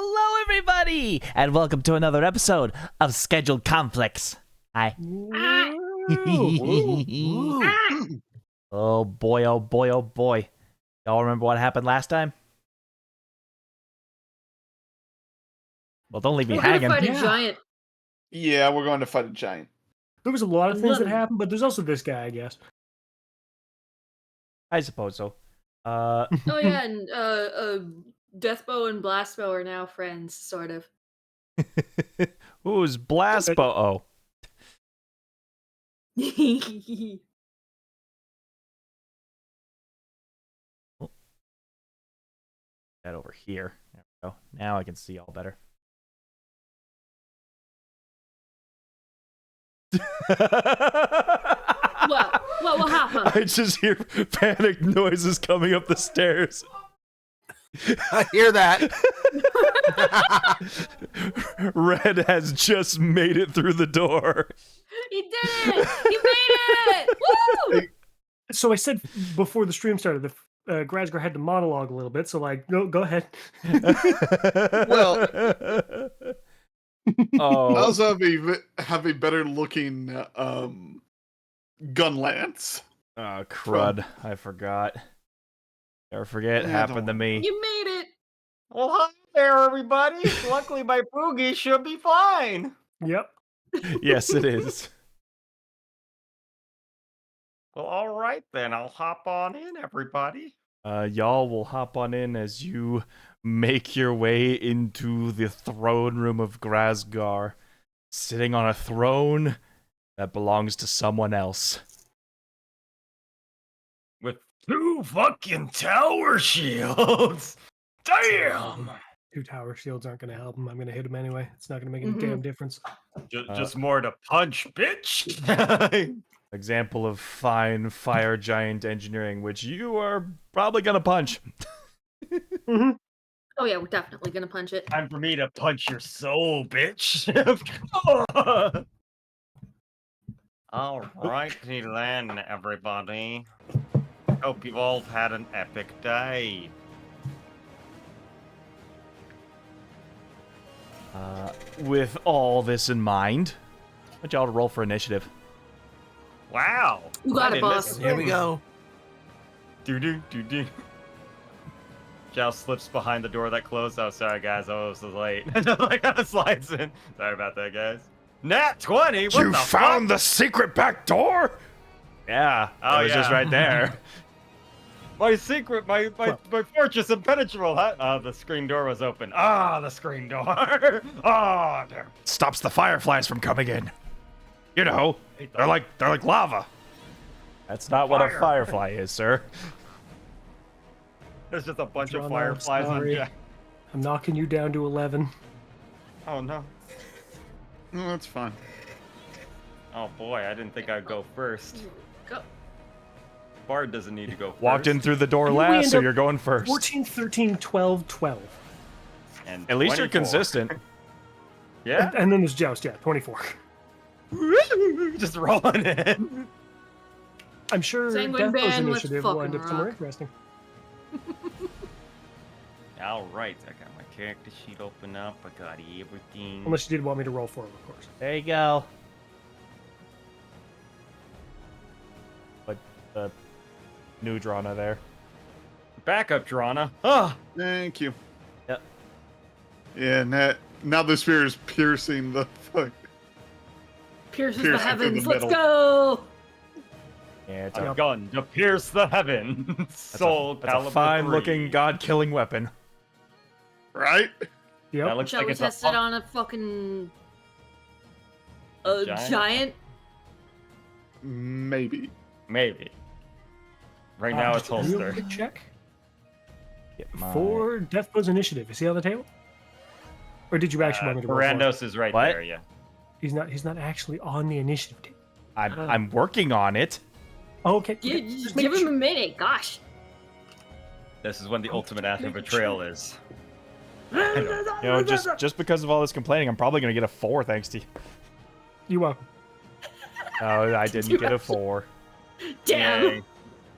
Hello, everybody, and welcome to another episode of Scheduled Conflicts. Hi. Oh boy, oh boy, oh boy. Y'all remember what happened last time? Well, don't leave me hanging. We're gonna fight a giant. Yeah, we're going to fight a giant. There was a lot of things that happened, but there's also this guy, I guess. I suppose so. Oh yeah, and Deathbow and Blastbow are now friends, sort of. Who's Blastbow? Oh. That over here. There we go. Now I can see all better. What happened? I just hear panic noises coming up the stairs. I hear that. Red has just made it through the door. He did it! He made it! Woo! So I said before the stream started that Grazgar had to monologue a little bit, so like, no, go ahead. Well, Oh. I also have a better looking gun lance. Oh, crud. I forgot. Never forget. Happened to me. You made it! Well, hi there, everybody. Luckily, my boogie should be fine. Yep. Yes, it is. Well, all right then. I'll hop on in, everybody. Y'all will hop on in as you make your way into the throne room of Grazgar, sitting on a throne that belongs to someone else. With 2 fucking tower shields. Damn. 2 tower shields aren't going to help him. I'm going to hit him anyway. It's not going to make any damn difference. Just more to punch, bitch. Example of fine fire giant engineering, which you are probably gonna punch. Mm-hmm. Oh yeah, we're definitely gonna punch it. Time for me to punch your soul, bitch. All right, then, everybody. Hope you've all had an epic day. With all this in mind, I want y'all to roll for initiative. Wow. You got it, boss. Here Here we go. Do. Joust slips behind the door that closed. Oh, sorry, guys. Oh, it was late. Just like kind of slides in. Sorry about that, guys. Nat 20. What You the found fuck? the secret back door? Yeah. Oh, it was just yeah. right there. My secret, my fortress impenetrable. Huh? The screen door was open. The screen door. There. Stops the fireflies from coming in. You know, they're like lava. That's not what a firefly is, sir. There's just a bunch of Drama, fireflies on sorry. Jack. I'm knocking you down to 11. Oh no. No, that's fine. Oh boy, I didn't think I'd go first. Go. Bard doesn't need to go first. Walked in through the door We last, end so up you're going first. 14, 13, 12, 12. And At least you're 24. consistent. Yeah? And then there's Joust, yeah, 24. Just rolling in. I'm sure Sanguine Deathbow's Band, let's initiative will fucking end up somewhere rock. interesting. Alright, I got my character sheet open up. I got everything. Unless you did want me to roll for him, of course. There you go. Put the new Drana there. Backup, Drana. Ah! Thank you. Yep. Yeah, now the spear is piercing the fuck. Pierces Pierce the it through heavens. the Let's middle. go! Yeah, it's A a, gun to pierce the heavens. Soul that's a caliber fine-looking, 3. god-killing weapon. Right? That Yep. looks Shall like we it's test it on a fucking... a giant? Maybe. Maybe. Right now it's Just a real holster. quick check. Get my- For Deathbow's initiative. Is he on the table? Or did you actually want me to roll for him? Brandos is right What? there, yeah. He's not actually on the initiative table. I'm working on it. Oh, okay. Give him a minute, gosh. This is when the ultimate act of betrayal is. You know, just because of all this complaining, I'm probably gonna get a 4 thanks to you. You're welcome. No, I didn't get a 4. Damn. Yay.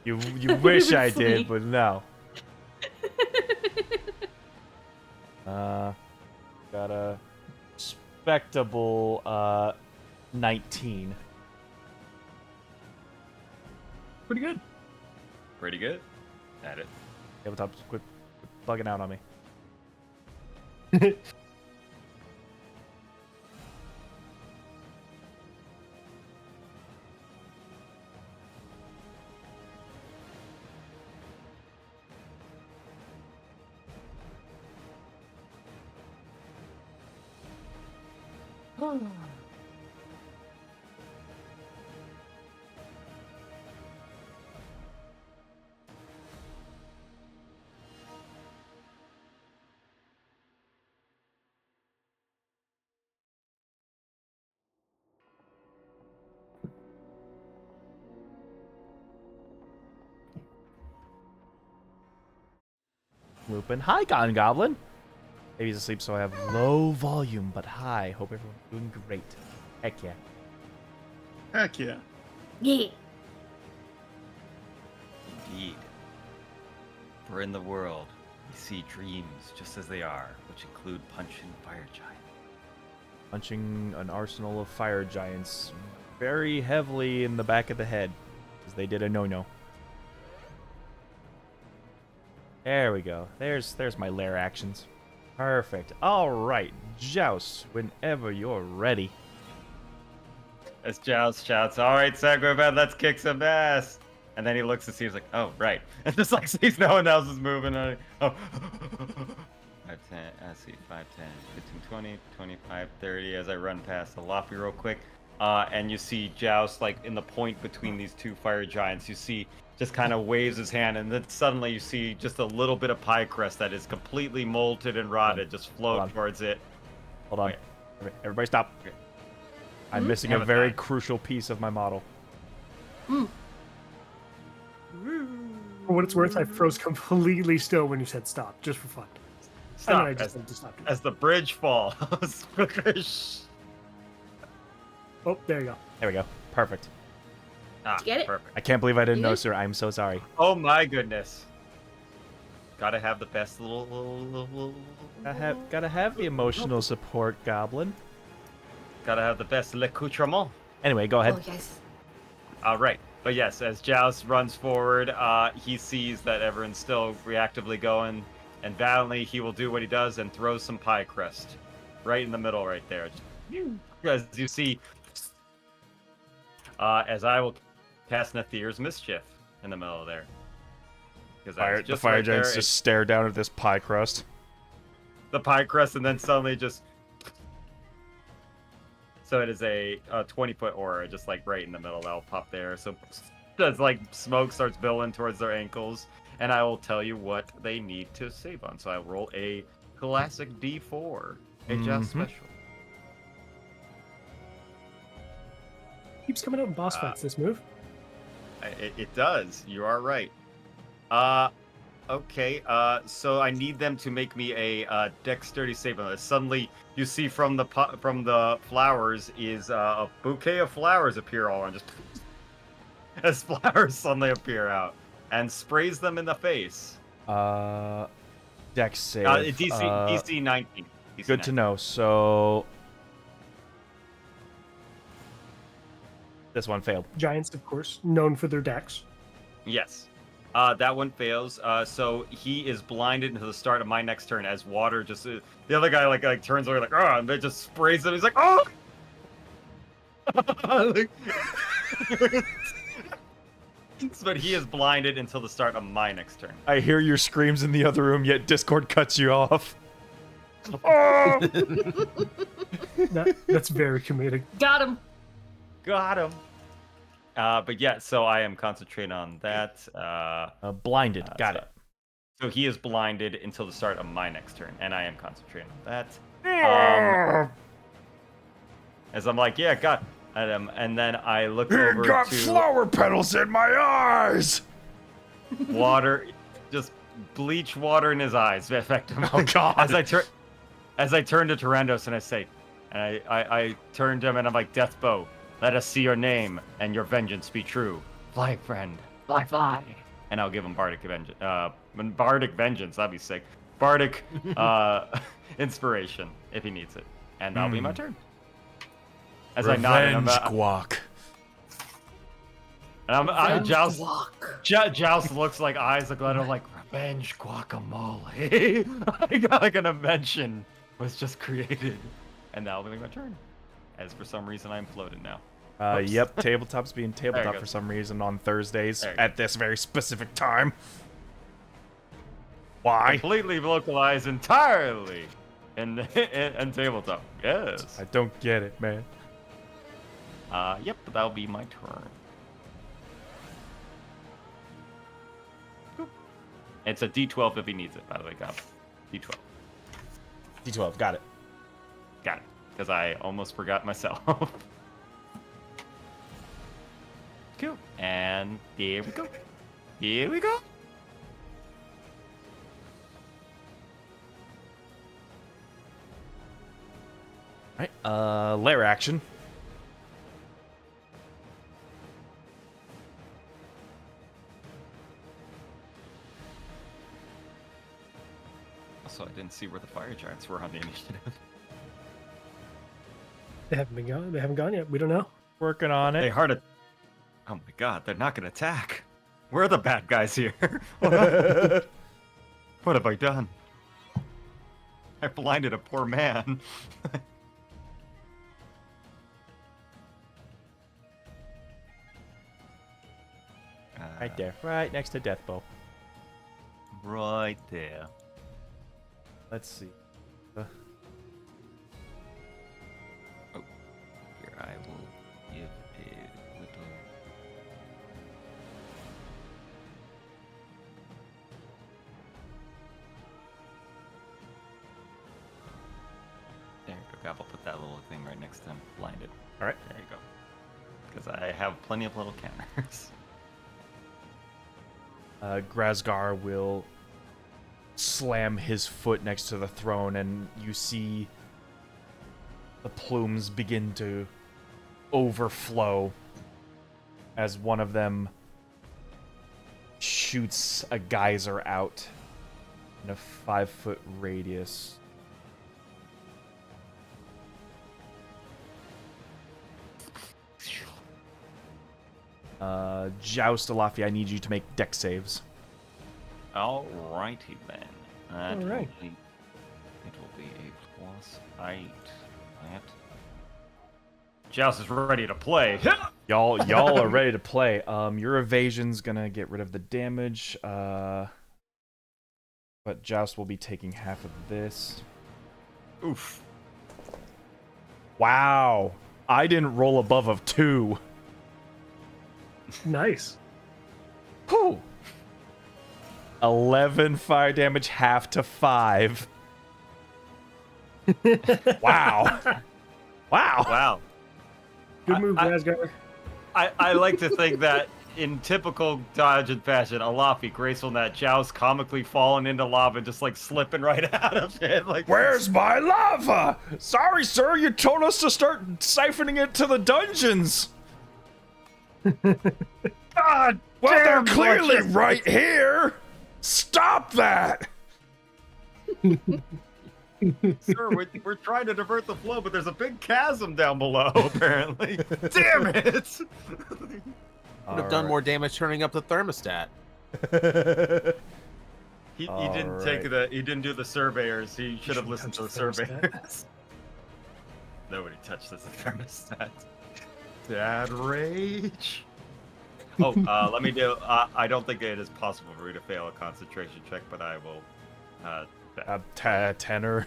You wish I Funny. did, but no. Got a respectable 19. Pretty good. Pretty good. At it. Tabletop, quit bugging out on me. Lupin. Hi, Gone Goblin. Maybe he's asleep, so I have low volume, but hi. Hope everyone's doing great. Heck yeah. Heck yeah. Yeah. Indeed. For in the world, we see dreams just as they are, which include punching fire giants. Punching an arsenal of fire giants very heavily in the back of the head, because they did a no-no. There we go. There's my lair actions. Perfect. All right, Joust, whenever you're ready. As Joust shouts, "All right, Sanguine Band, let's kick some ass!" And then he looks to see, he's like, "Oh, right." And just like sees no one else is moving. Oh. 5, 10, I see, 5, 10, 15, 20, 25, 30, as I run past the lofty real quick. And you see Joust, like, in the point between these two fire giants, you see just kind of waves his hand, and then suddenly you see just a little bit of pie crust that is completely molted and rotted just float towards it. Hold on. Wait. Everybody stop. Okay. I'm missing a Haven't very died. crucial piece of my model. For what it's worth, I froze completely still when you said stop, just for fun. Stop, I just had to stop. as the bridge falls. Oh, there you go. There we go. Perfect. Ah, you get it? perfect. I can't believe I didn't You know, good? sir. I'm so sorry. Oh my goodness. Gotta have the best little. Gotta have the emotional support, Goblin. Gotta have the best l'accoutrement. Anyway, go ahead. Oh, yes. Right. But yes, as Joust runs forward, he sees that everyone's still reactively going, and valiantly he will do what he does and throw some pie crust right in the middle right there. As you see, as I will cast Nathir's Mischief in the middle there. Because The fire giants there, just stare down at this pie crust. the pie crust, and then suddenly just... So it is a 20-foot aura, just like right in the middle. That'll pop there. So as like smoke starts billowing towards their ankles, and I will tell you what they need to save on. So I roll a classic D4, a just special. Keeps coming out in boss fights, this move. It does. You are right. Okay. So I need them to make me a dexterity save on this. Suddenly, you see from the flowers is a bouquet of flowers appear all around, just as flowers suddenly appear out and sprays them in the face. Dex save. DC 19. DC Good to 19. know. So this one failed. Giants, of course, known for their decks. Yes. That one fails. So he is blinded until the start of my next turn as water just... the other guy like turns over like, oh, and it just sprays him. He's like, oh! But he is blinded until the start of my next turn. I hear your screams in the other room, yet Discord cuts you off. That's very comedic. Got him. Got him. But yeah, so I am concentrating on that. Blinded. Got it. So he is blinded until the start of my next turn, and I am concentrating on that. As I'm like, yeah, got him. And then I look over got to flower petals in my eyes. water, just bleach water in his eyes, effectively. Oh God! As I turn to Tyrandos and I say, and I turn to him and I'm like, Deathbow, let us see your name and your vengeance be true. Fly, friend, fly, fly. And I'll give him Bardic Vengeance. Bardic Vengeance, that'd be sick. Bardic inspiration if he needs it, and that'll be my turn. As I nod and Revenge guac. Joust looks like eyes look at him like revenge guacamole. Like an invention was just created, and that'll be my turn. As for some reason I'm floated now. Yep, tabletop's being tabletop go. for some reason on Thursdays There you at this very specific time. Why? Completely localized entirely in tabletop. Yes. I don't get it, man. Yep, that'll be my turn. Cool. It's a D12 if he needs it, by the way, guys. D12. D12, got it. Got it. Because I almost forgot myself. Cool. And here we go. Here we go. Alright, lair action. Also, I didn't see where the fire giants were on the initiative. They haven't been gone. They haven't gone yet. We don't know. Working on They it. hard. Oh my god, they're not gonna attack. Where are the bad guys here? What have I done? I blinded a poor man. Right there, right next to Deathbow. Right there. Let's see. Here, I will give a little. There you go, Gav. I'll put that little thing right next to him. Blinded. Alright. There you go. Because I have plenty of little counters. Grazgar will slam his foot next to the throne, and you see the plumes begin to overflow as one of them shoots a geyser out in a 5-foot radius. Joust, Alafi, I need you to make deck saves. Alrighty then. That All right. it will be a +8. That. Joust is ready to play. Y'all are ready to play. Your evasion's gonna get rid of the damage. But Joust will be taking half of this. Oof. Wow. I didn't roll above of 2. Nice. Whew. 11 fire damage, half to 5. Wow. Wow. Wow. Good move, Grazgar. I like to think that in typical dodge and fashion, Alafi, graceful in that Joust comically falling into lava and just like slipping right out of it. Like, Where's my lava? Sorry, sir, you told us to start siphoning it to the dungeons. God, Well, damn, they're clearly Rochester. right here. Stop that. Sir, we're trying to divert the flow, but there's a big chasm down below, apparently. Damn it! Would have done more damage turning up the thermostat. He didn't take he didn't do the surveyors. He should have listened to the surveyors. Nobody touched this thermostat. Dad rage. Oh, let me do. I don't think it is possible for me to fail a concentration check, but I will. 10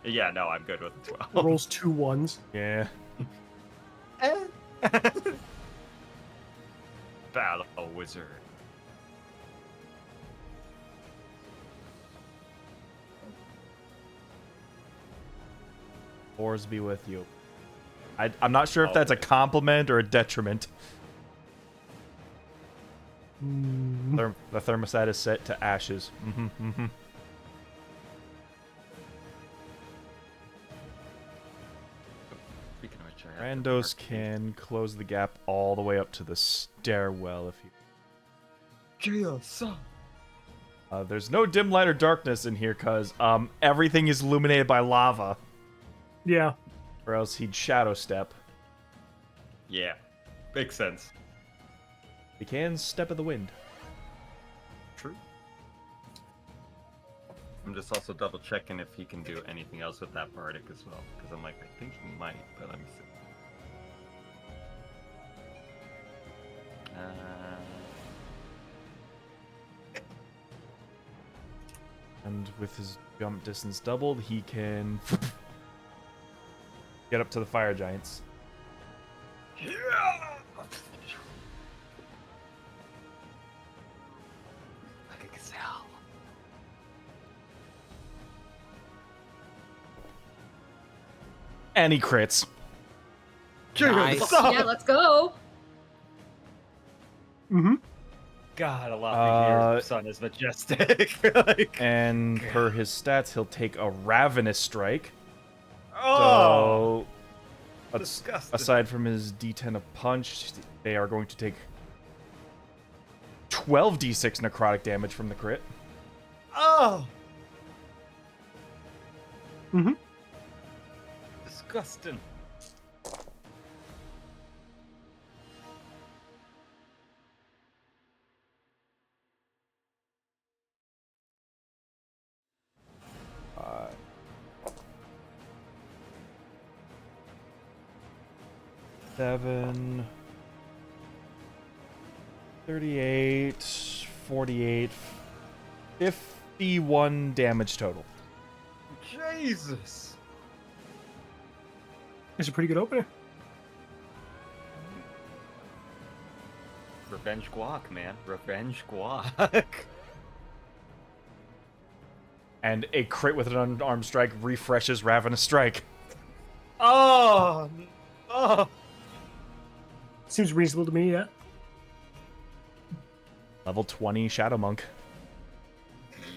Yeah, no, I'm good with the 12. Rolls 2 1s. Yeah. Battle wizard. Fours be with you. I'm not sure if that's a compliment or a detriment. The thermostat is set to ashes. Speaking of which, I have to Randos mark can close the gap all the way up to the stairwell if you. There's no dim light or darkness in here because everything is illuminated by lava, Yeah. or else he'd shadow step. Yeah, makes sense. He can step in the wind. True. I'm just also double checking if he can do anything else with that bardic as well, because I'm like, I think he might, but let me see. And with his jump distance doubled, he can get up to the fire giants. Like a gazelle. And he crits. Nice. Yeah, let's go. Mm-hmm. God, a lot of your son is majestic. Like, And per his stats, he'll take a ravenous strike. oh, So, disgusting. aside from his D10 of punch, they are going to take 12d6 necrotic damage from the crit. Oh, Mm-hmm. disgusting. Uh, Seven, 38, 48, 51 damage total. Jesus. It's a pretty good opener. Revenge guac, man. Revenge guac. And a crit with an unarmed strike refreshes Ravenous Strike. Oh, oh. Seems reasonable to me, yeah. Level 20 Shadow Monk.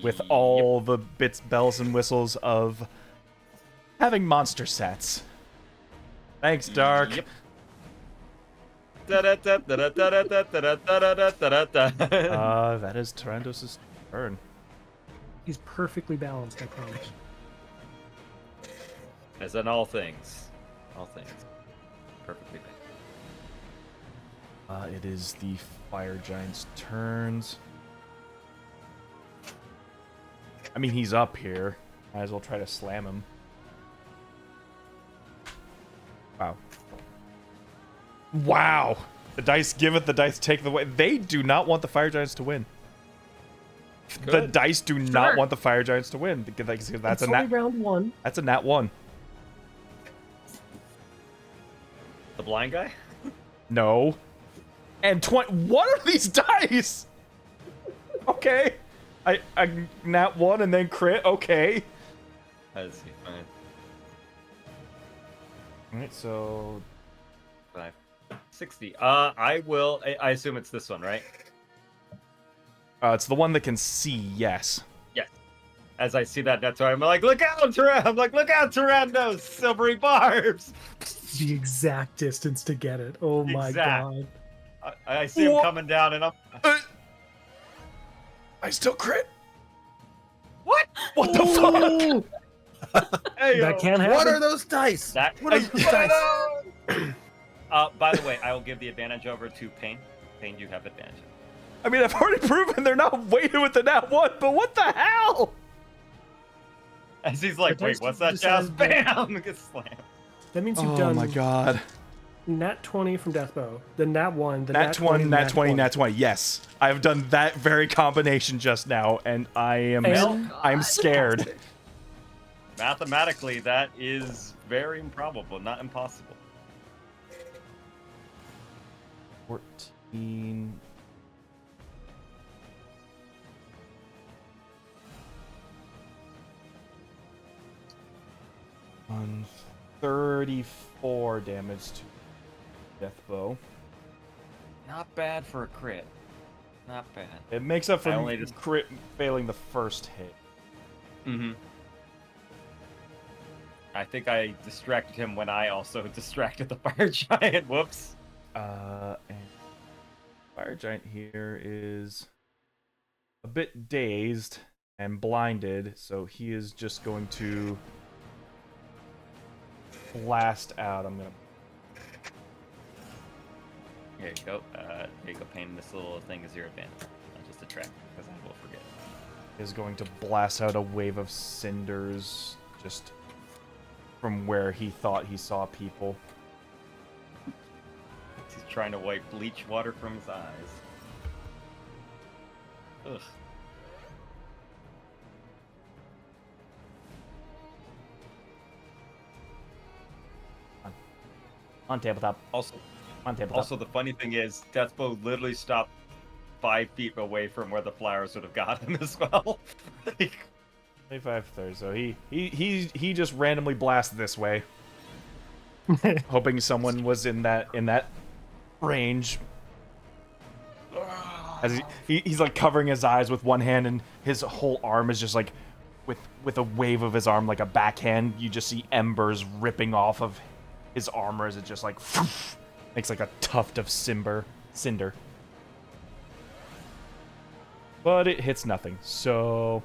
With all the bits, bells, and whistles of having monster sets. Thanks, Dark. Yep. That is Tyrandos' turn. He's perfectly balanced, I promise. As in all things. All things. Perfectly balanced. It is the Fire Giant's turns. I mean, he's up here. Might as well try to slam him. Wow. Wow! The dice give it, the dice take the way. They do not want the Fire Giants to win. The Good. dice do not Sure. want the Fire Giants to win. Because that's It's a only nat. round one. That's a nat 1. The blind guy? No. And 20. What are these dice? Okay. I nat 1 and then crit. Okay. I see. Fine. Alright, so 5. 60. I will. I assume it's this one, right? it's the one that can see, yes. Yes. As I see that, that's why I'm like, look out, Tyrannos! I'm like, look out, Tyrannos! Silvery barbs! The exact distance to get it. Oh my Exact. god. I see him What? coming down, and I'm. I still crit. What? What the fuck? Hey, That can't happen. What are those dice? That. What are those dice? By the way, I will give the advantage over to Pain. Pain, you have advantage. I mean, I've already proven they're not weighted with the nat 1, but what the hell? As he's like, The wait, dice what's that, decides Jazz? that- Bam! Gets slammed. That means you've Oh done my god. nat 20 from Deathbow, the nat 1, the Nat 1, nat 20, nat 20. Yes. I've done that very combination just now, and I am And- I'm scared. Mathematically, that is very improbable, not impossible. 14. On 34 damage to Deathbow. Not bad for a crit. Not bad. It makes up for I only just- crit failing the first hit. Mm-hmm. I think I distracted him when I also distracted the fire giant. Whoops. And Fire Giant here is a bit dazed and blinded, so he is just going to blast out. I'm gonna. Here you go. Here you go. Painting this little thing is your advantage, not just a track, because I will forget. Is going to blast out a wave of cinders just from where he thought he saw people. He's trying to wipe bleach water from his eyes. Ugh. On tabletop. Also, On tabletop. also the funny thing is, Deathbow literally stopped 5 feet away from where the flowers would have got him as well. Like, 25, 30. So he just randomly blasts this way, hoping someone was in that range. As he's like covering his eyes with one hand, and his whole arm is just like, with a wave of his arm like a backhand, you just see embers ripping off of his armor as it just like makes like a tuft of cinder. But it hits nothing. So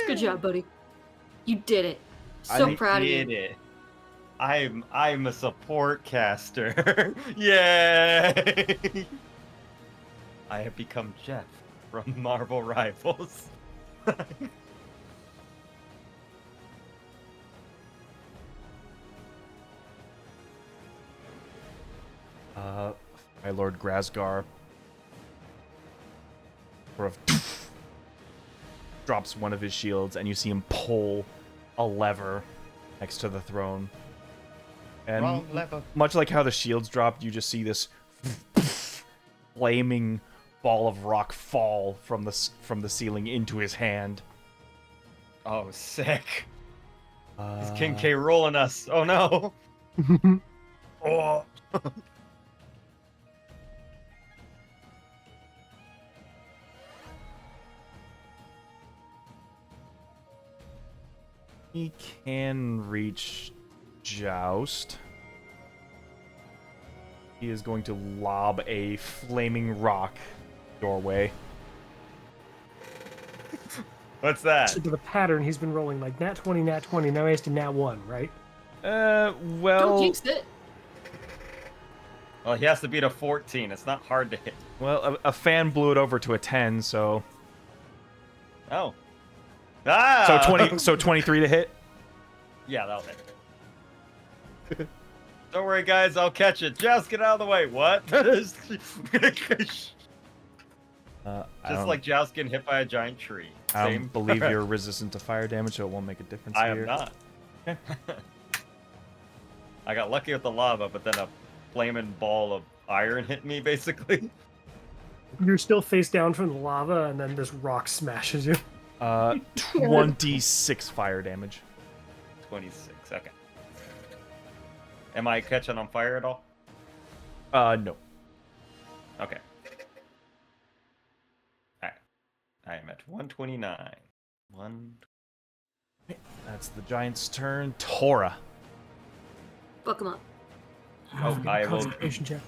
Good job, buddy. You did it. So proud of you. did it. I'm a support caster. Yay! I have become Jeff from Marvel Rivals. Firelord Grazgar sort of drops one of his shields, and you see him pull a lever next to the throne. And Wrong lever. much like how the shields dropped, you just see this flaming ball of rock fall from the ceiling into his hand. Oh, sick. Is King K rolling us? Oh no. Oh. He can reach Joust. He is going to lob a flaming rock doorway. What's that? So to the pattern, he's been rolling like nat 20, nat 20. Now he has to nat 1, right? Don't Well, jinx it. Well, he has to beat a 14. It's not hard to hit. a fan blew it over to a 10, so Oh. Ah! 23 to hit. Yeah, that'll hit. Don't worry, guys. I'll catch it. Just get out of the way. What? Just like Joust getting hit by a giant tree. I Same. don't believe you're resistant to fire damage, so it won't make a difference I here. am not. Okay. I got lucky with the lava, but then a flaming ball of iron hit me, basically. You're still face down from the lava, and then this rock smashes you. 26 fire damage. 26. Okay. Am I catching on fire at all? No. Okay. Alright. I am at 129. That's the giant's turn. Tora. Fuck him up. Oh, I will. Concentration check.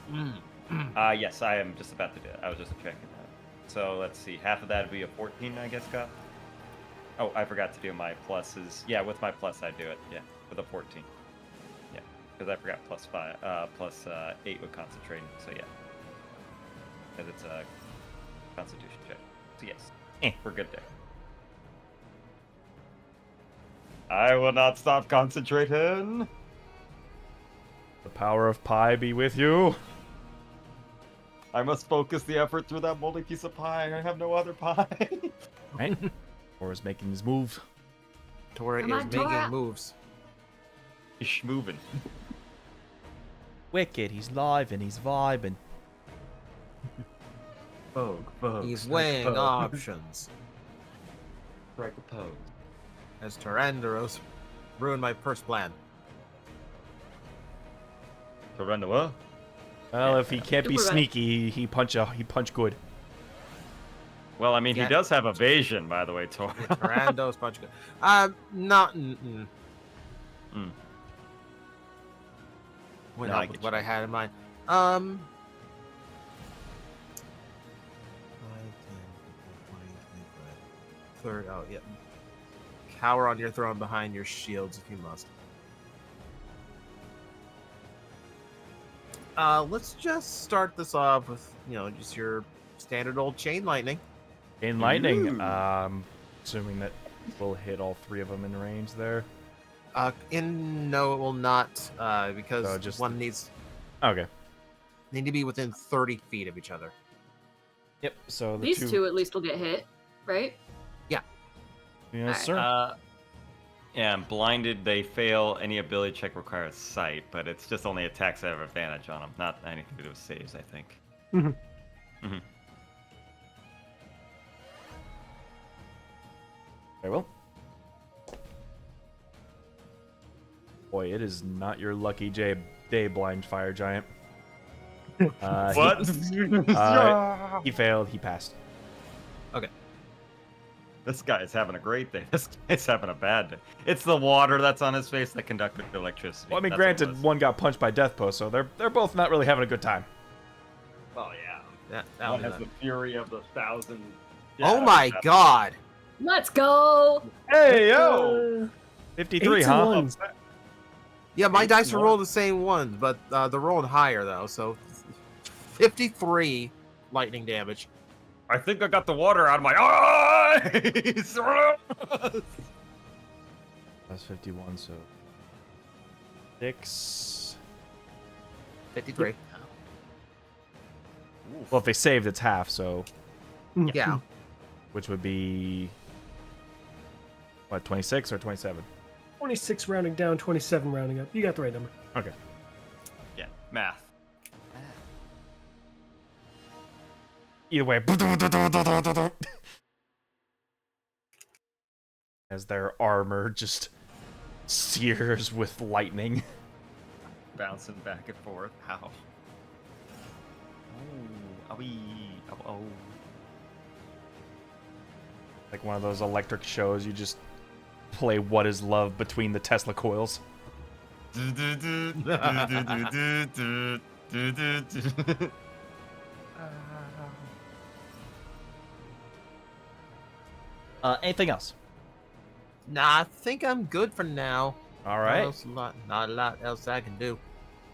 Yes, I am just about to do it. I was just checking that. So let's see. Half of that would be a 14, I guess, Scott. Oh, I forgot to do my pluses. Yeah, with my plus, I do it. Yeah, with a 14. Yeah, because I forgot plus 8 with concentrating. So yeah, because it's a Constitution check. So yes, we're good there. I will not stop concentrating. The power of pie be with you. I must focus the effort through that moldy piece of pie. I have no other pie. Right? Tora's making his move. Tora Come is on, making Tora. moves. He's schmoving. Wicked, he's live and he's vibing. Vogue. He's weighing options. Strike a pose. As Tyranderos ruined my first plan. Surrender what? Well, if he can't be Super right. sneaky, he punch good. Well, I mean, Yeah. he does have evasion, by the way, Tor. Tyrandos punch good. Not. Went No, I up with get what you. I had in mind. 5, 10, 20, third. Oh, yeah. Cower on your throne behind your shields if you must. Let's just start this off with, just your standard old chain lightning. In lightning, Ooh. assuming that we'll hit all 3 of them in range there. No, it will not, because So just one needs Okay. need to be within 30 feet of each other. Yep. So the These two at least will get hit, right? Yes, Alright. sir. Yeah, and blinded, they fail. Any ability check requires sight, but it's just only attacks that have advantage on them, not anything to do with saves, I think. Mhm. Very well. Boy, it is not your lucky day, blind fire giant. What? He failed. He passed. This guy's having a great day. This guy's having a bad day. It's the water that's on his face that conducted electricity. Well, I mean, That's what it granted, was. one got punched by Death Post, so they're both not really having a good time. Oh, yeah. That One was has a- the fury of the 1,000. Oh my god! Let's go! Hey yo, 53, 8s huh? and 1s. Yeah, my 8 dice and are 1. rolling the same ones, but they're rolling higher though. So 53 lightning damage. I think I got the water out of my eyes. That's 51, so 6. 53. Well, if they saved, it's half, so Yeah. which would be what, 26 or 27? 26 rounding down, 27 rounding up. You got the right number. Okay. Yeah, math. Either way, as their armor just sears with lightning. Bouncing back and forth. How? Oh, owie. Oh, oh. Like one of those electric shows, you just play What Is Love between the Tesla coils. Anything else? Nah, I think I'm good for now. All right. Not a lot else I can do.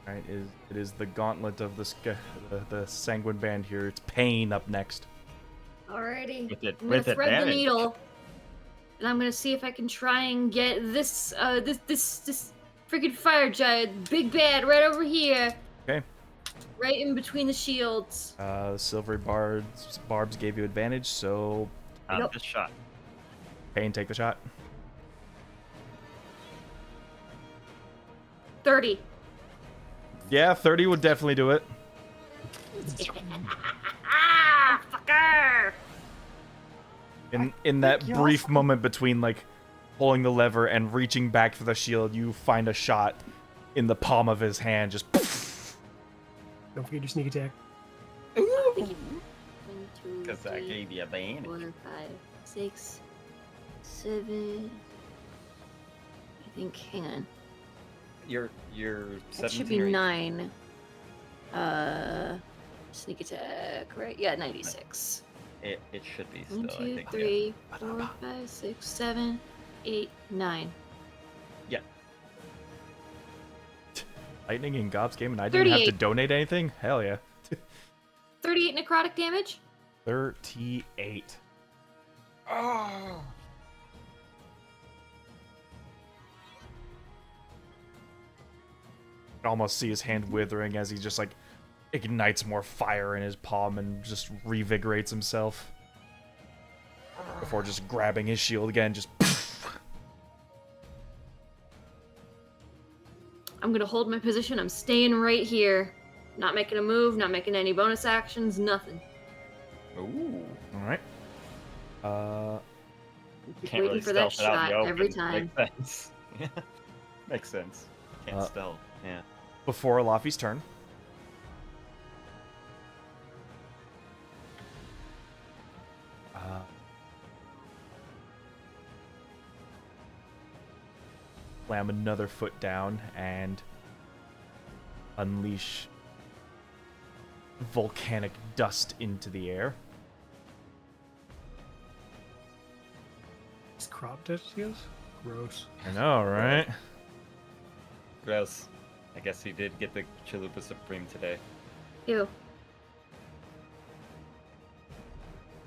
All right. It is the gauntlet of the Sanguine Band here. It's Pain up next. Alrighty. With I'm gonna thread the advantage. needle. And I'm gonna see if I can try and get this freaking fire giant, big bad, right over here. Okay. Right in between the shields. Silvery barbs gave you advantage, so Nope. This shot. Pain, take the shot. 30. Yeah, 30 would definitely do it. Ah, fucker! In that brief moment between like pulling the lever and reaching back for the shield, you find a shot in the palm of his hand. Just Don't forget your sneak attack. 1, 2, Because I 3, gave you advantage. 4, 5, 6, 7. I think. Hang on. You're That 17 should be or 9. Sneak attack, right? Yeah, 96. It should be still. 1, I 2, think. 3, 4, 5, 6, 7, 8, 9. Yeah. lightning in Gob's game, and I didn't have to 38. donate anything. Hell yeah. 38 necrotic damage. 38. Oh. You can almost see his hand withering as he just like ignites more fire in his palm and just revigorates himself before just grabbing his shield again. Just I'm gonna hold my position. I'm staying right here. Not making a move, not making any bonus actions, nothing. Ooh. all right. Just Can't waiting really for that stealth it out in shot the every open. time. Makes sense. Yeah. Makes sense. Can't stealth. Yeah. Before Laffy's turn, slam another foot down and unleash volcanic dust into the air. crop dishes? Gross. I know, right? Gross. I guess he did get the Chalupa Supreme today. Ew.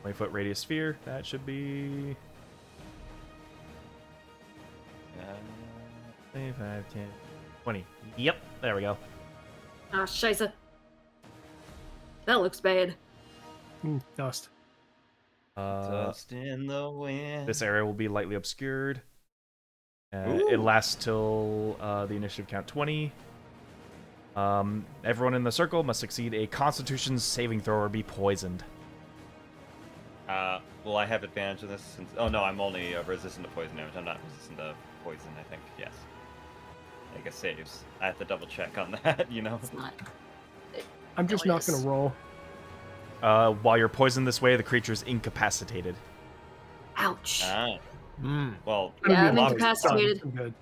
20-foot radius sphere. That should be 25, 10, 20. Yep, there we go. Ah, scheisse. That looks bad. Dust. Dust in the wind. This area will be lightly obscured. Ooh. It lasts till the initiative count 20. Everyone in the circle must succeed a Constitution saving throw or be poisoned. Will I have advantage of this? Since... Oh no, I'm only resistant to poison damage. I'm not resistant to poison, I think. Yes. I guess saves. I have to double check on that, you know? It's not. I'm just not going to roll. While you're poisoned this way, the creature is incapacitated. Ouch. Ah. Mm. Well, Yeah, I'm Lava's incapacitated. I'm good.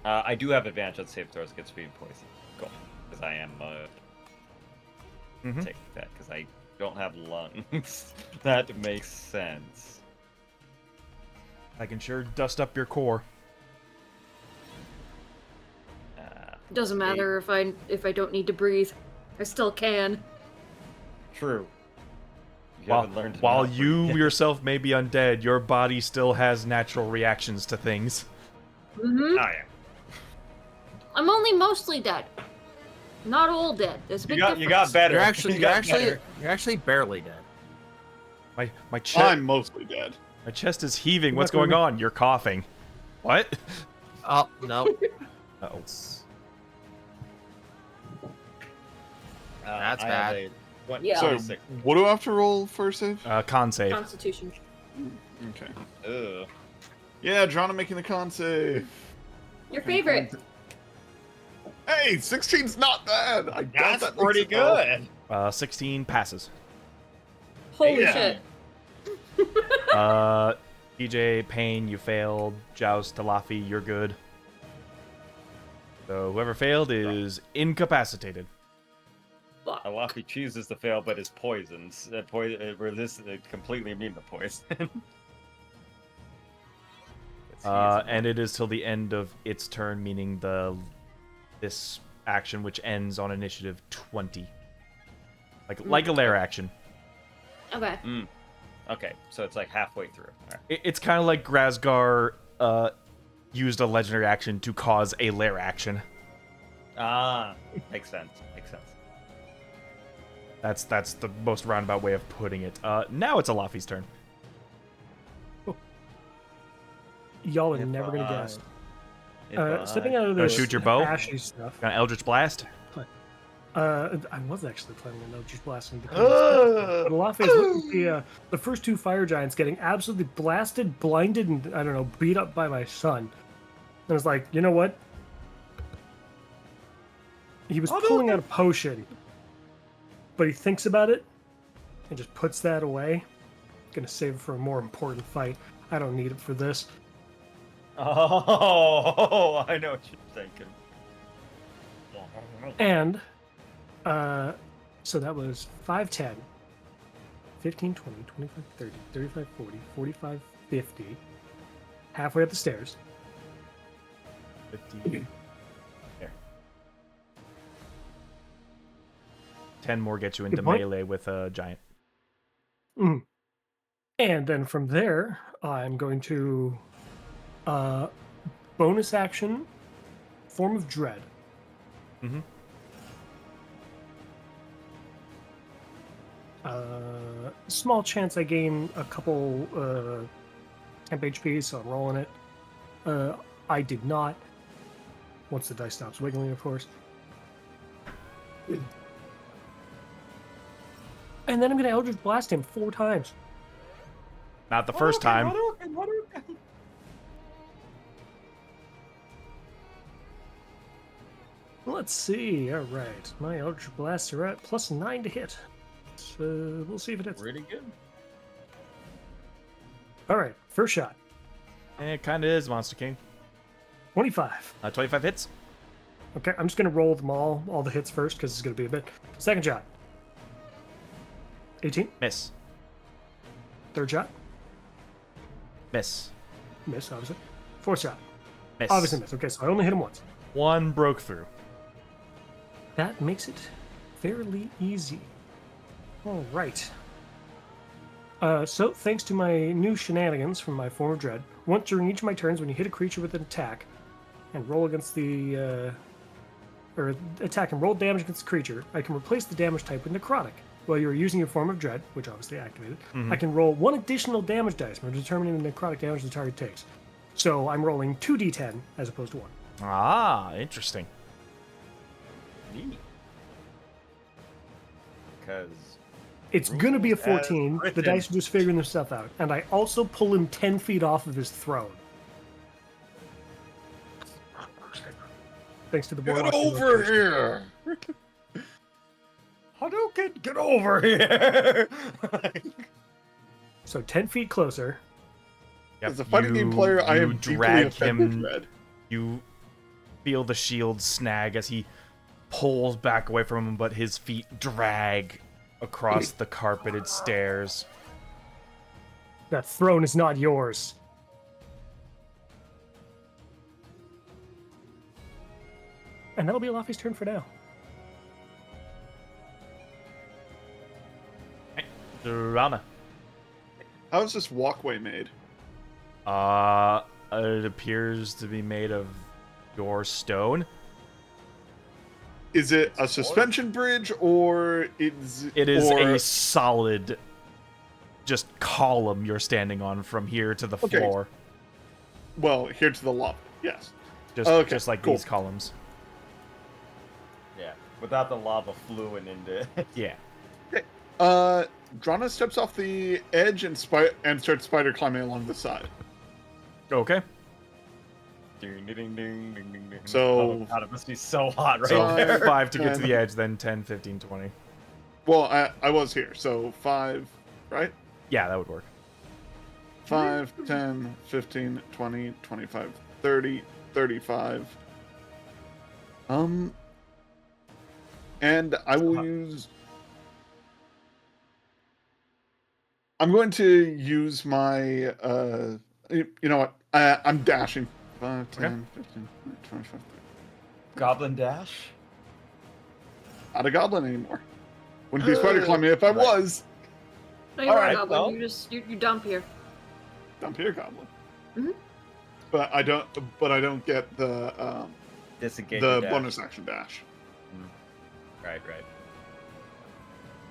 I do have advantage on save throws against being poisoned. Cool. Because I am Mhm. take that because I don't have lungs. That makes sense. I can sure dust up your core. Doesn't matter if I don't need to breathe. I still can. True. You While, haven't learned to while not you breathe. yourself may be undead, your body still has natural reactions to things. Mm-hmm. Oh yeah. I'm only mostly dead. Not all dead. There's a big difference. You got better. You're actually, You you're got actually, better. you're actually barely dead. My chest, I'm mostly dead. my chest is heaving. What's What? going on? You're coughing. What? Oh no. Uh-oh. That's I have bad. a Yeah. So, 26. what do I have to roll for a save? Con save. Constitution. Okay. Ugh. Yeah, John, I'm making the con save. Your favorite. Hey, 16's not bad. I got That's that pretty makes it well. good. 16 passes. Holy Yeah. shit. DJ, Payne, you failed. Joust, Talafi, you're good. So whoever failed is incapacitated. Fuck. Alafi chooses to fail, but is poisoned. Completely immune to poison. And it is till the end of its turn, meaning this action, which ends on initiative 20. Like a lair action. Okay. Okay, so it's like halfway through. All right. It's kind of like Grazgar used a legendary action to cause a lair action. Ah, makes sense. Makes sense. That's the most roundabout way of putting it. Now it's Alafi's turn. Y'all are If, never going to guess. If, Stepping out of Gonna this shoot your bow? ashy stuff. Got Eldritch Blast. I was actually planning on just blasting the but Olaf is looking at the first two fire giants getting absolutely blasted, blinded, and I don't know, beat up by my son. And it's like, you know what? He was pulling out a potion, but he thinks about it and just puts that away. Gonna save it for a more important fight. I don't need it for this. Oh, I know what you're thinking. And so that was 5, 10, 15, 20, 25, 30, 35, 40, 45, 50. Halfway up the stairs. 50. There. 10 more get you into Good point. melee with a giant. Mm. And then from there, I'm going to bonus action, Form of Dread. Mm-hmm. Small chance I gain a couple temp HP, so I'm rolling it. I did not. Once the dice stops wiggling, of course. And then I'm going to Eldritch Blast him 4 times. Not the first time. Let's see. All right. My Eldritch Blasts are at +9 to hit. So we'll see if it hits. Pretty good. All right. First shot. It kind of is, Monster King. 25. 25 hits. Okay, I'm just going to roll them all the hits first, because it's going to be a bit. Second shot. 18. Miss. Third shot. Miss. Miss, obviously. Fourth shot. Miss. Obviously miss. Okay, so I only hit him once. One broke through. That makes it fairly easy. All right. So, thanks to my new shenanigans from my form of dread, once during each of my turns, when you hit a creature with an attack and roll against the or attack and roll damage against the creature, I can replace the damage type with necrotic. While you're using your form of dread, which obviously activated, I can roll 1 additional damage dice from determining the necrotic damage the target takes. So I'm rolling 2d10 as opposed to 1. Ah, interesting. Neat. Because It's gonna be a Rules as 14. The written. dice are just figuring their stuff out, and I also pull him 10 feet off of his throne. Thanks to the board. here! Hadouken, get over here! So 10 feet closer. Yep, As a fighting game player, I am deeply drag offended, him. Red. You feel the shield snag as he pulls back away from him, but his feet drag across the carpeted stairs. That throne is not yours. And that'll be Laffy's turn for now. Durana. How is this walkway made? It appears to be made of your stone. Is it a suspension bridge, or is It is or, a solid, just column you're standing on from here to the Okay. floor. well, here to the lava? Yes. Just like cool. these columns. Yeah, without the lava fluid into it. Yeah. Drana steps off the edge and starts spider climbing along the side. Okay. Ding, ding, ding, ding, ding, ding. So- Oh god, it must be so hot right So there. 5 to get to 10. the edge, then 10, 15, 20. Well, I was here, so 5, right? Yeah, that would work. 5, 10, 15, 20, 25, 30, 35. And I will use... I'm going to use my, you know what? I'm dashing. 5, 10, 15, 25, 30. Goblin dash? Not a goblin anymore. Wouldn't be spider climbing if I was. No, you're Alright, not goblin. well. You just you dump here. Dump here, goblin. Mhm. But I don't get the Disengage the dash. bonus action dash. Right.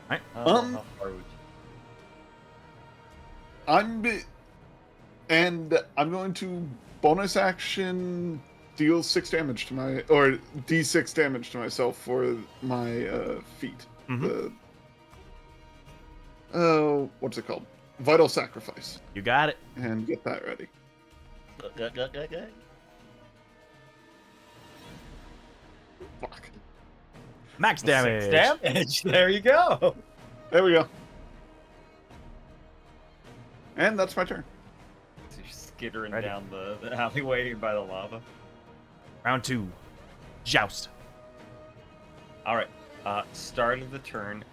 Right. How far would I'm going to bonus action deal 6 damage to my, or d6 damage to myself for my feat. Mhm. What's it called? Vital sacrifice, You got it. and get that ready. Fuck. Max damage. 6 damage. There you go. There we go. And that's my turn. So you're skittering Ready. down the alleyway by the lava. Round 2. Joust. All right. Start of the turn,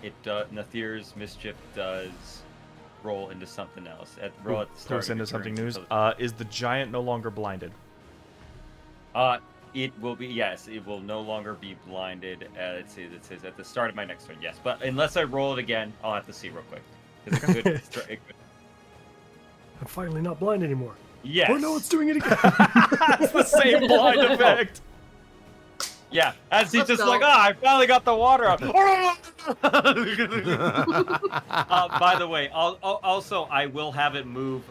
Nathir's mischief does roll into something else. Roll at the start. Close of into your something turn, news. so- Is the giant no longer blinded? It will be, yes, it will no longer be blinded. It says at the start of my next turn, yes. But unless I roll it again, I'll have to see real quick. 'Cause it could, it could- I'm finally not blind anymore. yes. Oh no, it's doing it again. It's the same blind effect. Yeah, as he's Let's just go. like, I finally got the water out. By the way, I will have it move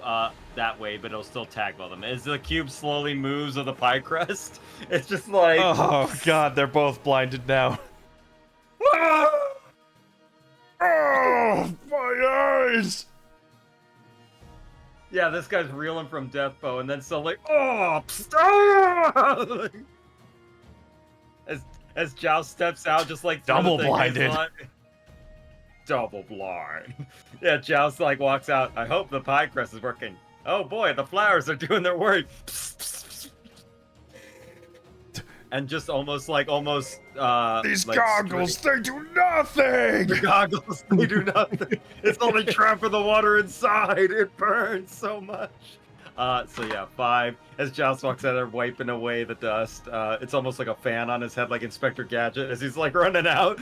that way, but it'll still tag all them. As the cube slowly moves of the pie crust, it's just like, Oh god, they're both blinded now. Oh, my eyes! yeah, this guy's reeling from death bow, and then suddenly, oh, psst, as Joust steps out, just like through the Double thing, he's blinded. like- double blind. Yeah, Joust like walks out. I hope the pie crust is working. Oh boy, the flowers are doing their work. and just almost These like goggles, they do nothing! The goggles, they do nothing. It's only trapping the water inside. It burns so much. So yeah, 5. As Joust walks out there wiping away the dust, it's almost like a fan on his head, like Inspector Gadget, as he's like running out.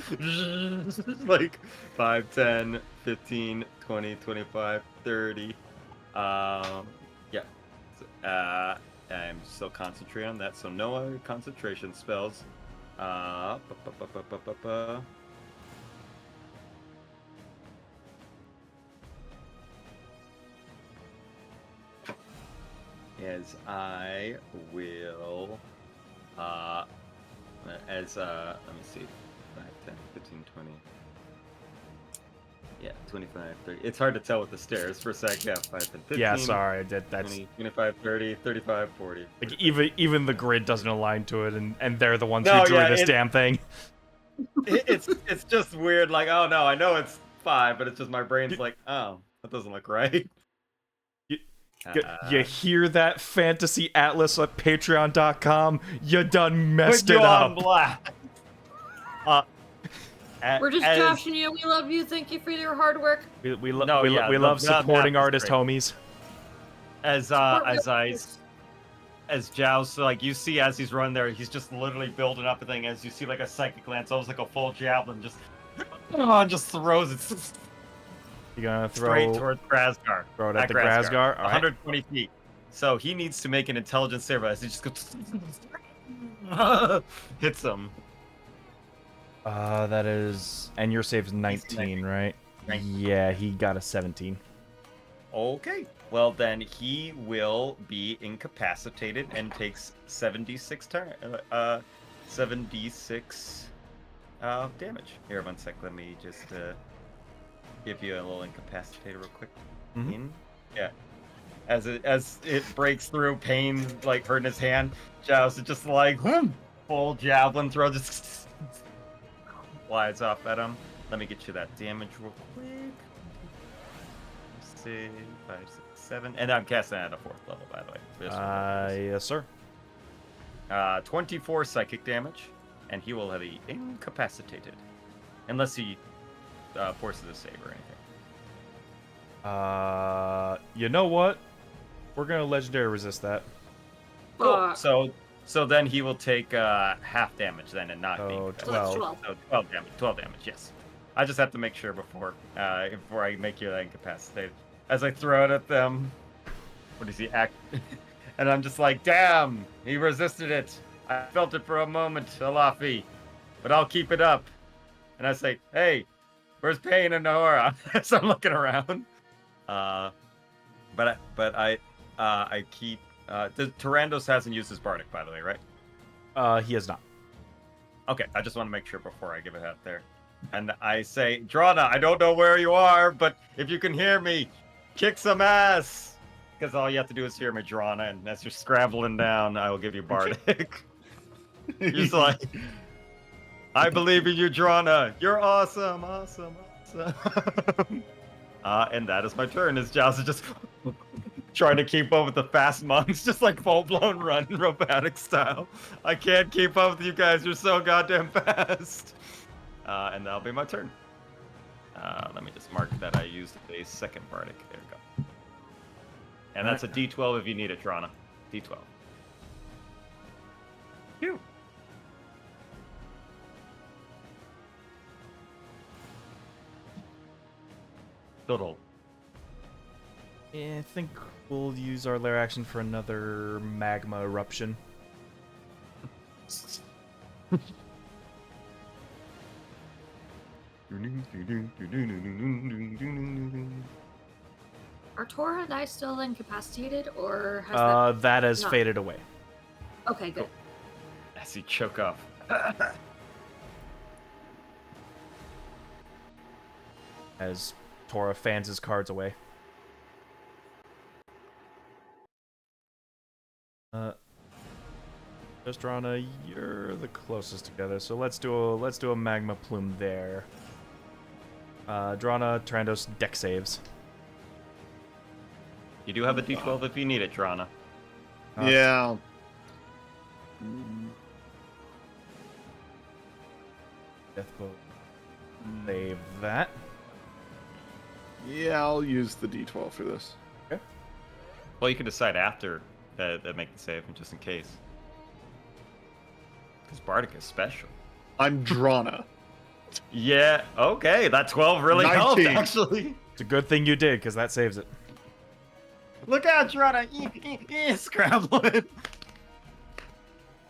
Like 5, 10, 15, 20, 25, 30. Yeah. I'm still concentrating on that, so no other concentration spells. As I will, let me see, 5, 10, 15, 20. Yeah, 25, 30. It's hard to tell with the stairs for a sec. Yeah, 5, 10, 15. Yeah, sorry, that's 20, 25, 30, 35, 40. like even the grid doesn't align to it, and they're the ones No, who drew yeah, this damn thing. It's just weird. Like, oh no, I know it's 5, but it's just my brain's like, oh, that doesn't look right. You hear that, Fantasy Atlas at Patreon.com? You done messed Put it you on up. black. We're just joshing you. We love you. Thank you for your hard work. We love the supporting math is artist great. homies. As Joust, like you see as he's running there, he's just literally building up a thing. As you see like a psychic lance, almost like a full javelin, just throws it You gonna throw straight towards Grazgar. throw it at the Grazgar? All right. 120 feet. So he needs to make an intelligence save as he just goes hits him. That is, and your save's 19, right? 19. Yeah, he got a 17. Okay. Well, then he will be incapacitated and takes 76 damage. Here, one sec. Let me just give you a little incapacitator real quick. Mhm. Yeah. As it breaks through, pain like hurting his hand, Joust is just like full javelin throw just flies off at him. Let me get you that damage real quick. 6, 5, 6, 7, and I'm casting at a 4th level, by the way. Yes, sir. 24 psychic damage, and he will be incapacitated, unless he forces a save or anything. You know what? We're gonna legendary resist that. Cool. So then he will take half damage then, and not be. Oh, So that's 12. 12. So 12 damage. 12 damage. Yes. I just have to make sure before I make you incapacitated. As I throw it at them, what does he act? And I'm just like, damn, he resisted it. I felt it for a moment, Alafi, but I'll keep it up. And I say, hey, where's Pain and Nora? So I'm looking around. But I keep. Tyrandos hasn't used his bardic, by the way, right? He has not. Okay, I just want to make sure before I give it out there. And I say, Drana, I don't know where you are, but if you can hear me, kick some ass. Because all you have to do is hear me, Drana, and as you're scrambling down, I will give you bardic. He's like, I believe in you, Drana. You're awesome, awesome, awesome. And that is my turn, as Joust is just trying to keep up with the fast monks, just like full-blown run, robotic style. I can't keep up with you guys. You're so goddamn fast. And that'll be my turn. Let me just mark that I used a second bardic. There we go. And that's a D12 if you need it, Drana. D12. Phew. Total. Yeah, I think we'll use our lair action for another magma eruption. Are Tora and I still incapacitated, or has That has not- faded away. Okay, good. As you choke off. As Tora fans his cards away. Justrana, you're the closest together, so let's do a magma plume there. Drana, Tyrandos, deck saves. You do have a D12 if you need it, Drana. Yeah. Deathbow. Save that. Yeah, I'll use the D12 for this. Well, you can decide after that make the save, just in case. Because Bardic is special. I'm Drana. Yeah, okay, that 12 really helped, 19. actually. It's a good thing you did, because that saves it. Look out, Drana! Scrambling!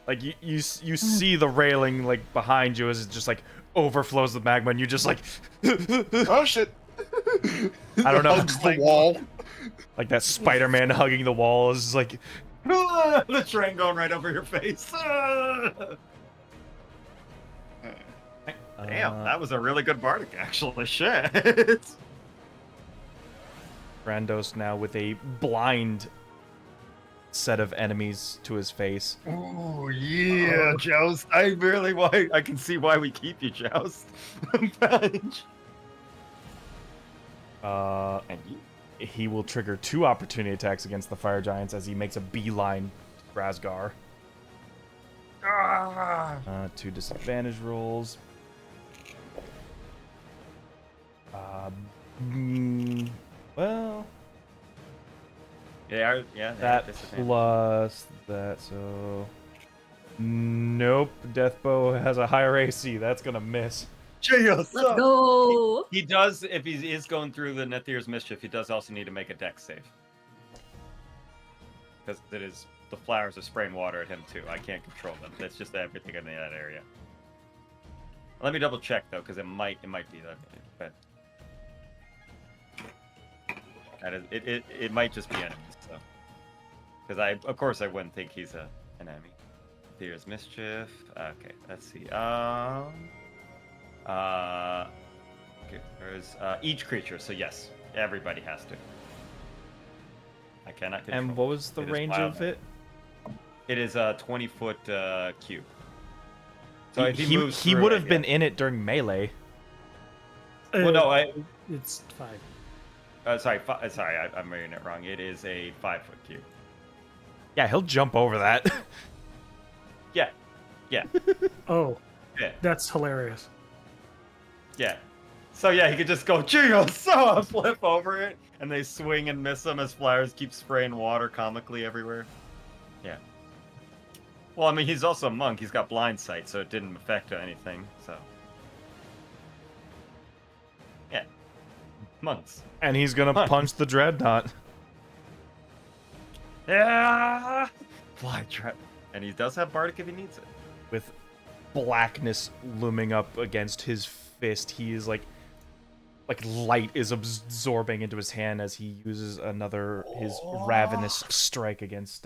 Like, you see the railing, like, behind you as it just, like, overflows with magma, and you just, like... Oh, shit. I don't know. Hugs the wall. Like that Spider-Man hugging the wall is like... The train going right over your face. Damn, that was a really good Bardic, actually. Shit. Brandos now with a blind set of enemies to his face. Oh yeah, Joust. I can see why we keep you, Joust. Bench. And he will trigger 2 opportunity attacks against the fire giants as he makes a beeline to Grazgar. 2 disadvantage rolls. Well, Yeah, that plus that, so... Nope, Deathbow has a higher AC. That's gonna miss. Let's go. He does, if he is going through the Nethir's Mischief, he does also need to make a dex save. Because the flowers are spraying water at him too. I can't control them. That's just everything in that area. Let me double check though, because it might be that. But that is, it might just be enemies. So, because of course I wouldn't think he's an enemy. Nethir's Mischief. Okay, let's see. Okay, there's each creature, so yes, everybody has to. I cannot control. And what was the range of it? It is a 20-foot cube. So if he moves he through would it, have been in it during melee. Well, no, It's 5. sorry, I'm reading it wrong. It is a 5-foot cube. Yeah, he'll jump over that. Yeah, Oh, yeah, that's hilarious. yeah. So yeah, he could just go so flip over it, and they swing and miss him as flowers keep spraying water comically everywhere. Yeah. Well, I mean, he's also a monk. He's got blind sight, so it didn't affect anything. So. Yeah. Monks. And he's gonna punch the dreadnought. Yeah. Fly trap. And he does have Bardic if he needs it. With blackness looming up against his fist, he is like light is absorbing into his hand as he uses his ravenous strike against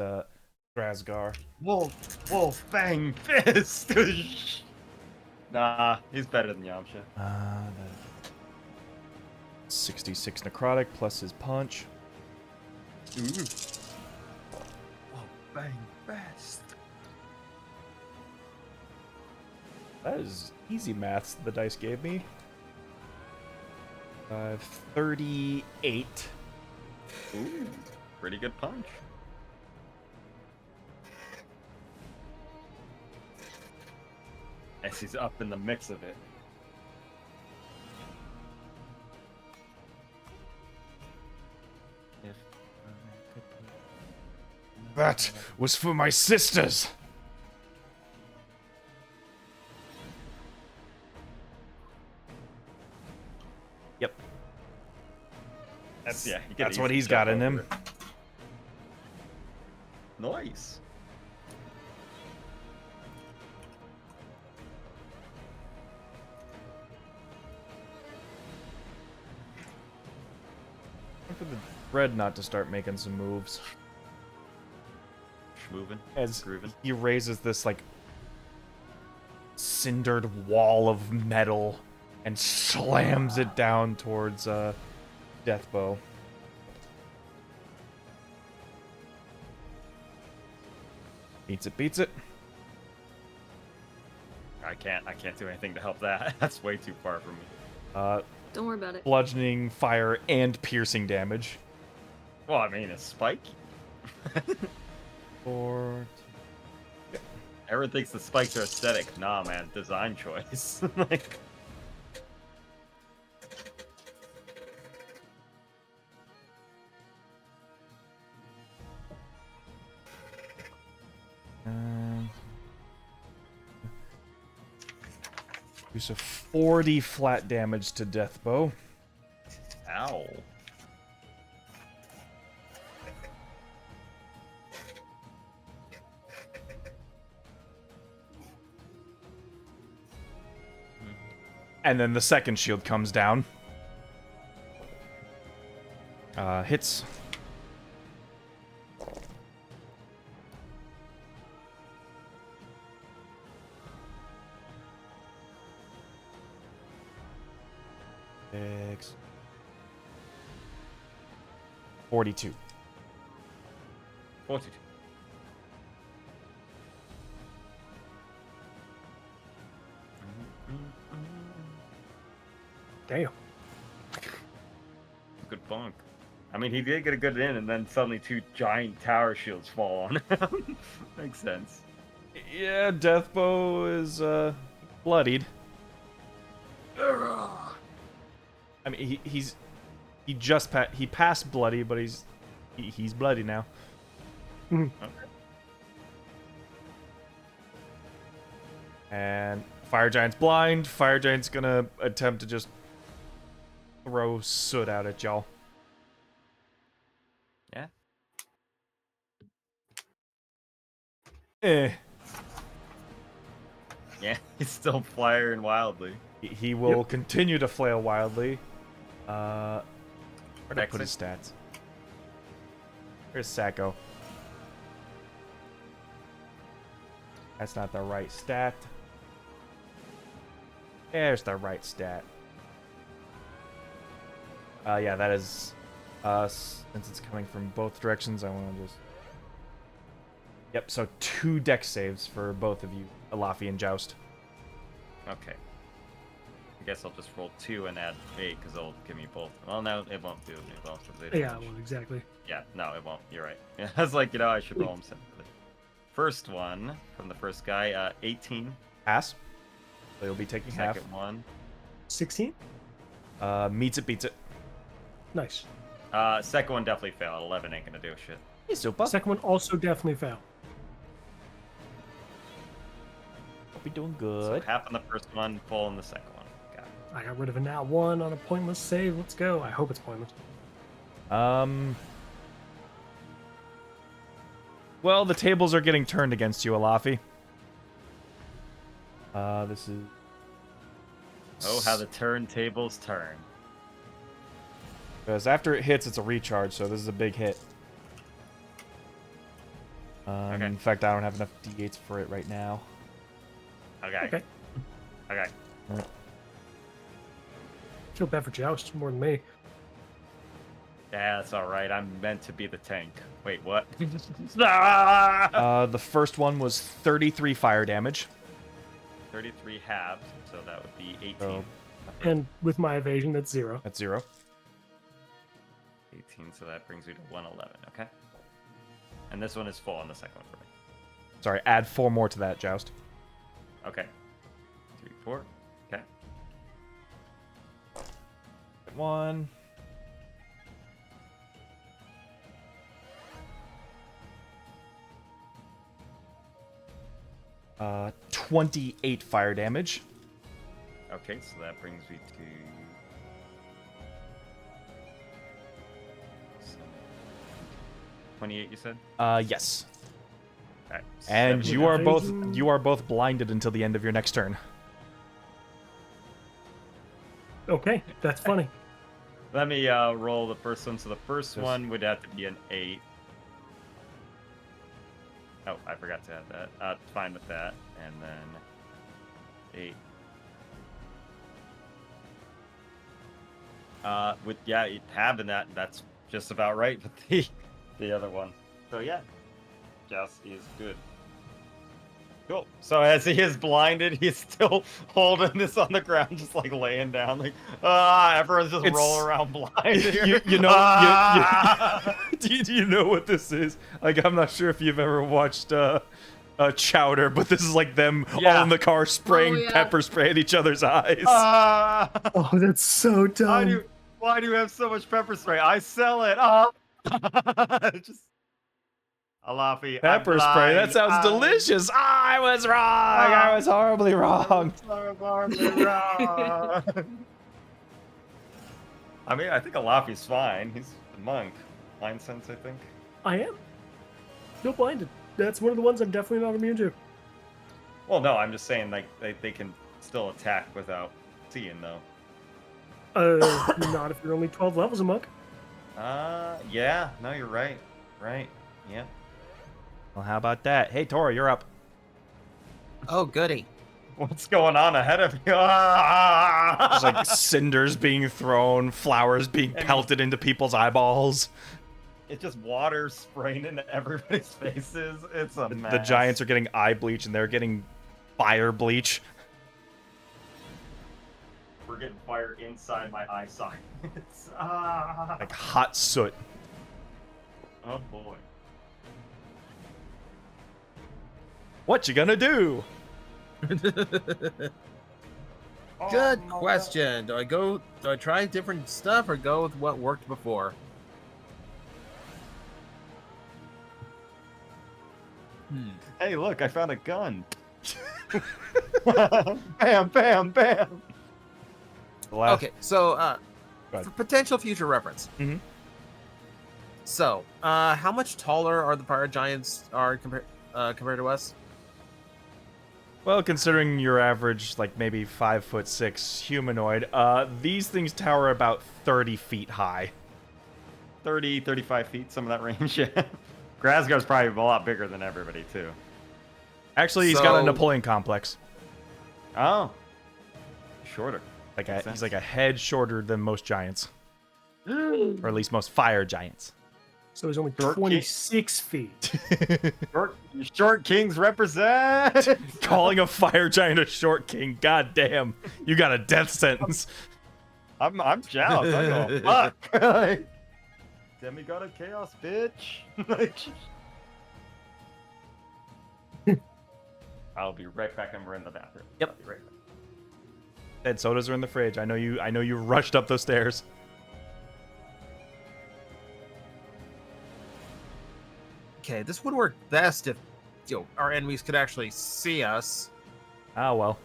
Grazgar. Wolf, fang, fist. Nah, he's better than Yamcha. 66 necrotic plus his punch. Ooh. Wolf, fang, fist. That is easy maths the dice gave me. 38. Ooh, pretty good punch. As he's up in the mix of it. That was for my sisters. Yep. That's what he's got in him. Nice. For the dreadnought to start making some moves. Moving. As Grooving. he raises this like cindered wall of metal and slams it down towards Deathbow. Beats it. I can't do anything to help that. That's way too far from me. Don't worry about it. Bludgeoning, fire, and piercing damage. Well, I mean, it's spiky. 4. Everyone thinks the spikes are aesthetic. Nah, man, design choice. Like, Use of 40 flat damage to Deathbow. ow. And then the second shield comes down. Hits. Six. 42. 42. Damn. Good bonk. I mean, he did get a good in, and then suddenly 2 giant tower shields fall on him. Makes sense. Yeah, Deathbow is bloodied. I mean, he passed bloody, but he's bloody now. Mhm. Okay. And Fire Giant's blind. Fire Giant's gonna attempt to just throw soot out at y'all. Yeah. Eh. Yeah, he's still firing wildly. He will continue to flail wildly. Where did I put his Exit. stats? Where's Sacco? That's not the right stat. There's the right stat. Yeah, that is... since it's coming from both directions, I want to just... Yep, so 2 dex saves for both of you, Alafi and Joust. Okay. I guess I'll just roll 2 and add 8, because it'll give me both. Well, no, it won't do me both. Yeah, well, exactly. Yeah, no, it won't. You're right. Yeah, I was like, I should roll them separately. First one, from the first guy, 18. Pass. So you'll be taking half. Second one, 16? Meets it, beats it. Nice. second one definitely failed. 11 ain't gonna do shit. Hey, super. Second one also definitely failed. Hope you're doing So good. half on the first one, full on the second one. Got it. I got rid of a nat 1 on a pointless save. Let's go. I hope it's pointless. Well, the tables are getting turned against you, Alafi. This is... Oh, how the turntables turn. Because after it hits, it's a recharge, so this is a big hit. Okay. In fact, I don't have enough d8s for it right now. Okay. Okay. Okay. Feel bad for Joust more than me. Yeah, that's alright. I'm meant to be the tank. Wait, what? The first one was 33 fire damage. 33 halves, so that would be 18. So- And with my evasion, that's 0. That's 0. 18, so that brings me to 111, okay? And this one is full on the second one for me. Sorry, add 4 more to that, Joust. Okay. 3, 4. Okay. 1. Uh, 28 fire damage. Okay, so that brings me to 28, you said? Yes. Alright. And 70. you are both blinded until the end of your next turn. Okay, that's funny. Let me roll the first one. So the first Yes. one would have to be an 8. Oh, I forgot to add that. Fine with that. And then 8. With having that, that's just about right with the other one. So yeah, Joust is good. Cool. So as he is blinded, he's still holding this on the ground, just like laying down, like everyone's just It's- rolling around blind. you know, do you know what this is? Like, I'm not sure if you've ever watched Chowder, but this is like them Yeah. all in the car spraying Oh, yeah. pepper spray at each other's eyes. Oh, that's so dumb. Why do you have so much pepper spray? I sell it. Ah. Just Alafi. Pepper spray? That sounds delicious. I was wrong. I was horribly wrong. I mean, I think Alafi's fine. He's a monk. Line sense, I think. I am. No blinded. That's one of the ones I'm definitely not immune to. Well, no, I'm just saying, like, they can still attack without seeing, though. Not if you're only 12 levels a monk. Yeah. No, you're right. Right. Yeah. Well, how about that? Hey, Tora, you're up. Oh, goody. What's going on ahead of you? Ah! There's like cinders being thrown, flowers being pelted into people's eyeballs. It's just water spraying into everybody's faces. It's a mess. The giants are getting eye bleach and they're getting fire bleach. We're getting fire inside my eye sockets. Like hot soot. Oh boy. What you gonna do? Good question. Do I try different stuff or go with what worked before? Hey, look, I found a gun. Bam, bam, bam. Okay, so Go ahead. for potential future reference. Mhm. So, how much taller are the fire giants compared to us? Well, considering your average, like maybe 5'6" humanoid, these things tower about 30 feet high. 30, 35 feet, some of that range, yeah. Grazgar's probably a lot bigger than everybody, too. Actually, he's got a So- Napoleon complex. Oh. Shorter. Like Makes he's sense. like a head shorter than most giants, or at least most fire giants. So he's only Short 26 feet. Short kings represent! Calling a fire giant a short king, god damn, you got a death sentence. I'm jealous. I go, fuck. Like, demigod of chaos, bitch. Like, I'll be right back and we're in the bathroom. Yep. I'll be right back. Dead sodas are in the fridge. I know you rushed up those stairs. Okay, this would work best if our enemies could actually see us, Ah well.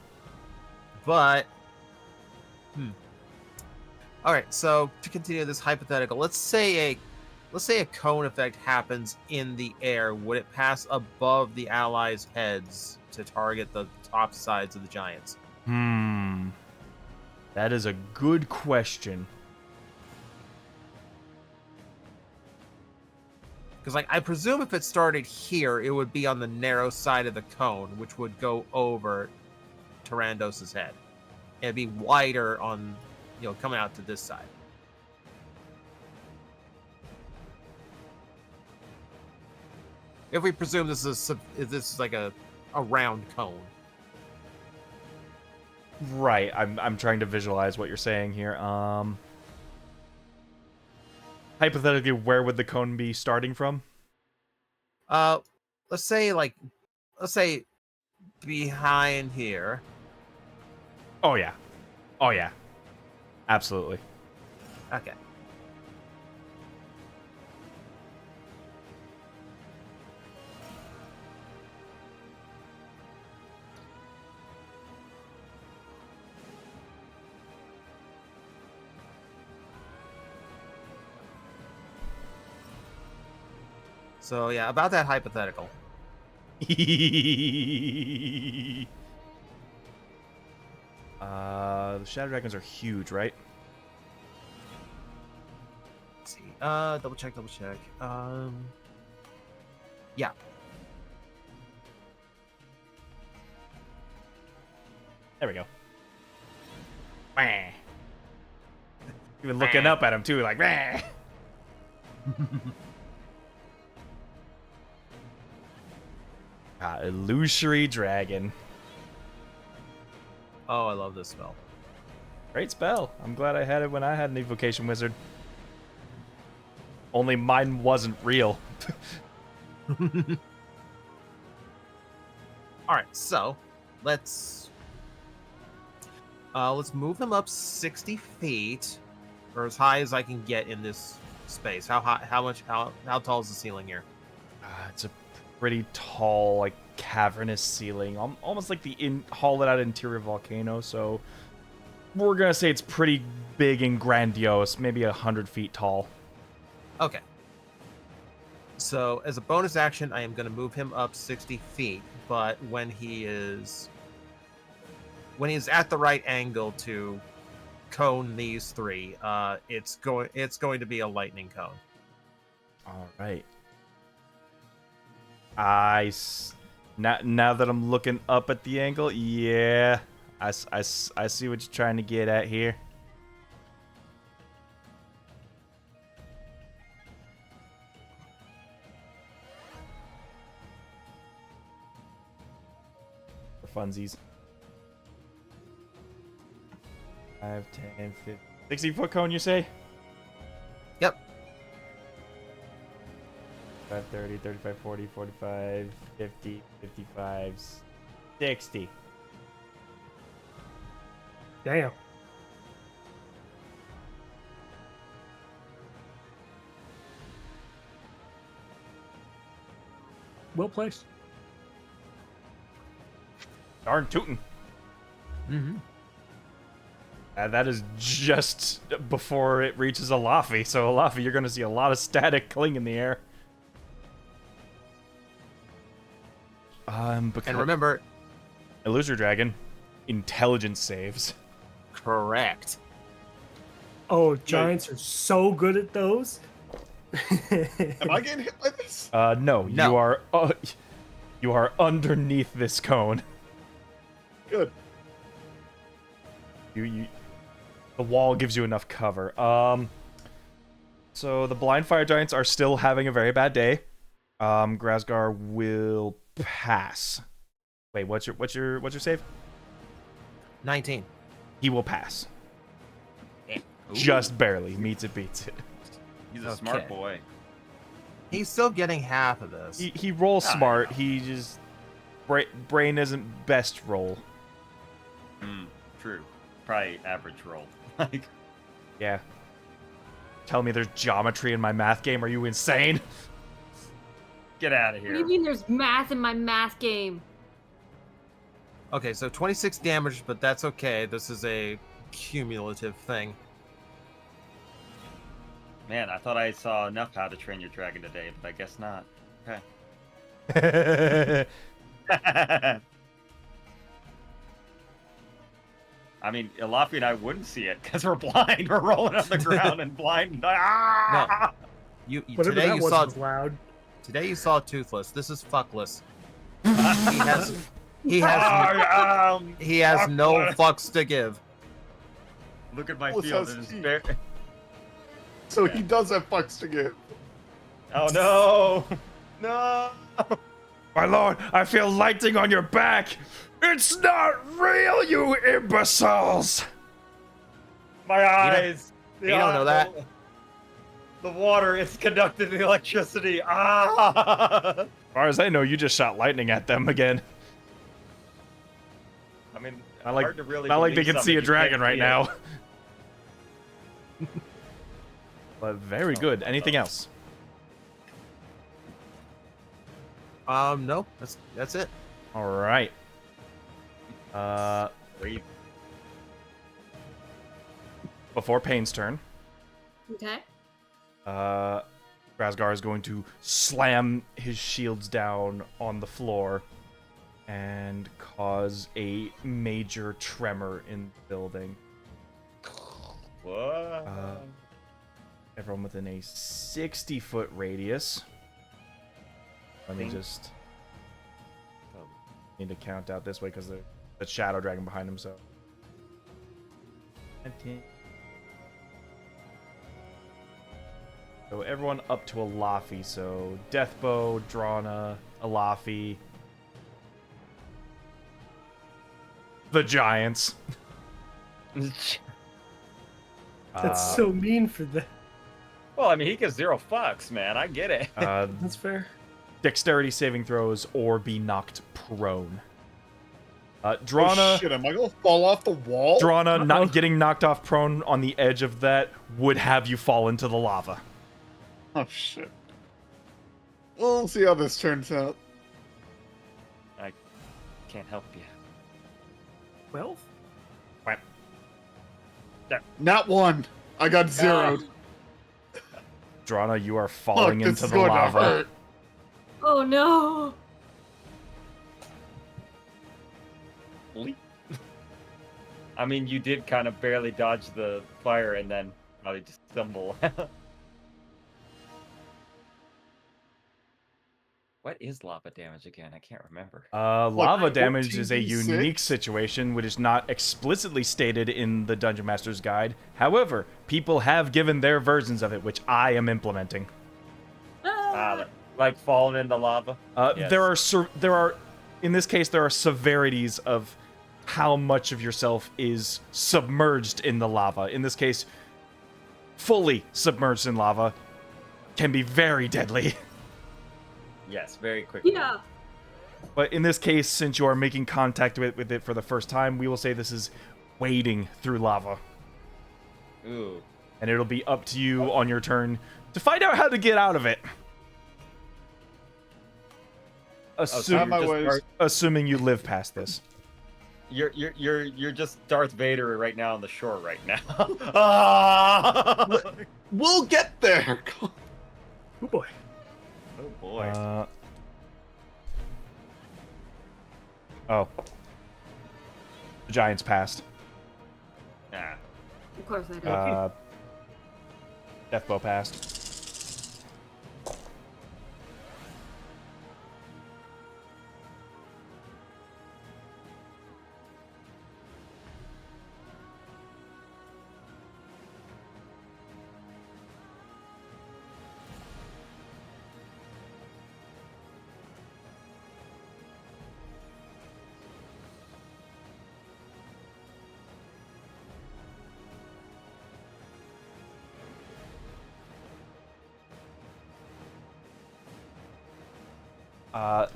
but all right, so to continue this hypothetical, let's say a cone effect happens in the air. Would it pass above the allies' heads to target the top sides of the giants? That is a good question. Because, like, I presume if it started here, it would be on the narrow side of the cone, which would go over Tyrandos's head. It'd be wider on, coming out to this side. If we presume this is like a round cone. Right. I'm trying to visualize what you're saying here. Hypothetically, where would the cone be starting from? Let's say behind here. Oh yeah. Oh yeah. Absolutely. Okay. So yeah, about that hypothetical. The Shadow Dragons are huge, right? Let's see. Double check. Yeah. There we go. Wah. Even looking up at him too, like. Wah. Illusory Dragon. Oh, I love this spell. Great spell. I'm glad I had it when I had an Evocation Wizard. Only mine wasn't real. All right, so let's move him up 60 feet, or as high as I can get in this space. How high? How tall is the ceiling here? It's a pretty tall, like cavernous ceiling, almost like the hollowed out interior volcano. So we're gonna say it's pretty big and grandiose, maybe 100 feet tall. Okay. So as a bonus action, I am going to move him up 60 feet. But when he is at the right angle to cone these three, it's going to be a lightning cone. All right. Now that I'm looking up at the angle, yeah, I see what you're trying to get at here. For funsies. 5, 10, 50, 60-foot cone, you say? Yep. 5, 30, 35, 40, 45, 50, 55, 60. Damn. Well placed. Darn tootin'. Mm-hmm. That is just before it reaches Alafi. So Alafi, you're going to see a lot of static cling in the air. And remember, Illusory Dragon, intelligence saves. correct. Oh, giants are so good at those. Am I getting hit by this? No, No. you are underneath this cone. Good. The wall gives you enough cover. So the blind fire giants are still having a very bad day. Grazgar will pass. Wait, what's your save? 19. He will pass. Ooh. Just barely. Meets it, beats it. He's a smart Okay. boy. He's still getting half of this. He rolls smart. He just brain isn't best roll. True. Probably average roll. Like, Yeah. Tell me there's geometry in my math game. Are you insane? get out of What do you here. mean there's math in my math game? Okay, so 26 damage, but that's okay. This is a cumulative thing. Man, I thought I saw enough How to Train Your Dragon today, but I guess not. Okay. I mean, Elafi and I wouldn't see it because we're blind. We're rolling on the ground and blind. Ah! You Whatever today that you was saw was loud. today you saw Toothless. This is fuckless. He has no fucks to give. Look at my What's field. that It is speed? very... So he does have fucks to give. Oh no! No! My lord, I feel lighting on your back. It's not real, you imbeciles. My eyes! you don't know that. The water is conducting the electricity. Ah! As far as I know, you just shot lightning at them again. I mean, Not like, hard to really not like they believe can see a something you dragon can't right see now. But very good. Anything else? No, that's it. All right. Breathe. Before Payne's turn, Okay. Grazgar is going to slam his shields down on the floor and cause a major tremor in the building. What? Everyone within a 60-foot radius. Let me just need to count out this way because the shadow dragon behind him. So 19. So everyone up to Alafi. So Deathbow, Drana, Alafi, the giants. That's so mean for them. Well, I mean, he gives 0 fucks, man. I get it. That's fair. Dexterity saving throws or be knocked prone. Oh Drana, shit, am I gonna fall off the wall? Drana, not getting knocked off prone on the edge of that would have you fall into the lava. Oh shit. We'll see how this turns out. I can't help you. 12? Not 1. I got 0. Drana, you are Fuck, falling this into is the going to lava. hurt. Oh no! I mean, you did kind of barely dodge the fire and then probably just stumble. What is lava damage again? I can't remember. Lava damage 14d6? is a unique situation, which is not explicitly stated in the Dungeon Master's Guide. However, people have given their versions of it, which I am implementing. Like falling in the lava? Yes. There are, in this case, there are severities of how much of yourself is submerged in the lava. In this case, fully submerged in lava can be very deadly. Yes, very quickly. Yeah. But in this case, since you are making contact with it for the first time, we will say this is wading through lava. Ooh. And it'll be up to you on your turn to find out how to get out of it. Assuming you live past this. You're just Darth Vader right now on the shore right now. Ah! We'll get there. Oh boy. Oh boy. Oh. The Giants passed. Nah. Of course I do. Deathbow passed.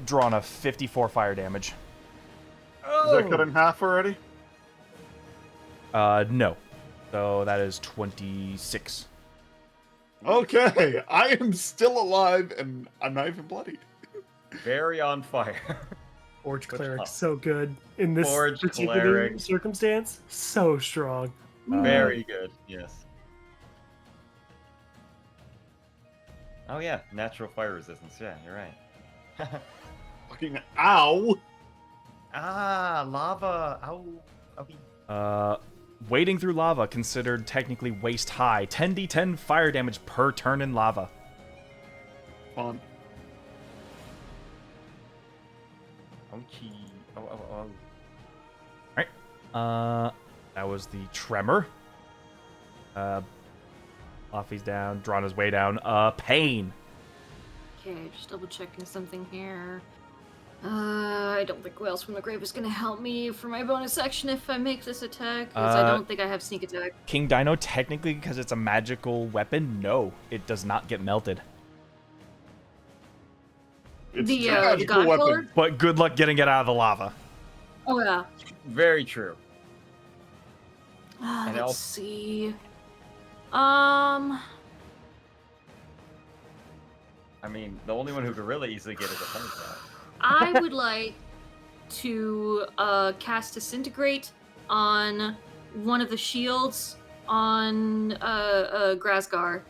Drawn a 54 fire damage. Is that cut in half already? No. So that is 26. Okay, I am still alive and I'm not even bloodied. Very on fire. Forge Good Cleric, job. so good. In this Forge particular Cleric. circumstance, so strong. Very good. Yes. Oh yeah, natural fire resistance. Yeah, you're right. Fucking ow! Ah, lava. Ow. Wading through lava considered technically waist high. 10d10 fire damage per turn in lava. Fun. Ouchie. Oh. Alright. That was the tremor. Luffy's down. Drana's way down. Pain. Okay, just double checking something here. I don't think Whales from the Grave is gonna help me for my bonus action if I make this attack, because I don't think I have sneak attack. King Dino, technically, because it's a magical weapon, no, it does not get melted. It's The a magical God weapon. Killer? But good luck getting it out of the lava. Oh yeah. Very true. Let's else? see. I mean, the only one who could really easily get it is a Thunderclap. I would like to cast Disintegrate on one of the shields on Grazgar.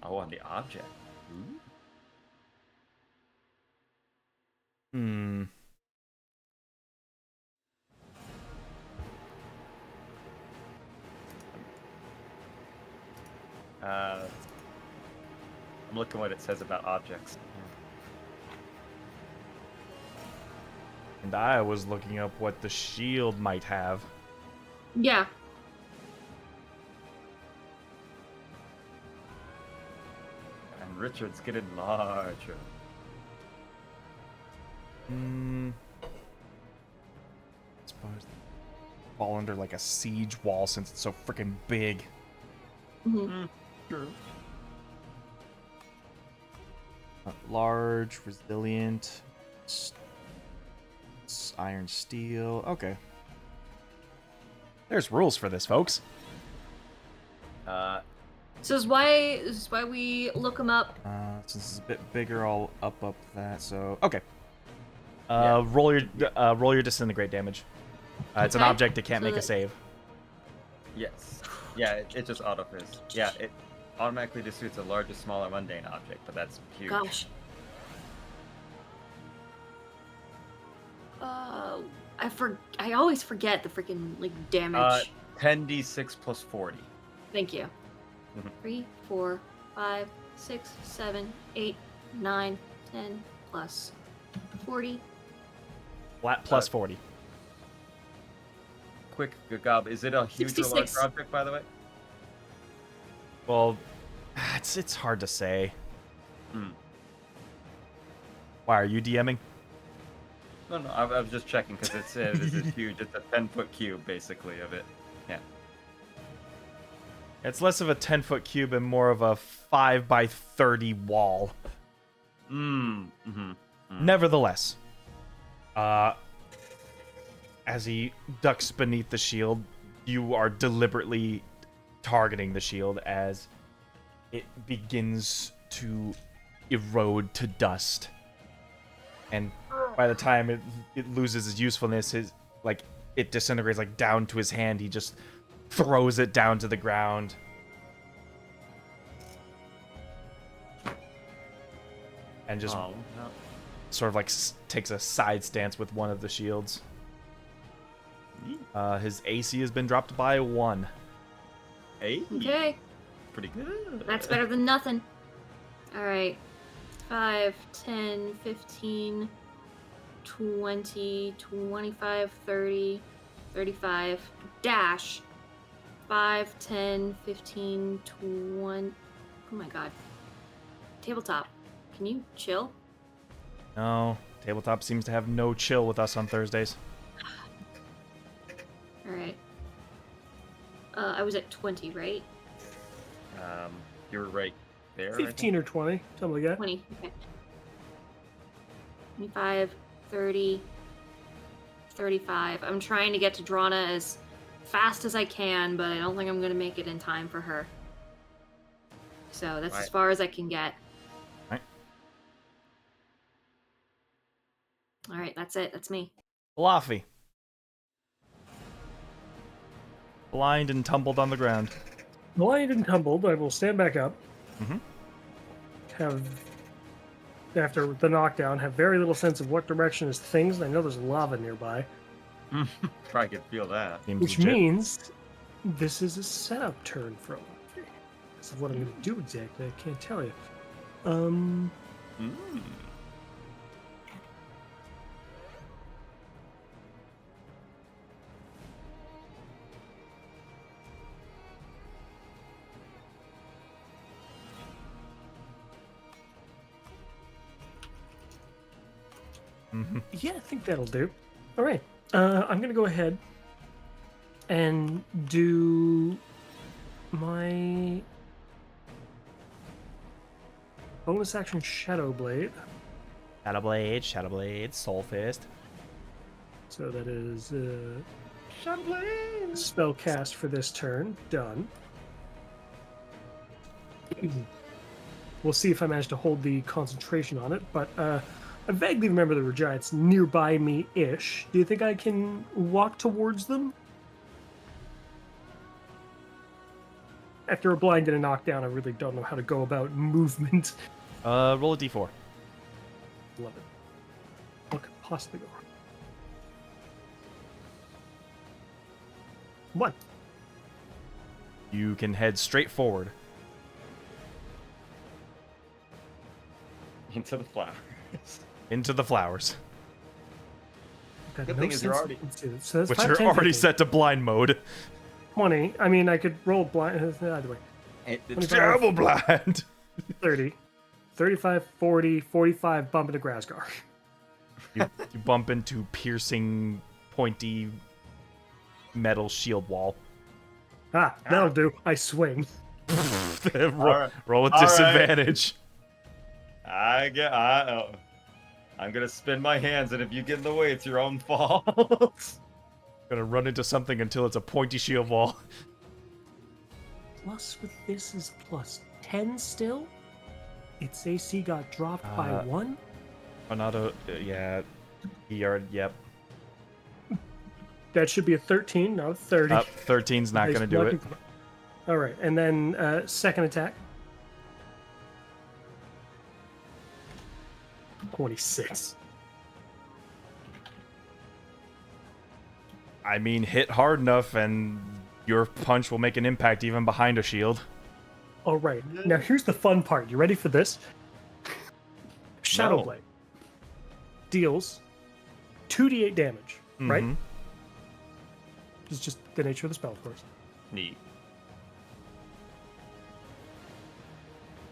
Oh, on the object. Ooh. Hmm. I'm looking what it says about objects. And I was looking up what the shield might have. Yeah. And Richard's getting larger. Hmm. Suppose fall under like a siege wall since it's so freaking big. Mm-hmm. True. Large, resilient. It's iron, steel. Okay. There's rules for this, folks. This is why we look them up. Since it's a bit bigger, I'll up that. So okay. Yeah. Roll your disintegrate damage. It's an Okay. object. It can't So make a that- save. Yes. Yeah, it just auto-fizz. Yeah, it automatically distributes a larger, smaller, mundane object, but that's huge. Gosh. I always forget the freaking like damage. 10d6 plus 40. Thank you. Mhm. 3, 4, 5, 6, 7, 8, 9, 10 plus 40. Flat plus 40. Quick, good gob. Is it a huge or large 66. object, by the way? Well, it's hard to say. Hmm. Why are you DMing? No, I was just checking because it's huge. It's a 10-foot cube, basically, of it. Yeah. It's less of a 10-foot cube and more of a 5 by 30 wall. Mm-hmm. Nevertheless, as he ducks beneath the shield, you are deliberately targeting the shield as it begins to erode to dust. And by the time it loses its usefulness, it disintegrates down to his hand. He just throws it down to the ground. And just Oh, no. sort of takes a side stance with one of the shields. His AC has been dropped by 1. Hey, Okay, pretty good. that's better than nothing. Alright. 5, 10, 15, 20, 25, 30, 35. Dash. 5, 10, 15, 20. Oh my god. Tabletop. Can you chill? No, tabletop seems to have no chill with us on Thursdays. Alright. I was at 20, right? You're right there. I think. 15 or 20, something like that. 20, okay. 25, 30, 35. I'm trying to get to Drana as fast as I can, but I don't think I'm going to make it in time for her. So that's as Right. far as I can get. Right. Alright, that's it. That's me. Laffy. Blind and tumbled on the ground. Blind and tumbled, I will stand back up. Mhm. Have, after the knockdown, have very little sense of what direction is things, and I know there's lava nearby. Probably could feel that. Seems Which legit. means this is a setup turn for Luffy. This is what I'm going to do exactly. I can't tell you. Mm. Yeah, I think that'll do. All right. I'm going to go ahead and do my bonus action Shadow Blade. Shadow Blade, Soul Fist. So that is spell cast for this turn. Done. We'll see if I manage to hold the concentration on it, but I vaguely remember there were giants nearby me-ish. Do you think I can walk towards them? After a blind and a knockdown, I really don't know how to go about movement. Roll a d4. Love it. What could possibly go wrong? 1. You can head straight forward. Into the flowers. Into the flowers, Got Good no thing is you're sense- already- let's do this. So that's which 5, are 10, already 15. set to blind mode. 20. I mean, I could roll blind. Either way. It's 25. Terrible blind. 30. 35, 40, 45, bump into Grazgar. You bump into piercing, pointy metal shield wall. Ah, that'll do. I swing. roll, Alright. roll with Alright. disadvantage. I get. I'm gonna spin my hands, and if you get in the way, it's your own fault. Gonna run into something until it's a pointy shield wall. Plus with this is plus 10 still. Its AC got dropped by 1. Another, yeah. Yep. That should be a 13, not a 30. 13's not gonna do it. All right, and then second attack. 26. I mean, hit hard enough and your punch will make an impact even behind a shield. All right, now here's the fun part. You ready for this? Shadow No. Blade deals 2d8 damage, right? Mhm. It's just the nature of the spell, of course. Neat.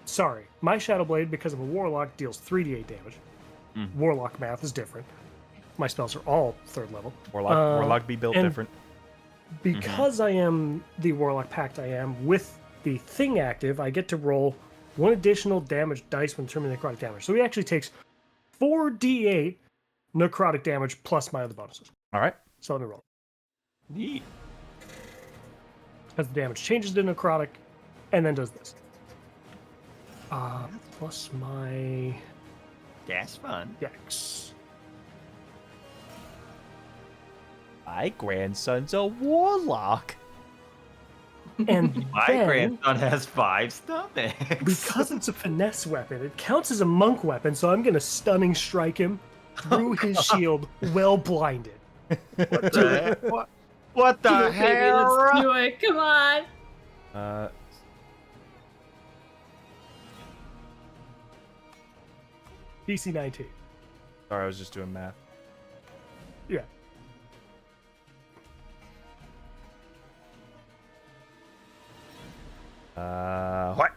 Sorry, my Shadow Blade, because I'm a warlock, deals 3d8 damage. Mm. Warlock math is different. My spells are all 3rd level. Warlock be built and- different. Because I am the Warlock Pact I am, with the thing active, I get to roll 1 additional damage dice when determining necrotic damage. So he actually takes 4d8 necrotic damage plus my other bonuses. All right. So let me roll. Neat. As the damage changes to necrotic, and then does this. Plus my That's fun. dex. My grandson's a warlock. And My then, grandson has 5 stomachs. because it's a finesse weapon, it counts as a monk weapon, so I'm going to stunning strike him through his shield, well blinded. What the, what the Do it, baby, hell? let's do it. Come on. DC 19. Sorry, I was just doing math. Yeah. What?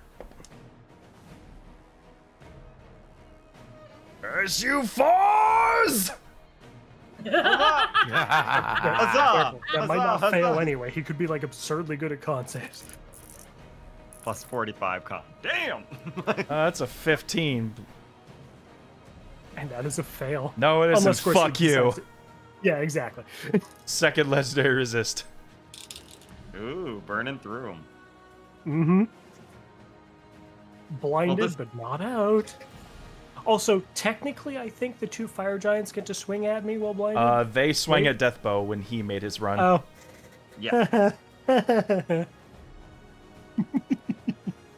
Curse you fours! That might not Huzzah! fail anyway. He could be like absurdly good at con saves. Plus 45 con. Damn! That's a 15. And that is a fail. No, it isn't. Unless, of course, he Fuck you. decides to- Yeah, exactly. Second legendary resist. Ooh, burning through him. Mm-hmm. Blinded, Well, this- but not out. Also, technically, I think the 2 fire giants get to swing at me while blinded. They swang Wait. at Deathbow when he made his run. Oh. Yeah.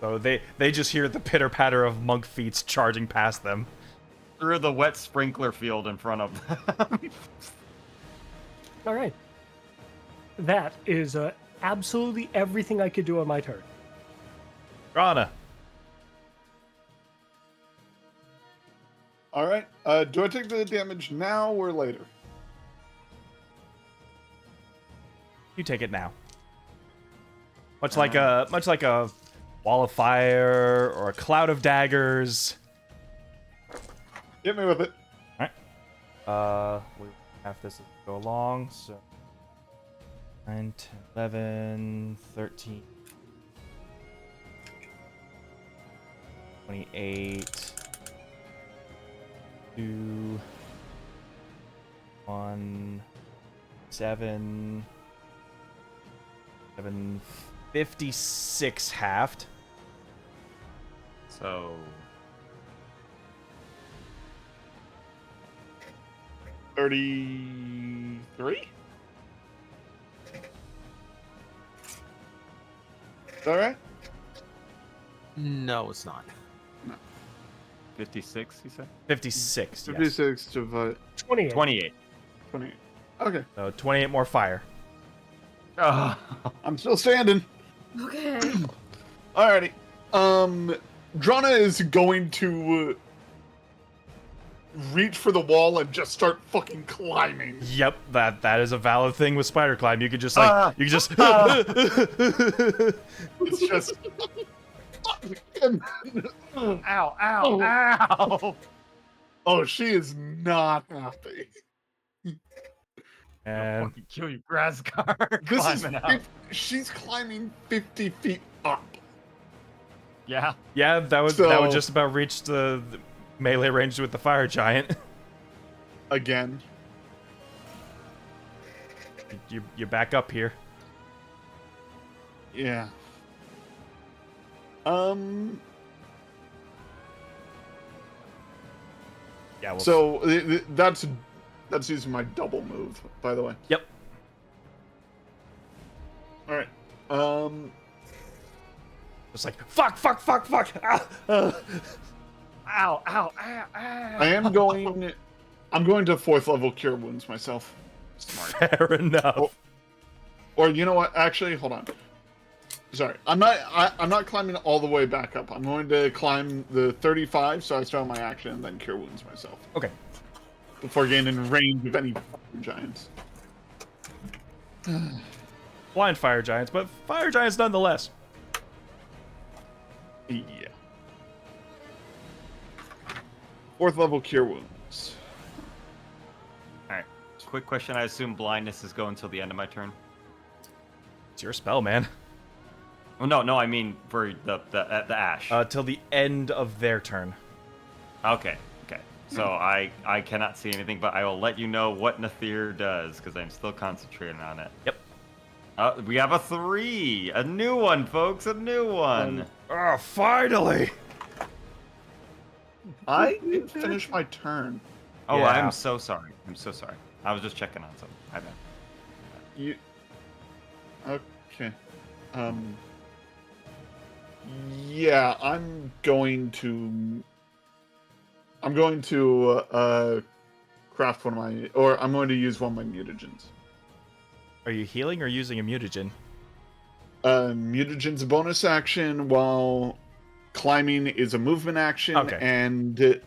So they just hear the pitter patter of monk feet charging past them. Through the wet sprinkler field in front of them. All right. That is absolutely everything I could do on my turn. Rana. All right. Do I take the damage now or later? You take it now. Much like a wall of fire or a cloud of daggers. Hit me with it. We have this as we go along, so 9, 10, 11, 13, 28, 2, 1, 7, 7, 56 halved. So 33? Is that right? No, it's not. 56, you said? 56, yes. 56 divided 28. 28. 28. Okay. So 28 more fire. Oh. I'm still standing. Okay. Alrighty. Drana is going to reach for the wall and just start fucking climbing. Yep, that is a valid thing with spider climb. You could just like you could just It's just Ow, ow, ow! oh, she is not happy. and Fucking kill you, Grazgar. This is Climbing out. she's climbing 50 feet up. Yeah. yeah, that would So- just about reach the melee range with the fire giant. again. You're back up here. Yeah. Yeah. Well, So that's using my double move, by the way. Yep. All right. It's like fuck. Ah, ow, ow. I am going. I'm going to 4th level cure wounds myself. Smart. Fair enough. Or you know what? Actually, hold on. Sorry, I'm not climbing all the way back up. I'm going to climb the 35, so I start my action and then cure wounds myself Okay. before gaining range of any giants. Blind fire giants, but fire giants nonetheless. Yeah. 4th level cure wounds. All right. Quick question. I assume blindness is going until the end of my turn. It's your spell, man. Oh no, I mean for the ash. Till the end of their turn. Okay. So I cannot see anything, but I will let you know what Nathir does because I'm still concentrating on it. Yep. We have a 3, a new one, folks, a new one. Oh, finally! I didn't finish my turn. Oh, Yeah. I'm so sorry. I was just checking on something. I meant. You. Okay. Yeah, I'm going to craft one of my, or I'm going to use one of my mutagens. Are you healing or using a mutagen? Mutagen's a bonus action, while climbing is a movement action, Okay. and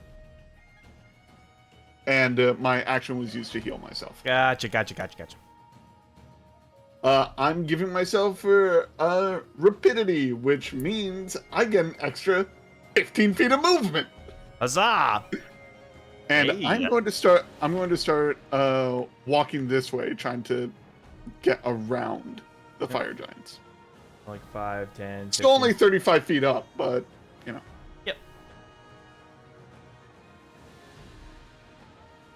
my action was used to heal myself. Gotcha. I'm giving myself rapidity, which means I get an extra 15 feet of movement. Huzzah! And Hey. I'm going to start walking this way, trying to get around the fire giants. Like 5, 10, Still only 35 feet up, but you know. Yep.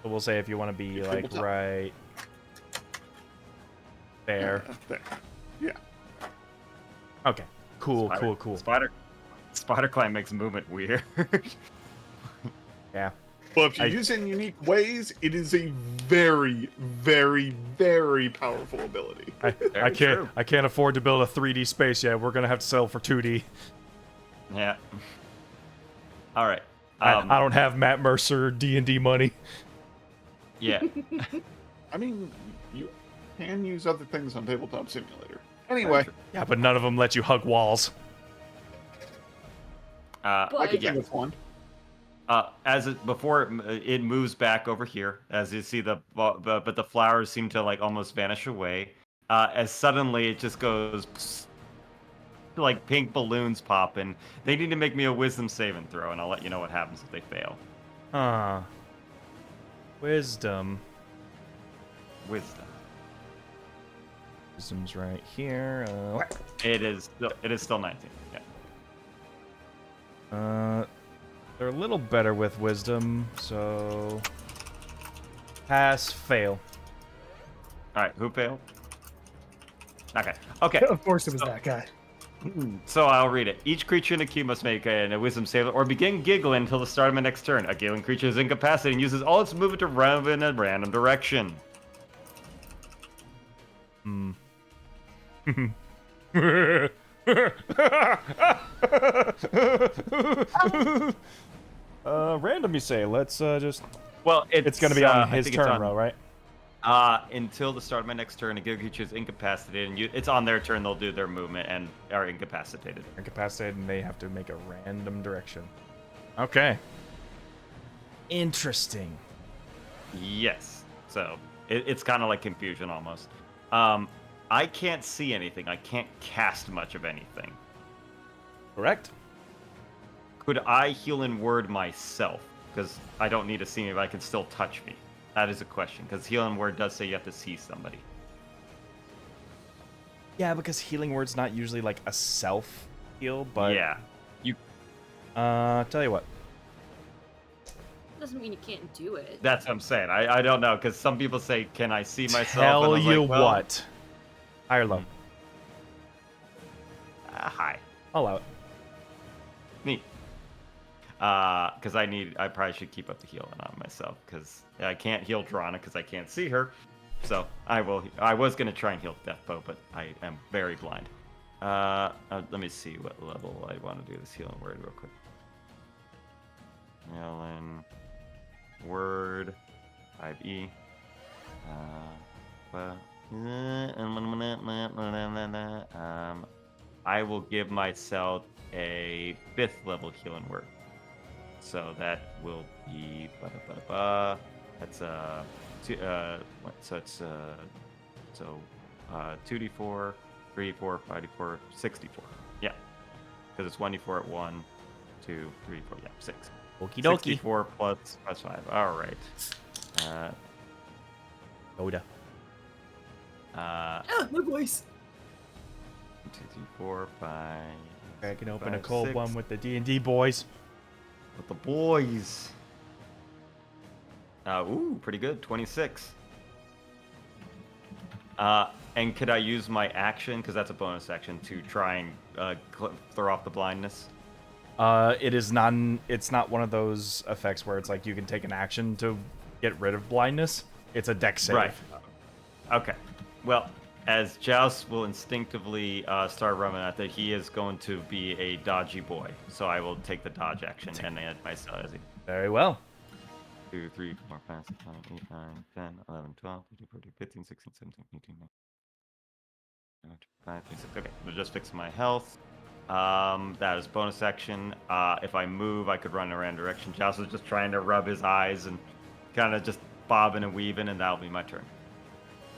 So we'll say if you want to be like Tabletop. right there. There. Yeah. Okay. Cool. Spider climb makes movement weird. Yeah. But if you use it in unique ways, it is a very, very, very powerful ability. I can't afford to build a 3D space yet. We're gonna have to settle for 2D. Yeah. All right. I don't have Matt Mercer D&D money. Yeah. I mean, you can use other things on Tabletop Simulator. Anyway, Yeah, but none of them let you hug walls. I But- can think of one. Before it moves back over here, as you see but the flowers seem to like almost vanish away. As suddenly it just goes like pink balloons pop, and they need to make me a wisdom saving throw, and I'll let you know what happens if they fail. Wisdom. Wisdom's right here. It is still 19. Yeah. They're a little better with wisdom, so pass, fail. All right, who failed? Okay. Of course it was that guy. So I'll read it. Each creature in the queue must make a wisdom save or begin giggling until the start of my next turn. A giggling creature is incapacitated and uses all its movement to run in a random direction. Random, you say? Let's just. Well, It's gonna be on his turn row, right? Until the start of my next turn, a giggling creature is incapacitated, and it's on their turn. They'll do their movement and are incapacitated. Incapacitated, and they have to make a random direction. Okay. Interesting. Yes. So it's kind of like confusion almost. I can't see anything. I can't cast much of anything. Correct. Could I heal in word myself? Because I don't need to see me, but I can still touch me. That is a question, because healing word does say you have to see somebody. Yeah, because healing word's not usually like a self heal, but Yeah. You tell you what. Doesn't mean you can't do it. That's what I'm saying. I don't know, because some people say, can I see myself? Tell And I was you like, well, what. High or low? High. I'll allow it. Neat. Because I probably should keep up the healing on myself, because I can't heal Drana because I can't see her. So I was gonna try and heal Deathbow, but I am very blind. Let me see what level I want to do this healing word real quick. Healing word 5e. I will give myself a 5th level healing word. So that will be that's so it's 2d4, 3d4, 5d4, 6d4. Yeah, because it's 1d4 at 1, 2, 3, 4. Yeah, 6. Okie dokie. 64 plus 5. All right. Yoda. My voice. 1, 2, 3, 4, 5. I can open a 5, cold 6. one with the D&D boys. With the boys. Ooh, pretty good. 26. And could I use my action, because that's a bonus action, to try and throw off the blindness? It's not one of those effects where it's like you can take an action to get rid of blindness. It's a dex save. Right. Okay. Well, as Joust will instinctively start running at that, he is going to be a dodgy boy. So I will take the dodge action and add myself as a Very well. 2, 3, 4, 5, 6, 7, 8, 9, 10, 11, 12, 13, 14, 15, 16, 17, 18, 19, 5, 26. Okay, we're just fixing my health. That is bonus action. If I move, I could run in a random direction. Joust was just trying to rub his eyes and kind of just bobbing and weaving, and that'll be my turn.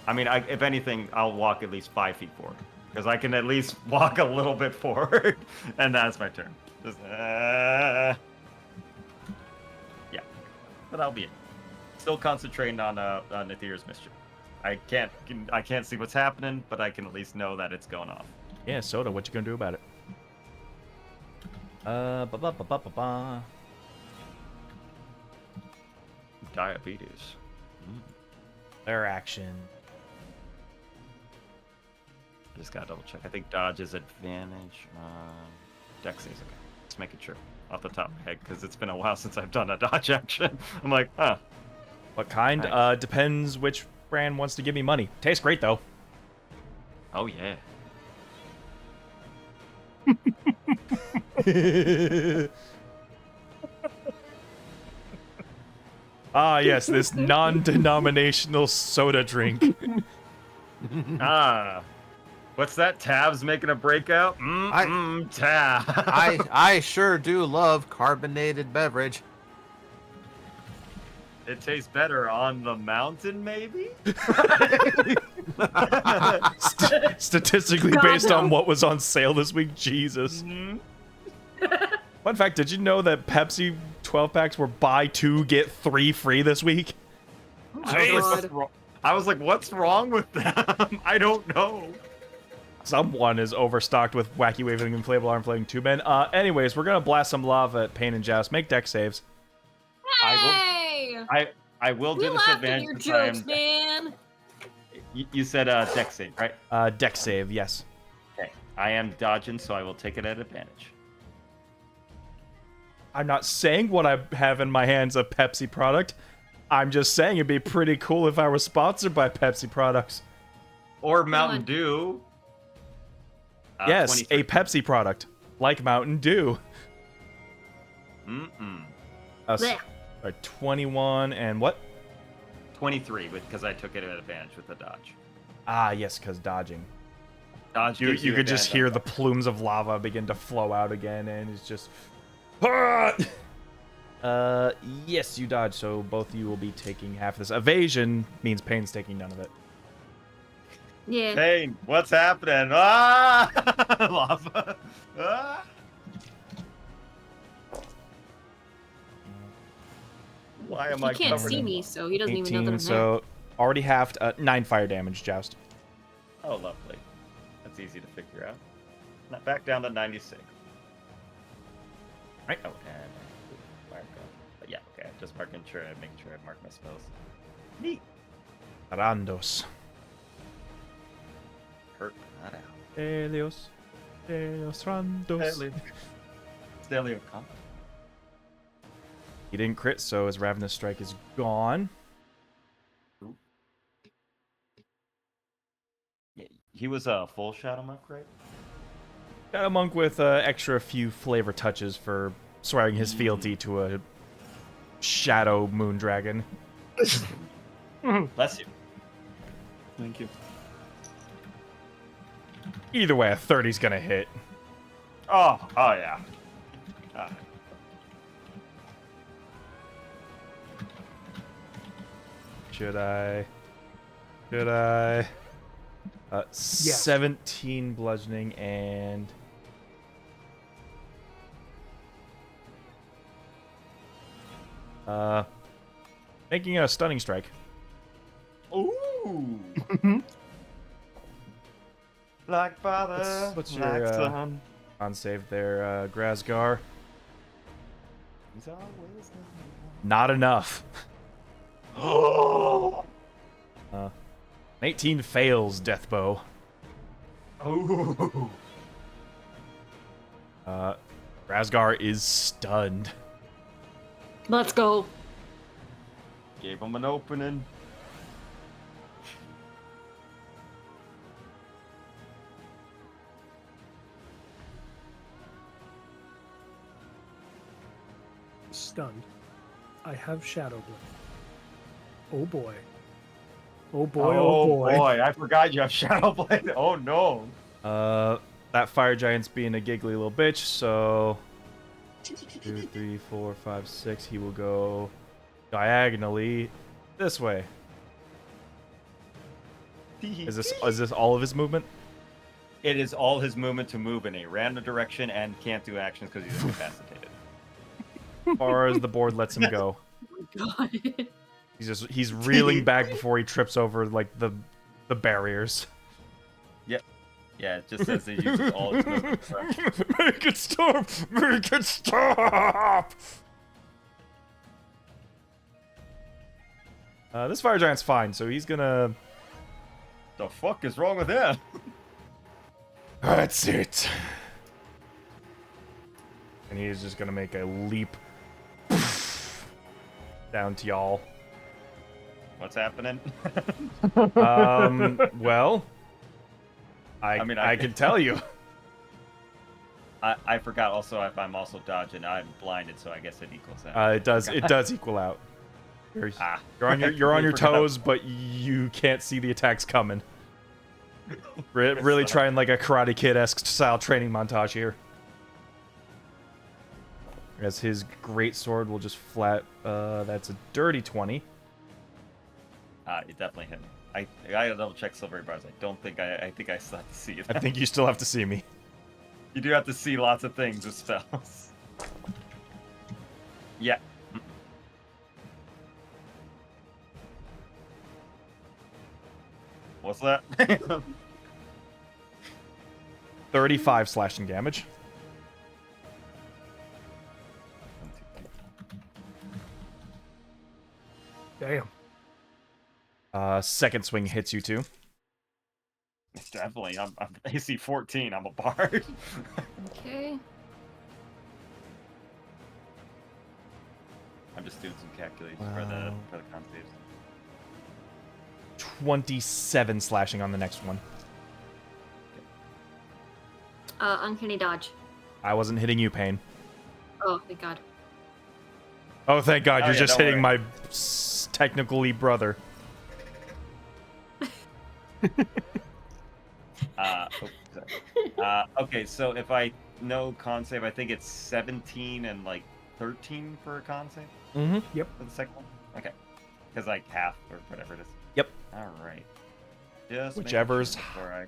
I mean, if anything, I'll walk at least 5 feet forward, because I can at least walk a little bit forward, and that's my turn. Just, yeah, but that'll be it. Still concentrating on Nathir's mischief. I can't see what's happening, but I can at least know that it's going off. Yeah, Soda, what you gonna do about it? Diabetes. Their action. Just gotta double check. I think dodge is advantage. Dex saves. Okay, let's make it sure off the top of my head, because it's been a while since I've done a dodge action. I'm like, huh. What kind? Nice. Depends which brand wants to give me money. Tastes great though. Oh yeah. Ah, yes, this non-denominational soda drink. What's that? Tabs making a breakout? Tab. I sure do love carbonated beverage. It tastes better on the mountain, maybe? Statistically God, based no. on what was on sale this week, Jesus. Fun fact, did you know that Pepsi 12 packs were buy 2 get 3 free this week? I was like, what's wrong with them? I don't know. Someone is overstocked with wacky waving inflatable arm inflating tube men. Anyways, we're gonna blast some lava at Pain and Joust. Make deck saves. Hey! I will We do this laughed at advantage your since jokes, man. You said dex save, right? Deck save, yes. Okay. I am dodging, so I will take it at advantage. I'm not saying what I have in my hands a Pepsi product. I'm just saying it'd be pretty cool if I was sponsored by Pepsi products. Or Mountain Dew. Yes, 23. a Pepsi product, like Mountain Dew. Blech. 21 and what? 23, because I took it at advantage with the dodge. Ah, yes, because dodging. Dodge. You gives could just advantage hear on the plumes of lava begin to flow out again, and it's just... Ah! Yes, you dodge, so both of you will be taking half this. Evasion means Pain's taking none of it. Yeah. Pain, what's happening? Ah! Lava. Ah! Why am He I can't covered see in me, lava? so he doesn't even know that 18, I'm so already halved. 9 fire damage, Joust. Oh, lovely. That's easy to figure out. Now back down to 96. Right. Oh, and fire But yeah, okay. Just making sure I mark my spells. Neat. Randos. Hurt not out. Helios. Helios Randos. Stelio comp. He didn't crit, so his Ravenous Strike is gone. Yeah, he was a full Shadow Monk, right? Got a monk with extra few flavor touches for swearing his fealty to a shadow moon dragon. Bless you. Thank you. Either way, a 30's gonna hit. Oh yeah. Should I? 17 bludgeoning and... making a stunning strike. Ooh. Like father, What's like your son. on save there, Grazgar? He's always Not enough. Oh. 18 fails, Deathbow. Oh. Grazgar is stunned. Let's go. Gave him an opening. Stunned. I have Shadow Blade. Oh boy. Oh boy, oh boy. I forgot you have Shadow Blade. Oh no. That fire giant's being a giggly little bitch, so 2, 3, 4, 5, 6. He will go diagonally this way. Is this all of his movement? It is all his movement to move in a random direction and can't do actions because he's incapacitated. As far as the board lets him go. God. He's reeling back before he trips over like the barriers. Yeah, it just says he uses all his movement. Make it stop! Make it stop! This fire giant's fine, so he's gonna... The fuck is wrong with him? That's it. And he's just gonna make a leap down to y'all. What's happening? Well, I can tell you. I forgot also if I'm also dodging, I'm blinded, so I guess it equals out. It does equal out. You're on your Forgot. toes, but you can't see the attacks coming. Really trying like a Karate Kid-esque style training montage here. As his great sword will just flat. That's a dirty 20. It definitely hit me. I gotta double check silvery bars. I think I still have to see it. I think you still have to see me. You do have to see lots of things with spells. Yeah. What's that? 35 slashing damage. Damn. Second swing hits you too. It's definitely. I'm AC 14. I'm a bard. Okay. I'm just doing some calculations for the con saves. 27 slashing on the next one. Uncanny dodge. I wasn't hitting you, Pain. Oh, thank God. Oh, thank God, you're yeah, just don't hitting worry. my technically brother. Okay, so if I know con save, I think it's 17 and like 13 for a con save Mm-hmm. Yep. for the second one. Okay, because like half or whatever it is. Yep. All right. Just making Whichever's- sure before I...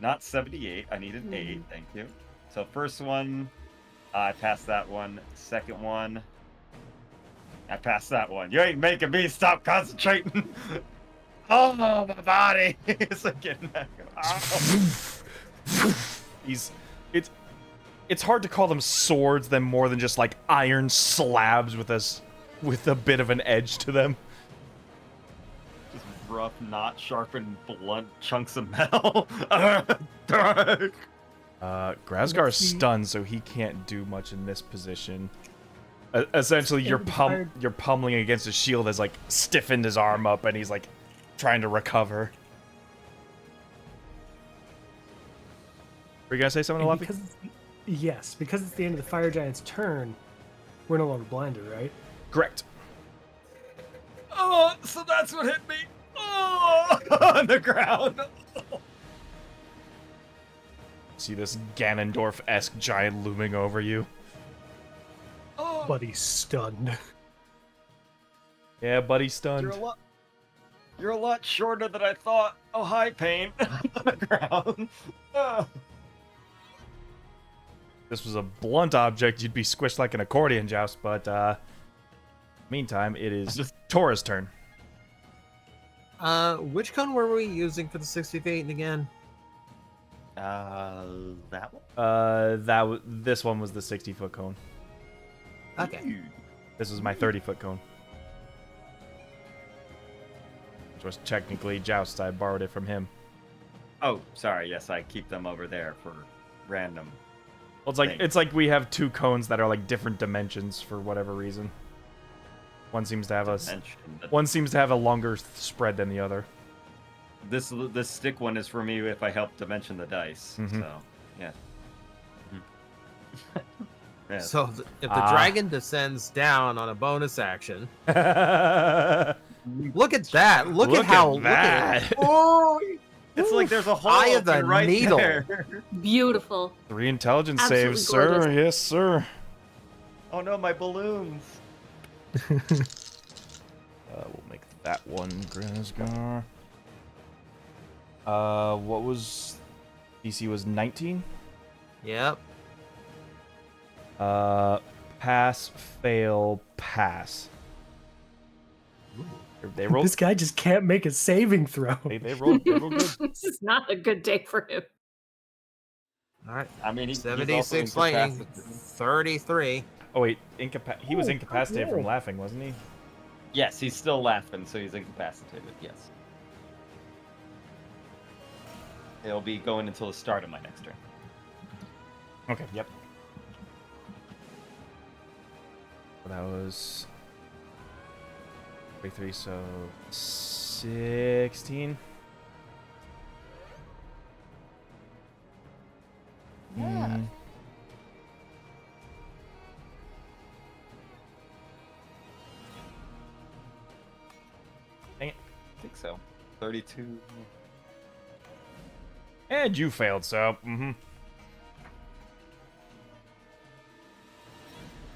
Not 78. I needed 8. Thank you. So first one, I passed that one. Second one, I passed that one. You ain't making me stop concentrating. Oh, my body. It's like getting back. Ow. it's hard to call them swords than more than just like iron slabs with a bit of an edge to them. Just rough, not sharpened, blunt chunks of metal. Grazgar's stunned, so he can't do much in this position. Essentially, you're pummeling against his shield as like stiffened his arm up, and he's like trying to recover. Were you gonna say something, Luffy? Yes, because it's the end of the fire giant's turn, we're no longer blinded, right? Correct. Oh, so that's what hit me. Oh, on the ground. See this Ganondorf-esque giant looming over you. Oh, But he's stunned. Yeah, buddy, stunned. You're a lot shorter than I thought. Oh, hi, Pain. On the ground. Oh. This was a blunt object, you'd be squished like an accordion, Joust, but meantime, it is Tora's turn. Which cone were we using for the 60 feet again? That one? This one was the 60-foot cone. Okay. This was my 30-foot cone. Which was technically Joust, I borrowed it from him. Oh, sorry. Yes, I keep them over there for random. Well, it's like we have two cones that are like different dimensions for whatever reason. One seems to have a longer spread than the other. This stick one is for me if I help dimension the dice. Mhm. So yeah. Yeah. So if the dragon descends down on a bonus action, Look look at that! Look at how that. Look at, oh, It's like there's a hole Eye of the right needle. there. Beautiful. 3 intelligence Absolutely saves, sir. gorgeous. Yes, sir. Oh no, my balloons. We'll make that one Grazgar. What was DC was 19? Yep. Pass, fail, pass. They rolled. This guy just can't make a saving throw. They rolled good. This is not a good day for him. All right. I mean, he's 76 also lightning, incapacitated. 33. Oh wait, he was Oh, incapacitated from cool. laughing, wasn't he? Yes, he's still laughing, so he's incapacitated. Yes. He'll be going until the start of my next turn. Okay. Yep. That was 33, so 16. Yeah. Dang it. I think so. 32. And you failed, so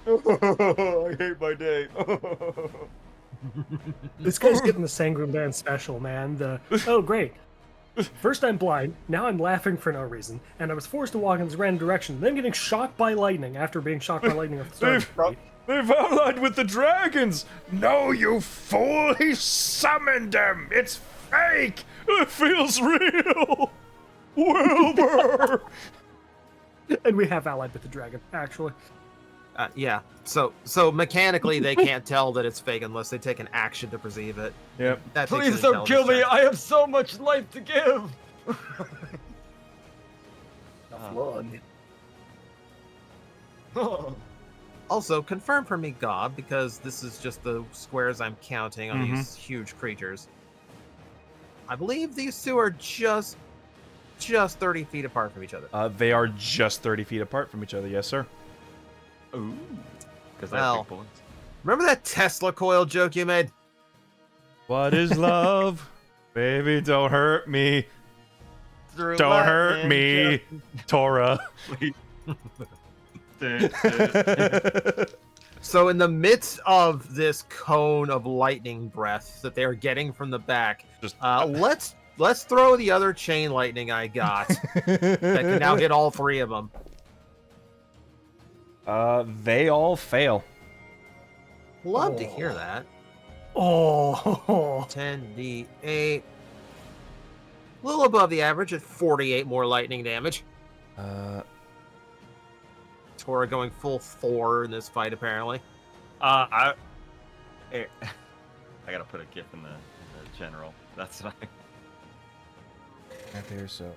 I hate my day. This guy's getting the Sanguine Band special, man. Oh, great. First I'm blind, now I'm laughing for no reason, and I was forced to walk in this random direction, then getting shocked by lightning after being shocked by lightning at the start of the fight. They've allied with the dragons! No, you fool! He summoned them! It's fake! It feels real! Wilbur! And we have allied with the dragon, actually. Yeah. So mechanically they can't tell that it's fake unless they take an action to perceive it. Yep. That takes Please an don't kill me. intelligence I have so much life to give. check. Also, confirm for me, Gob, because this is just the squares I'm counting on these huge creatures. I believe these two are just 30 feet apart from each other. They are just 30 feet apart from each other, yes, sir. Ooh. Because I Well. have big bullets. Remember that Tesla coil joke you made? What is love? Baby, don't hurt me. Through Don't hurt lightning, me, Tora. So in the midst of this cone of lightning breath that they are getting from the back, Just- let's throw the other chain lightning I got that can now hit all three of them. They all fail. Love to hear that. Oh, 10d8. A little above the average at 48 more lightning damage. Tora going full Thor in this fight, apparently. I gotta put a gif in the general. That's fine. I fear so.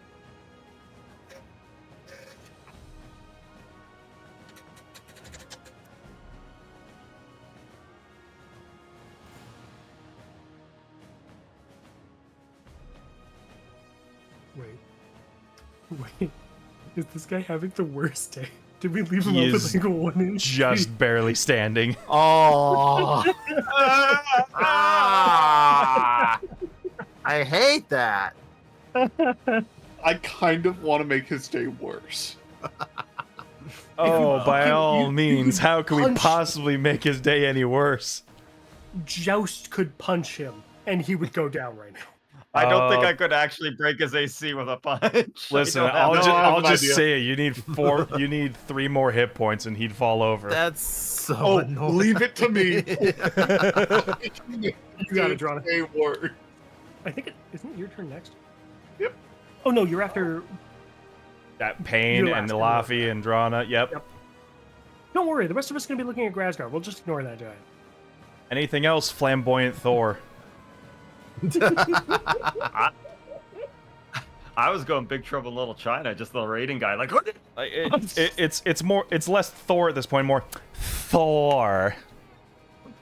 Wait. Is this guy having the worst day? Did we leave him He up with is like a 1 inch? Just barely standing. Oh. Ah! I hate that. I kind of want to make his day worse. Oh, by Okay, all you means, could how can we punch- possibly make his day any worse? Joust could punch him, and he would go down right now. I don't think I could actually break his AC with a punch. Listen, I don't have No, I have I'll an just idea. say it. You need 3 more hit points, and he'd fall over. That's so Oh, annoying. leave it to me. You got it, Drona. Day worse. I think isn't it your turn next? Yep. Oh no, you're after. That Pain You're and last, Laffy and Drana. Yep. Yep. Don't worry, the rest of us are gonna be looking at Grazgar. We'll just ignore that giant. Anything else, Flamboyant Thor? I was going Big Trouble in Little China, just the raiding guy. Like, what? It's less Thor at this point, more Thor.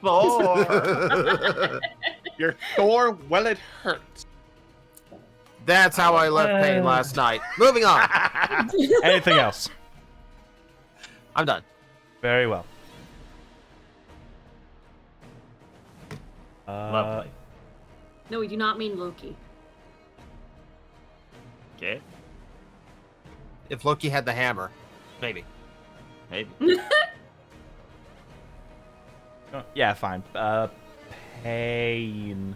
Thor. You're Thor. Well, it hurts. That's how I left Pain last night. Moving on. Anything else? I'm done. Very well. Lovely. No, we do not mean Loki. Okay, If Loki had the hammer, maybe. maybe. Yeah, fine. Pain.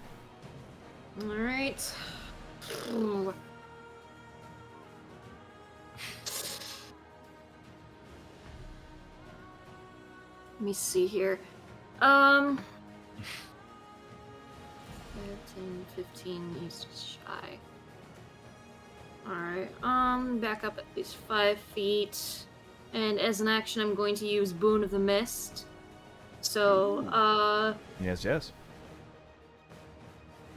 All right. Let me see here. 5, 10, 15, he's shy. Alright, back up at least 5 feet. And as an action, I'm going to use Boon of the Mist. So, Yes.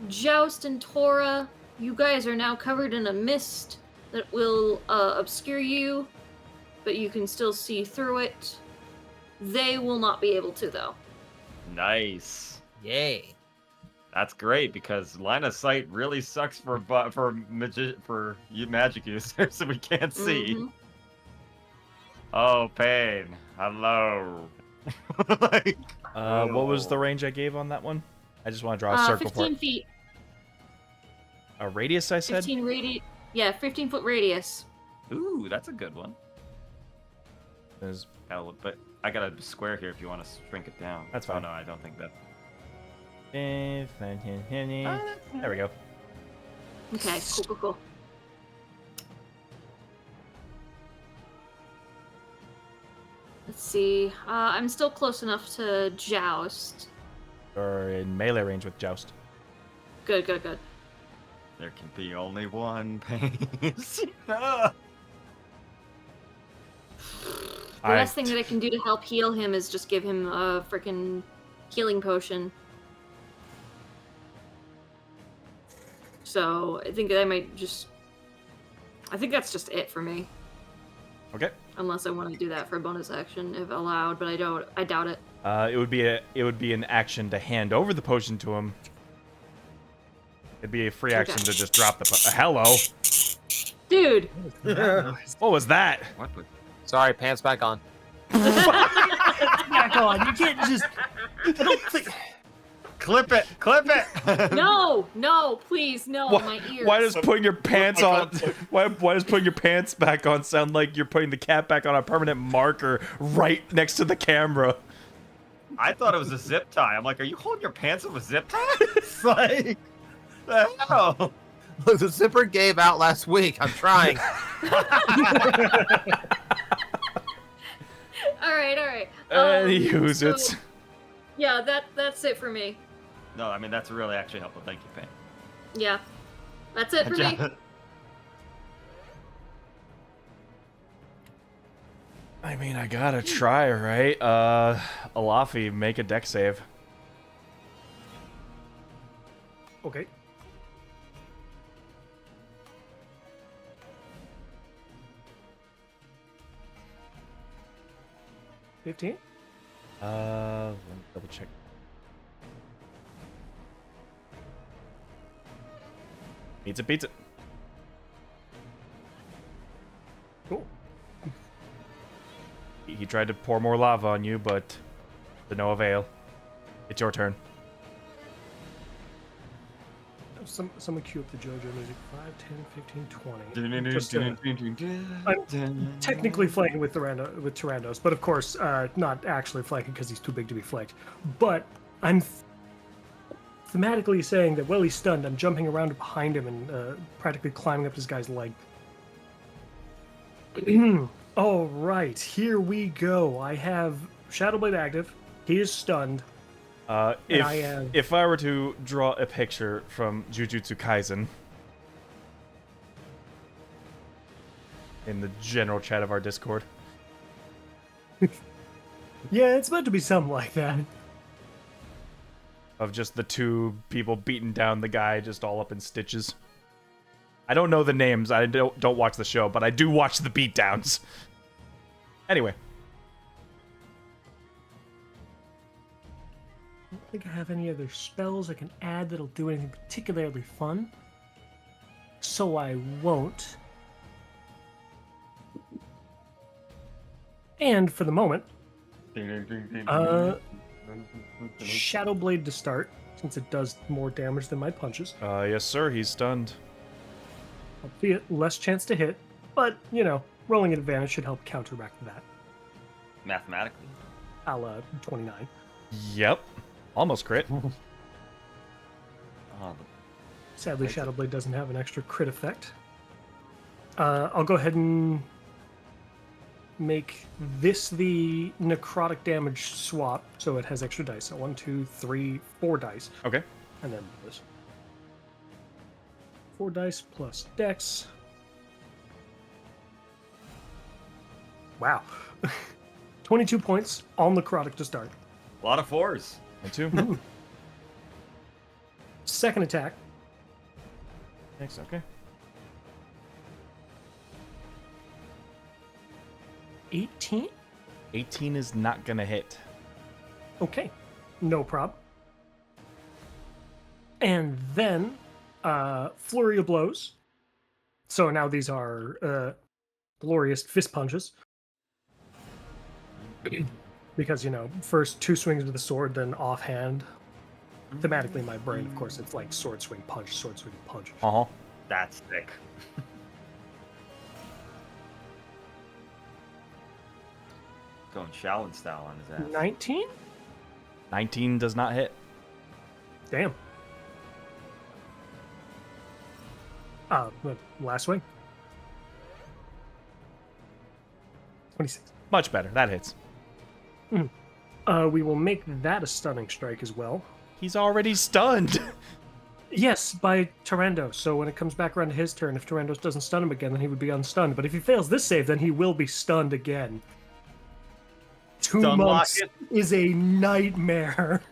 Joust and Tora, you guys are now covered in a mist that will obscure you, but you can still see through it. They will not be able to, though. Nice. Yay. That's great because line of sight really sucks for you magic users, so we can't see. Mhm. Oh, Pain. Hello. Like, What was the range I gave on that one? I just want to draw a circle for 15 it. feet. A radius, I said? 15 radius. Yeah, 15-foot radius. ooh, that's a good one. There's- Hell, but I got a square here if you want to shrink it down. That's Oh fine. no, I don't think that. There we go. Okay, cool. Let's see. I'm still close enough to Joust. Or in melee range with Joust. Good. There can be only one Pain. The best thing that I can do to help heal him is just give him a freaking healing potion. So I think I might just. I think that's just it for me. Okay. Unless I want to do that for a bonus action if allowed, but I doubt it. It would be an action to hand over the potion to him. It'd be a free action to just drop the hello. Dude! What was that? What would... Sorry, pants back on. Back on. You can't just. I don't think. Clip it! No, please, no, my ears. Why does putting your pants on? Why does putting your pants back on sound like you're putting the cap back on a permanent marker right next to the camera? I thought it was a zip tie. I'm like, are you holding your pants with a zip tie? It's like, the hell? Look, the zipper gave out last week. I'm trying. All right. It's Yeah, that's it for me. No, I mean, that's really actually helpful. Thank you, Pain. Yeah, that's it for me. I mean, I gotta try, right? Alafi, make a deck save. Okay. $15? Let me double check. Beats it. Cool. He tried to pour more lava on you, but to no avail. It's your turn. Someone cue up the JoJo music. 5, 10, 15, 20. Just, I'm technically flanking with Tyrannos, but of course, not actually flanking because he's too big to be flanked. But I'm thematically saying that while he's stunned, I'm jumping around behind him and practically climbing up this guy's leg. All right, here we go. I have Shadowblade active. He is stunned. If I were to draw a picture from Jujutsu Kaisen in the general chat of our Discord, Yeah, it's meant to be something like that. of just the two people beating down the guy just all up in stitches. I don't know the names. I don't watch the show, but I do watch the beatdowns. Anyway. I don't think I have any other spells I can add that'll do anything particularly fun. So I won't. And for the moment, Shadowblade to start, since it does more damage than my punches. Yes, sir. He's stunned. Albeit less chance to hit, but, rolling an advantage should help counteract that. Mathematically. A la 29. Yep. Almost crit. Sadly, Shadowblade doesn't have an extra crit effect. I'll go ahead and make this the necrotic damage swap, so it has extra dice. So 1, 2, 3, 4 dice. Okay. And then this. 4 dice plus dex. Wow. 22 points, all necrotic to start. A lot of 4s. 2. Second attack. Thanks, okay. 18? 18 is not gonna hit. Okay, no problem. And then, flurry of blows. So now these are glorious fist punches. Because, first 2 swings with the sword, then offhand. Thematically, in my brain, of course, it's like sword swing punch, sword swing punch. Uh-huh. That's sick. Going Shaolin style on his ass. 19? 19 does not hit. Damn. Last swing. 26. Much better. That hits. We will make that a stunning strike as well. He's already stunned. Yes, by Tyrandos. So when it comes back around to his turn, if Tyrandos doesn't stun him again, then he would be unstunned. But if he fails this save, then he will be stunned again. 2 Stun months lock is a nightmare.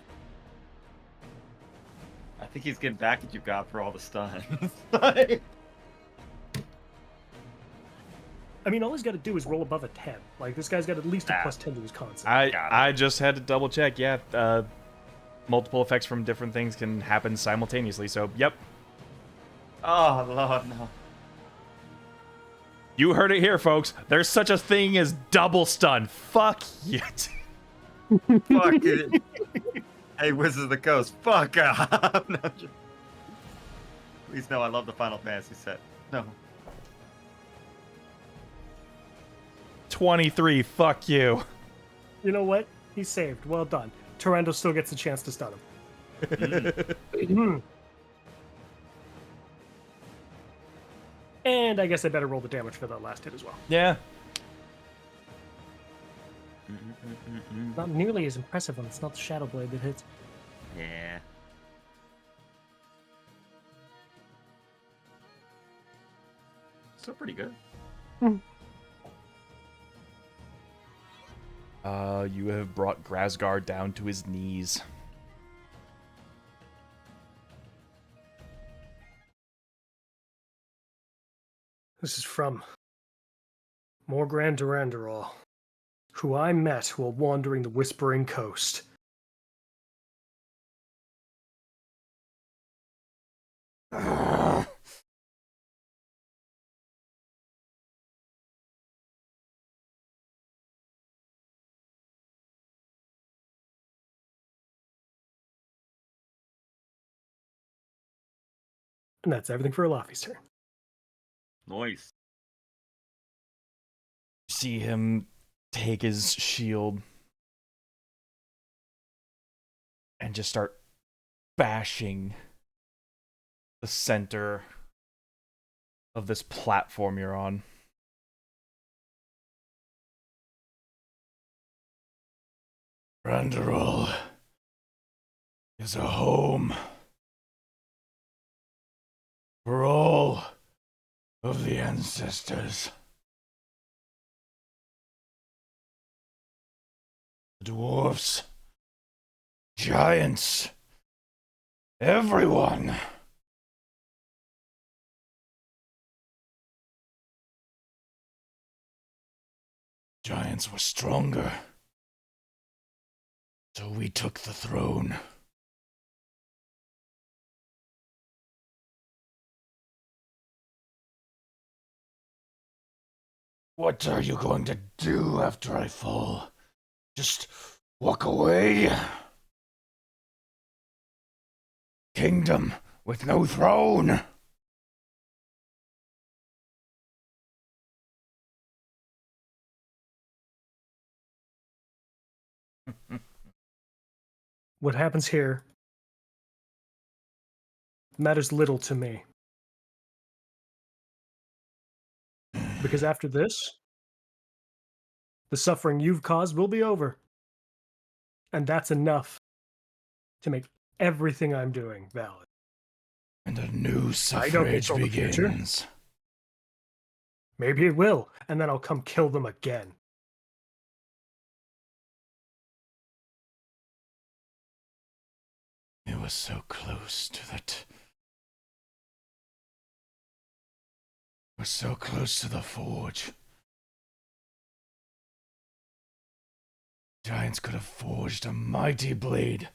I think he's getting back at you, God, for all the stuns. I mean, all he's got to do is roll above a 10. Like, this guy's got at least a Ah. plus 10 to his con save. I just had to double check. Yeah, multiple effects from different things can happen simultaneously. So, yep. Oh, Lord, no. You heard it here, folks. There's such a thing as double stun. Fuck you. Fuck it. Hey, Wizards of the Coast, fuck off. No, please, no, I love the Final Fantasy set. No. 23. Fuck you. You know what? He's saved. Well done. Tyrandos still gets a chance to stun him. And I guess I better roll the damage for that last hit as well. Yeah. Not nearly as impressive when it's not the Shadowblade that hits. Yeah. Still pretty good. You have brought Grazgar down to his knees. This is from Morgran Durandaral, who I met while wandering the Whispering Coast. And that's everything for Alafi's turn. Nice. See him take his shield and just start bashing the center of this platform you're on. Randaral is a home for all of the ancestors. The dwarves, giants, everyone. Giants were stronger, so we took the throne. What are you going to do after I fall? Just walk away? Kingdom with no throne? What happens here matters little to me. Because after this, the suffering you've caused will be over. And that's enough to make everything I'm doing valid. And a new I don't suffrage control the future. begins. Maybe it will, and then I'll come kill them again. It was so close to that. We're so close to the forge. Giants could have forged a mighty blade,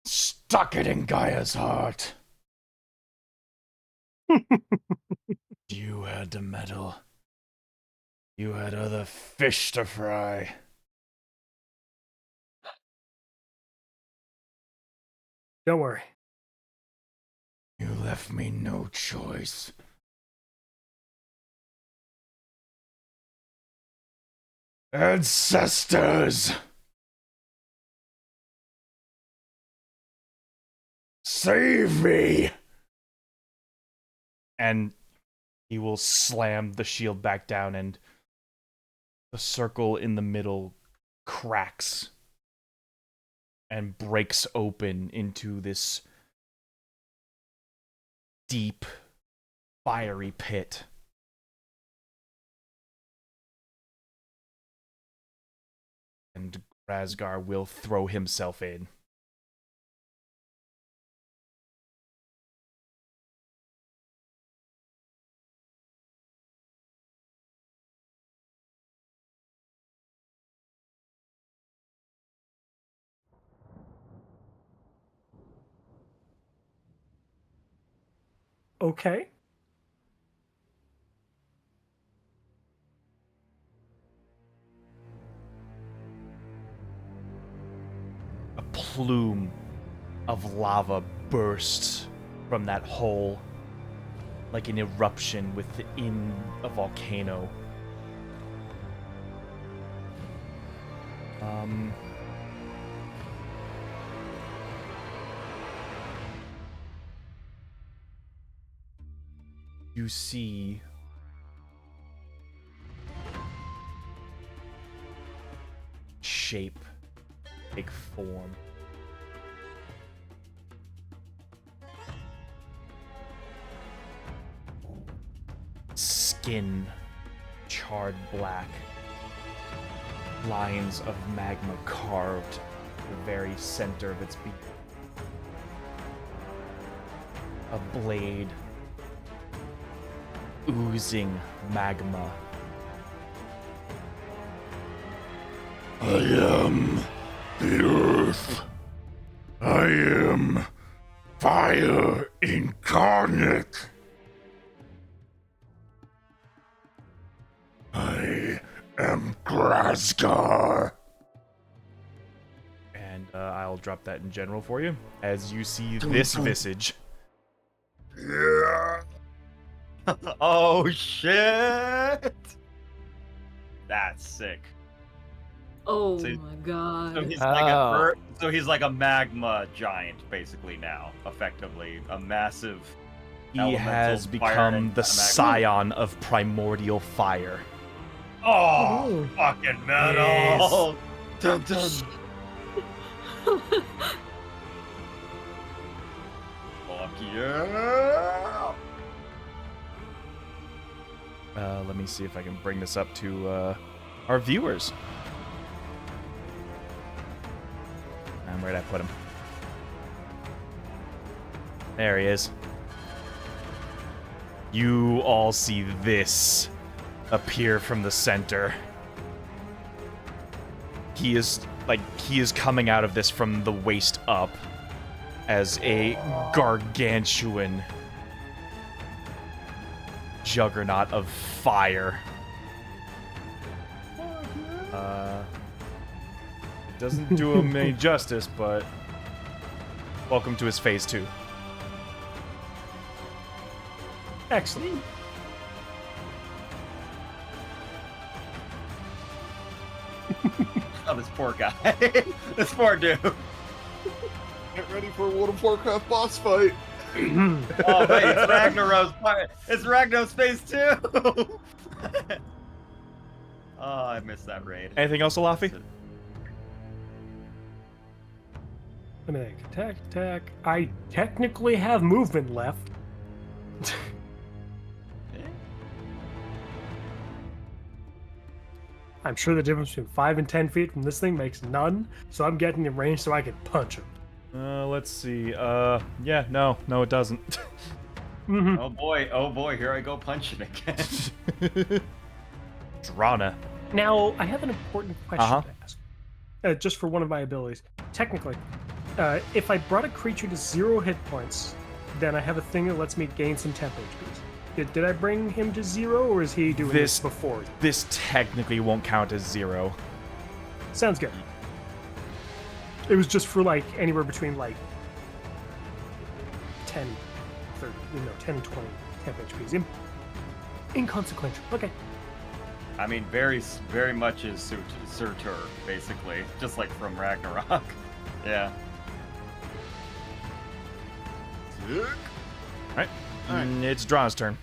stuck it in Gaia's heart. You had to meddle. You had other fish to fry. Don't worry. You left me no choice. Ancestors! Save me! And he will slam the shield back down, and the circle in the middle cracks and breaks open into this deep, fiery pit. And Grazgar will throw himself in. Okay. A plume of lava bursts from that hole, like an eruption within a volcano. You see shape take form. Skin charred black. lines of magma carved in the very center of its beak. A blade oozing magma. I am the earth. I am fire incarnate. I am Grazgar. And I'll drop that in general for you as you see this visage. Yeah. Oh shit! That's sick. Oh So- my god. So he's like so he's like a magma giant, basically now, effectively a massive. He elemental has fire become and the magma. scion of primordial fire. Oh, fucking metal! Dun, dun. Fuck yeah! Let me see if I can bring this up to our viewers. And where'd I put him? There he is. You all see this appear from the center. He is coming out of this from the waist up as a gargantuan juggernaut of fire. It doesn't do him any justice, but welcome to his phase 2. Excellent. Oh, this poor guy. This poor dude. Get ready for a World of Warcraft boss fight. Oh wait, it's Ragnarok's part. It's Ragnarok's phase 2. Oh, I missed that raid. Anything else, Alafi? Let me think. Attack. I technically have movement left. I'm sure the difference between 5 and 10 feet from this thing makes none, so I'm getting in range so I can punch him. Let's see. Yeah, no, it doesn't. Oh boy, here I go punching again. Drana. Now, I have an important question Uh-huh. to ask. Just for one of my abilities. Technically, if I brought a creature to 0 hit points, then I have a thing that lets me gain some temp HPs. Did I bring him to 0, or is he doing this before? This technically won't count as 0. Sounds good. It was just for, like, anywhere between, like, 10, 30, 10, 20 temp HPs. Inconsequential. Okay. I mean, very much is Surtur, basically, just like from Ragnarok. Yeah. Alright. It's Drana's turn.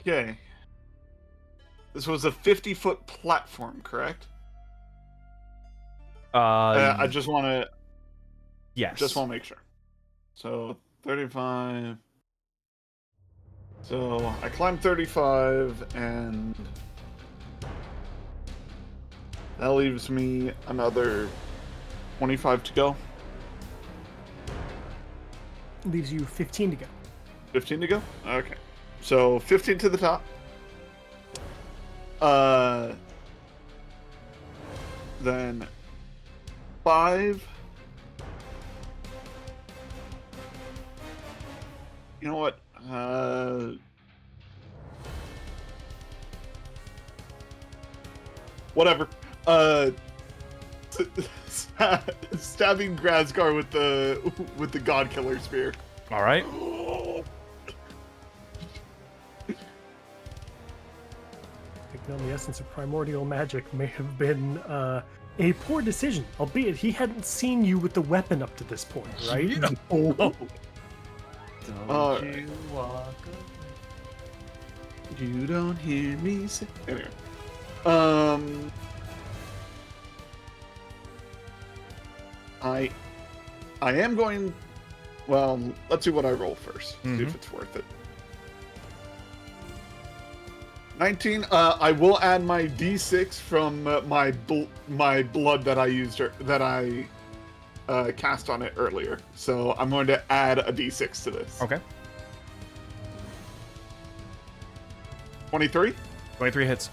Okay. This was a 50-foot platform, correct? I just want to. Yes. Just want to make sure. So 35. So I climbed 35, and that leaves me another 25 to go. Leaves you 15 to go. 15 to go? Okay. So 15 to the top. Then 5. You know what? Whatever. Stabbing Grazgar with the God Killer Spear. All right. Taking on the essence of primordial magic may have been a poor decision, albeit he hadn't seen you with the weapon up to this point, right? Oh. Don't you walk away. You don't hear me say. Anyway. I am going. Well, let's see what I roll first. See if it's worth it. 19. I will add my D6 from my blood that I used that I cast on it earlier. So I'm going to add a D6 to this. Okay. 23. 23 hits.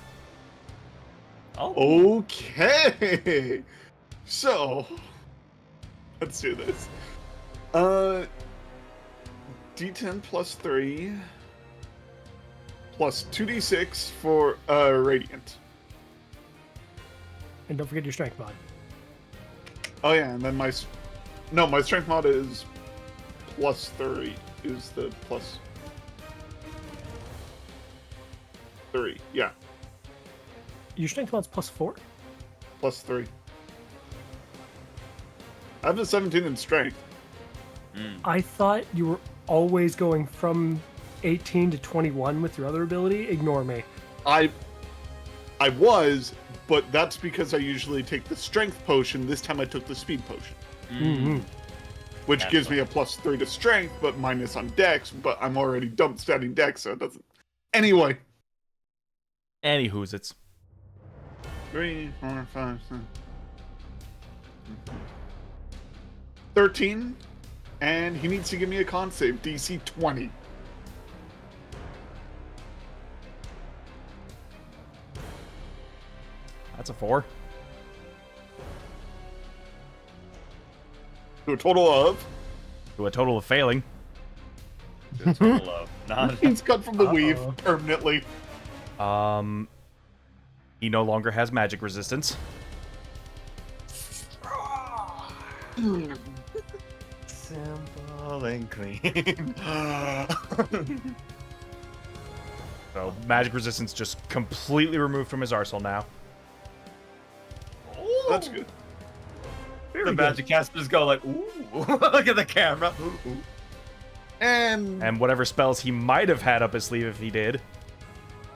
Oh. Okay. So let's do this. D10 plus 3 plus 2d6 for radiant. And don't forget your strength mod. Oh yeah, and then my strength mod is plus 3. Is the plus 3? Yeah, Your strength mod's +4. plus 3. I have a 17 in strength. I thought you were always going from 18 to 21 with your other ability. Ignore me. I was, but that's because I usually take the strength potion. This time I took the speed potion, Mm-hmm. which That's gives me a plus 3 to strength, but minus on dex. But I'm already dump statting dex, so it doesn't. Anyway. Anywho's it's 3, 4, 5, 6. 13, and he needs to give me a con save, DC 20. that's a 4. To a total of. To a total of failing. Total of none. He's cut from the weave Uh-oh. permanently. He no longer has magic resistance. Simple and clean. So magic resistance just completely removed from his arsenal now. That's good. The magic casters go like, ooh, look at the camera. Ooh, ooh. And And whatever spells he might have had up his sleeve if he did,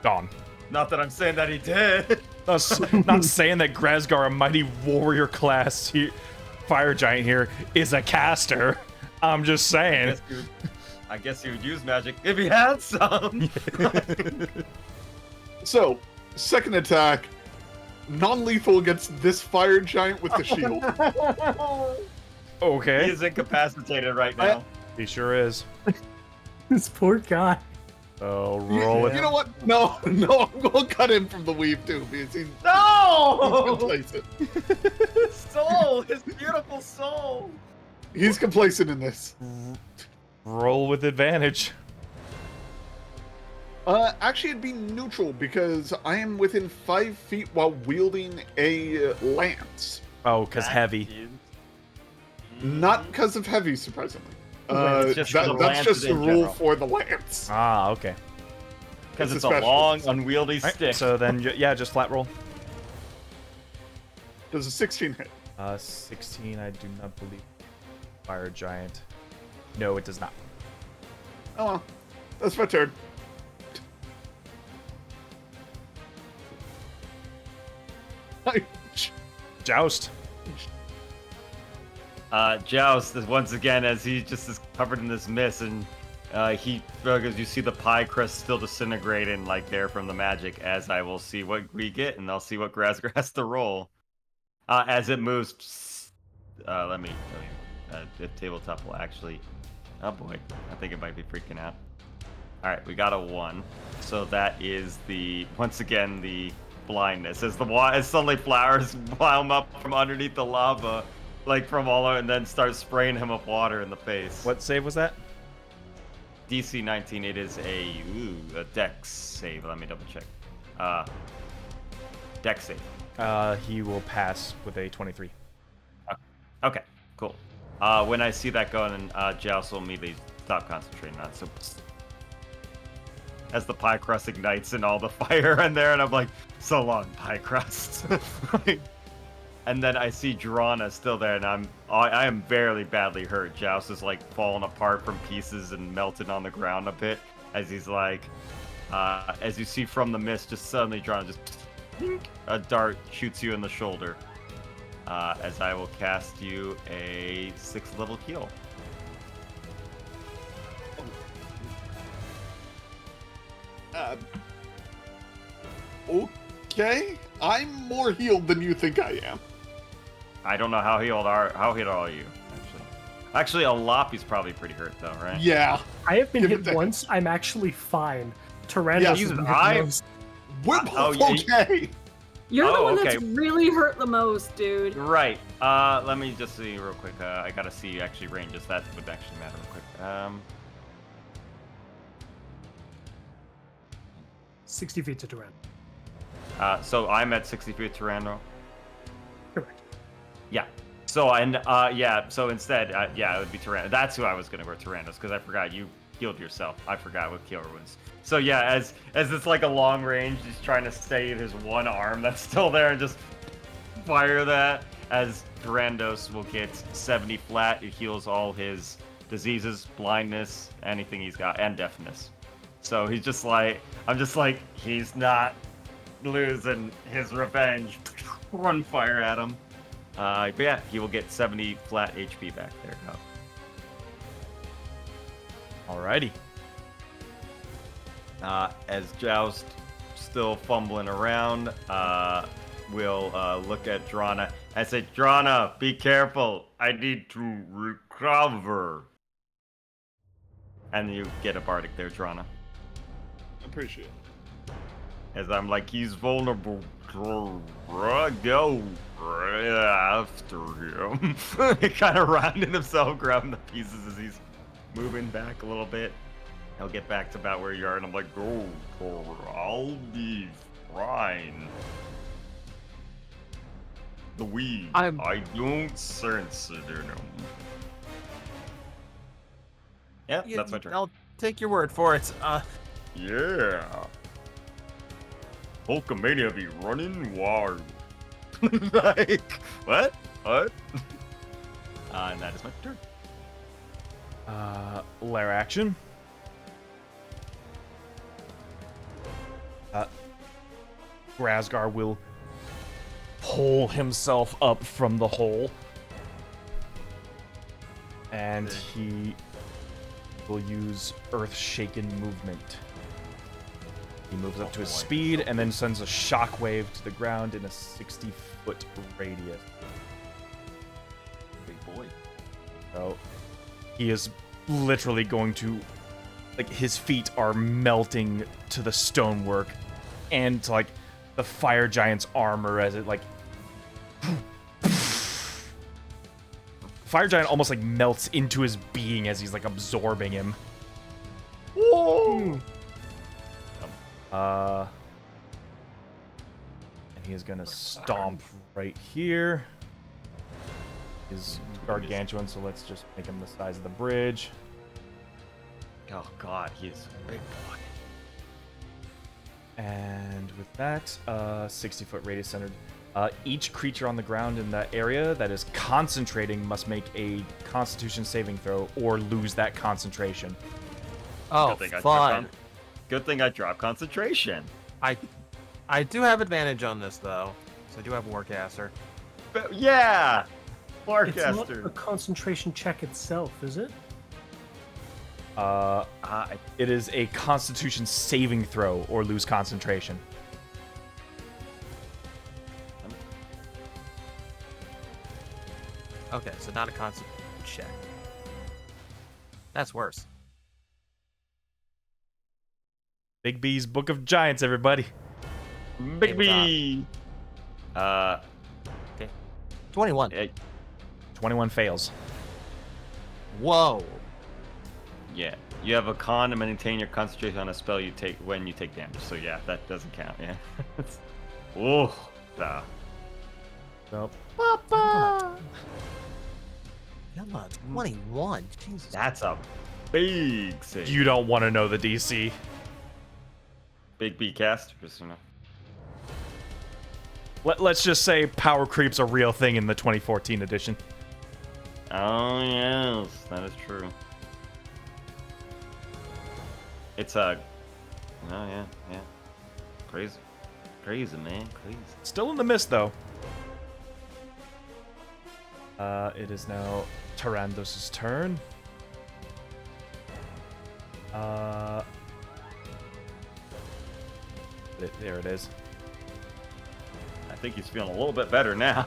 gone. Not that I'm saying that he did. Not saying that Grazgar, a mighty warrior class fire giant here, is a caster. I'm just saying. I guess he would use magic if he had some. so, second attack, non-lethal against this fire giant with the shield. He Okay. is incapacitated right now. He sure is. This poor guy. So roll it. You know what? No, I'm gonna cut him from the weave too because he's No! complacent. His soul, his beautiful soul. He's complacent in this. Roll with advantage. Actually, it'd be neutral because I am within 5 feet while wielding a lance. Oh, because heavy. Not because of heavy, surprisingly. It's just for the That's just lances the in rule general. for the lance. Ah, okay. Because It's it's a a special. long, unwieldy Alright, stick. so then, yeah, just flat roll. Does a 16 hit? 16, I do not believe. Fire giant. No, it does not. Oh well. That's my turn. Joust. Joust is once again as he just is covered in this mist, and because you see the pie crust still disintegrating like there from the magic. As I will see what we get, and I'll see what Grazgar has to roll as it moves. The tabletop will actually. Oh boy, I think it might be freaking out. All right, we got a 1, so that is once again the blindness as as suddenly flowers climb up from underneath the lava. Like from all over, and then start spraying him with water in the face. What save was that? DC 19. It is a Dex save. Let me double check. Dex save. He will pass with a 23. Okay, cool. When I see that going, Joust will immediately stop concentrating on it. So as the pie crust ignites and all the fire in there, and I'm like, so long, pie crust. And then I see Drana still there, and I am very badly hurt. Joust is like falling apart from pieces and melted on the ground a bit as he's like, as you see from the mist, just suddenly Drana just a dart shoots you in the shoulder. As I will cast you a 6th level heal. Okay, I'm more healed than you think I am. I don't know how healed are you, actually. Actually, Alapi's probably pretty hurt though, right? Yeah. I have been Give hit it to- once. I'm actually fine. Tyrannos Yeah, has Jesus, been hit I- the most. We're Oh, both yeah, okay. You're the Oh, one okay. that's really hurt the most, dude. Right. Let me just see real quick. I gotta see actually ranges. That would actually matter real quick. 60 feet to Tyranno. So I'm at 60 feet Tyranno. Correct. Yeah. So So instead, it would be Tyranno. That's who I was gonna go Tyrannos because I forgot you healed yourself. I forgot what killer was. So yeah, as it's like a long range, he's trying to save his one arm that's still there and just fire that. As Tyrannos will get 70 flat, it heals all his diseases, blindness, anything he's got, and deafness. So he's just like, I'm just like, he's not losing his revenge. Run fire at him. But yeah, he will get 70 flat HP back there. Alrighty. As Joust still fumbling around, we'll look at Drana and say, Drana, be careful. I need to recover. And you get a bardic there, Drana. Appreciate it. As I'm like, he's vulnerable. Go right after him. Kind of rounding himself, grabbing the pieces as he's moving back a little bit. He'll get back to about where you are, and I'm like, go, I'll be fine. The weed, I don't sense it in him. Yep, Yeah, that's my turn. I'll take your word for it. Yeah. Hulkamania be running wild. Like, what? What? And that is my turn. Lair action. Grazgar will pull himself up from the hole. And he will use Earth-Shaken movement. He moves up to his speed and then sends a shockwave to the ground in a 60-foot radius. Big boy. So he is literally going to, like, his feet are melting to the stonework and to, like, the fire giant's armor as it, like, fire giant almost, like, melts into his being as he's, like, absorbing him. Whoa! And he is gonna stomp right here. He's gargantuan, so let's just make him the size of the bridge. Oh god, he is a big boy. And with that, 60-foot radius centered. Each creature on the ground in that area that is concentrating must make a Constitution saving throw or lose that concentration. Oh, fun. Good thing I dropped concentration. I do have advantage on this though, so I do have Warcaster. But yeah, It's not a Warcaster. concentration check itself, is it? It is a Constitution saving throw or lose concentration. Okay, so not a concentration check. That's worse. Big B's Book of Giants, everybody. Big B. 21. 21 fails. Whoa. Yeah, you have a con to maintain your concentration on a spell you take when you take damage. So yeah, that doesn't count. Yeah. Oh, nah. Nope. Come on, 21. Jesus. That's a big save. You don't want to know the DC. Big B cast, just you know. Let's just say power creep's a real thing in the 2014 edition. Oh yes, that is true. It's a. Oh yeah, yeah. Crazy, crazy man, crazy. Still in the mist, though. It is now Tyrandos' turn. There it is. think he's feeling a little bit better now.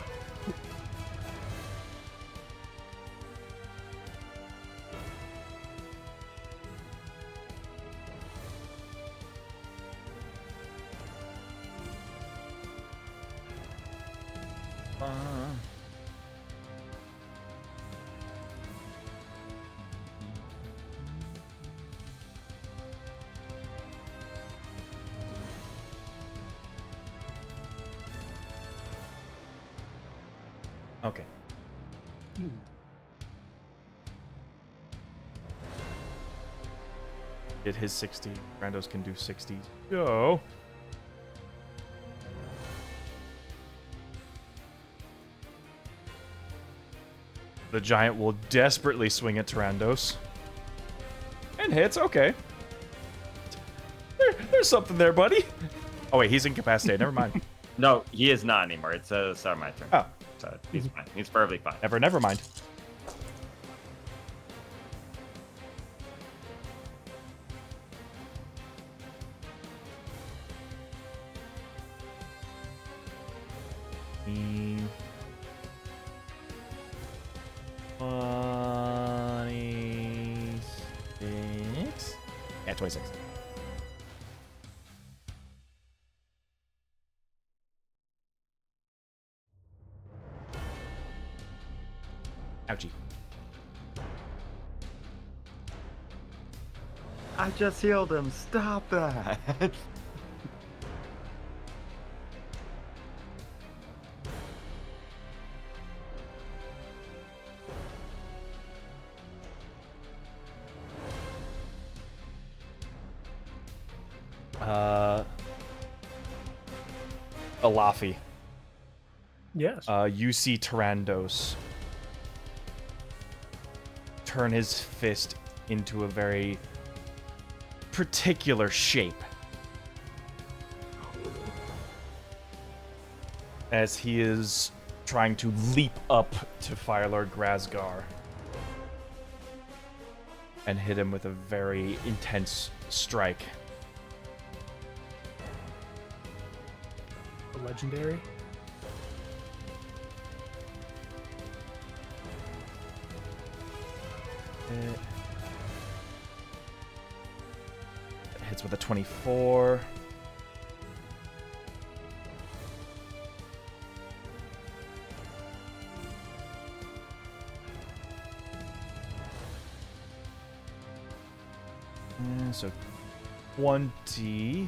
Okay. Did his 60. Randos can do 60. Go. The giant will desperately swing at Tyrandos. And hits, okay. There's something there, buddy. Oh, wait, he's incapacitated. Never mind. No, he is not anymore. It's sorry, my turn. Oh. So he's fine. He's perfectly fine. Never mind. Mm. 26. Yeah, 26. Ouchie. I just healed him. Stop that. Alafi. Yes. You see Tyrandos turn his fist into a very particular shape as he is trying to leap up to Firelord Grazgar and hit him with a very intense strike. The legendary. It hits with a 24. So 20.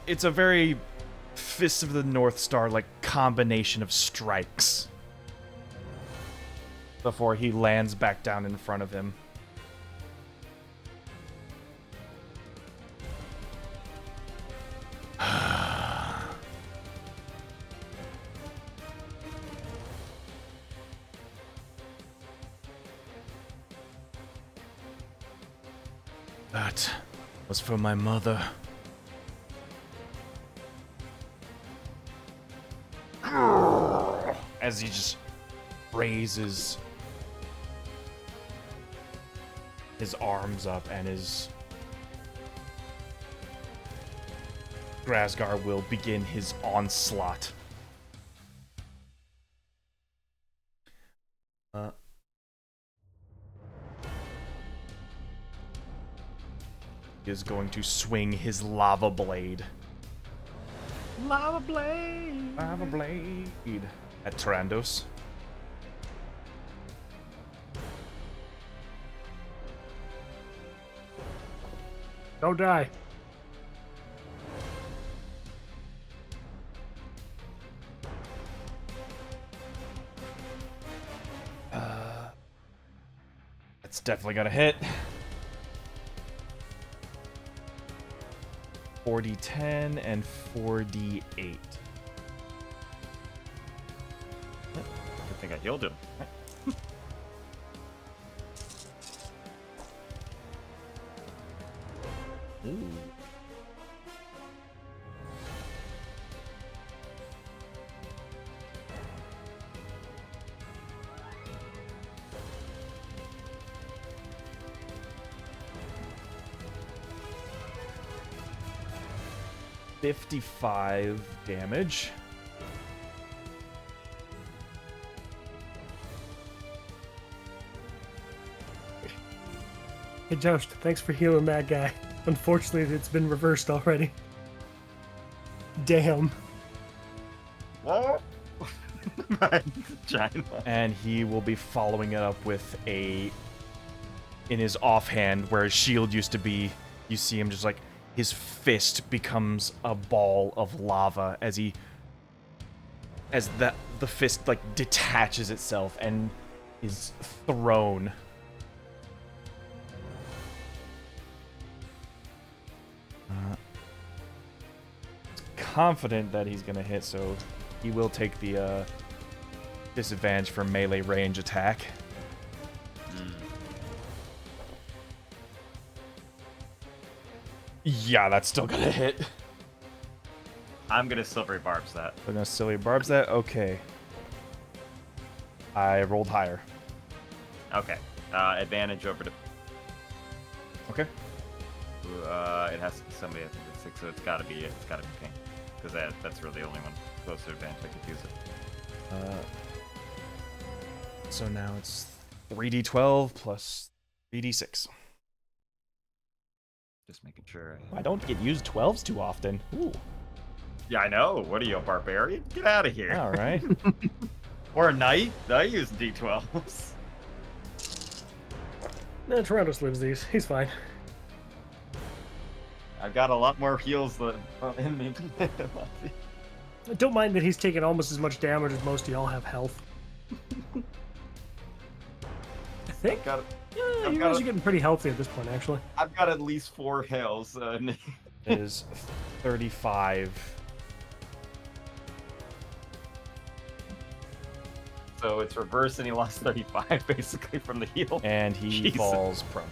It's a very Fists of the North Star like combination of strikes before he lands back down in front of him. That was for my mother. As he just raises his arms up and his Grazgar will begin his onslaught. He is going to swing his lava blade. Lava blade. Lava blade at Tyrandos. Don't die. It's definitely gonna hit. 4d10 and 4d8. I think I healed him. Ooh. 55 damage. Hey, Josh, thanks for healing that guy. Unfortunately, it's been reversed already. Damn. What? Giant. And he will be following it up with a... In his offhand, where his shield used to be, you see him just like... His fist becomes a ball of lava as he... As the fist, like, detaches itself and is thrown. Confident that he's gonna hit, so he will take the disadvantage for melee range attack. Yeah, that's still gonna hit. I'm gonna silvery barbs that. We're gonna silly barbs that. Okay. I rolled higher. Okay. Advantage over to. Okay. It has to be somebody. I think it's 6, so it's gotta be pink, because that's really the only one close to advantage I could use it. So now it's 3d12 plus 3d6. Just making sure. I don't get used 12s too often. Ooh. Yeah, I know. What are you, a barbarian? Get out of here. All right. Or a knight? I use d12s. Nah, Torontos lives these. He's fine. I've got a lot more heals than in me. I don't mind that he's taking almost as much damage as most of y'all have health. I think. Got it. Yeah, you guys are getting pretty healthy at this point, actually. I've got at least 4 heals. It is 35. So it's reversed, and he lost 35 basically from the heal. And he Jesus. falls prone.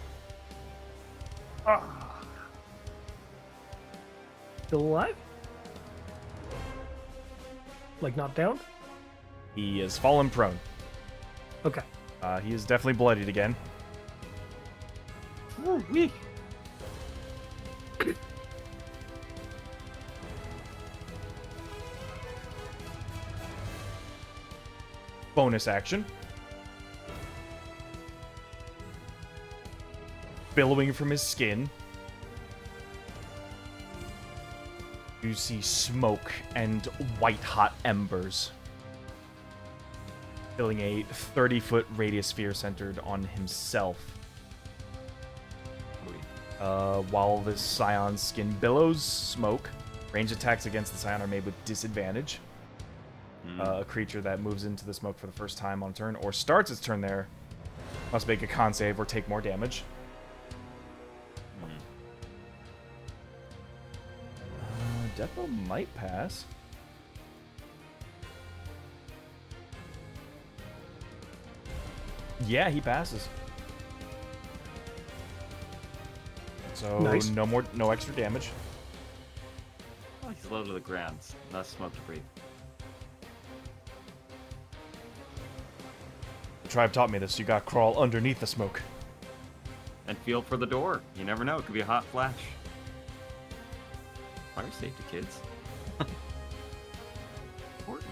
Still alive? Like not down? He is fallen prone. Okay. He is definitely bloodied again. Ooh, wee. Bonus action. Billowing from his skin. You see smoke and white-hot embers, filling a 30-foot radius sphere centered on himself. While this Scion's skin billows smoke, range attacks against the Scion are made with disadvantage. A creature that moves into the smoke for the first time on turn or starts its turn there must make a con save or take more damage. Depo might pass. Yeah, he passes. So Nice. no extra damage. Oh, he's low to the ground. Not smoke to breathe. The tribe taught me this. You gotta crawl underneath the smoke. And feel for the door. You never know. It could be a hot flash. Fire safety, kids. Important.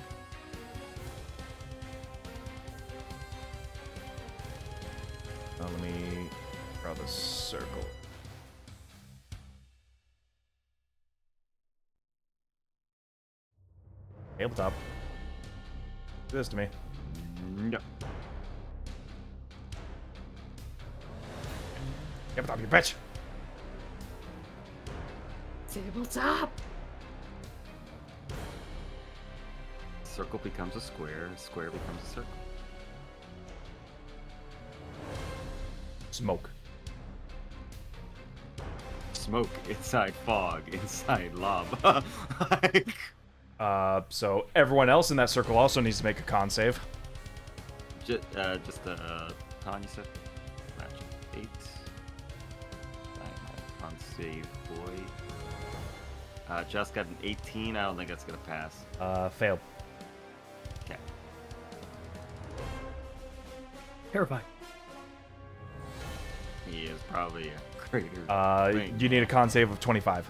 Now let me draw the circle. Tabletop. Do this to me. No. Tabletop, you bitch! Tabletop. Circle becomes a square. Square becomes a circle. Smoke. Smoke inside fog, inside lava. Like, So everyone else in that circle also needs to make a con save. just con you said? Match 8. Con save, boy. Just got an 18. I don't think that's gonna pass. Failed. Okay. Terrifying. He is probably a greater. range. You need a con save of 25.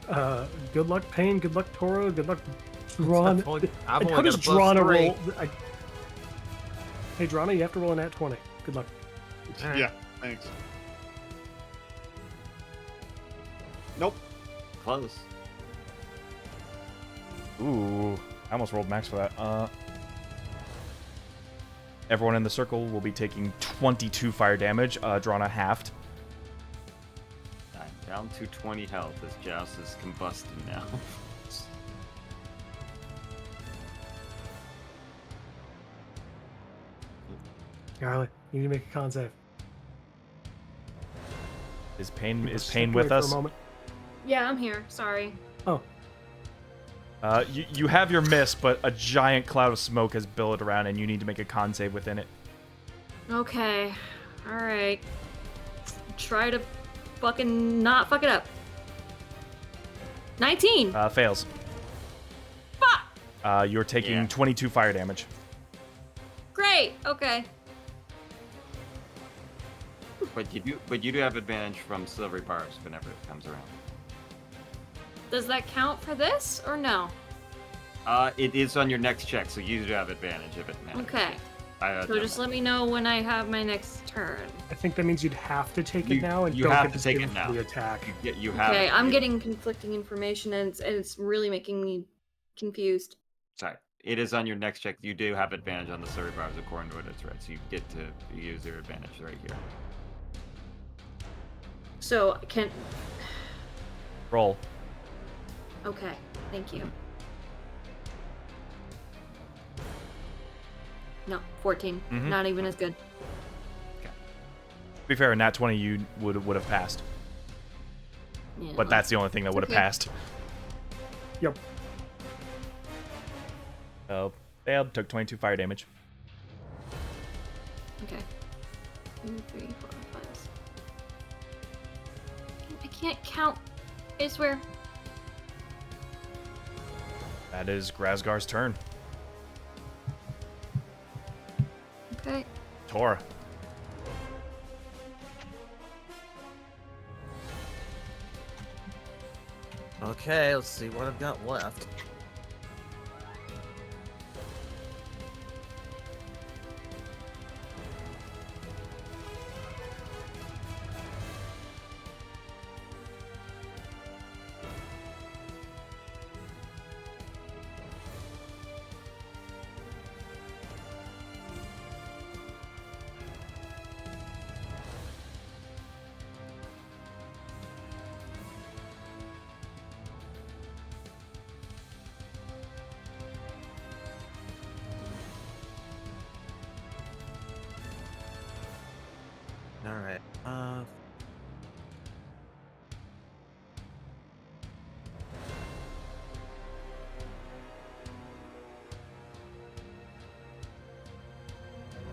Good luck, Payne. Good luck, Toro. Good luck, Drawn. I've only How got does a plus Drana 3. roll? Hey, Drana, you have to roll an at 20. Good luck. All right. Yeah, thanks. Nope. Close. Ooh, I almost rolled max for that. Everyone in the circle will be taking 22 fire damage, drawn a halved. I'm down to 20 health as Joust is combusting now. Garlic, you need to make a con save. Is Pain Step with away for a us? moment. Yeah, I'm here. Sorry. Oh, You have your miss, but a giant cloud of smoke has billowed around, and you need to make a con save within it. Okay. All right. Try to fucking not fuck it up. 19. Fails. Fuck. You're taking Yeah. 22 fire damage. Great. Okay. But you do have advantage from silvery barbs whenever it comes around. Does that count for this or no? It is on your next check, so you do have advantage if it matters. Okay. So just let me know when I have my next turn. I think that means you'd have to take it now and you don't have get to to take give it now. the attack. You have Okay, it. I'm getting conflicting information and it's really making me confused. Sorry. It is on your next check. You do have advantage on the silvery barbs according to what it's read, so you get to use your advantage right here. So can Roll. okay, thank you. No, 14. Mhm. Not even as good. To be fair, in nat 20 you would have passed, Yeah, but that's the only thing that would have Okay. passed. Yep. So failed. Took 22 fire damage. okay. 2, 3, 4, 5. I can't count. I swear. That is Grazgar's turn. Okay. Tora. Okay, let's see what I've got left. All right.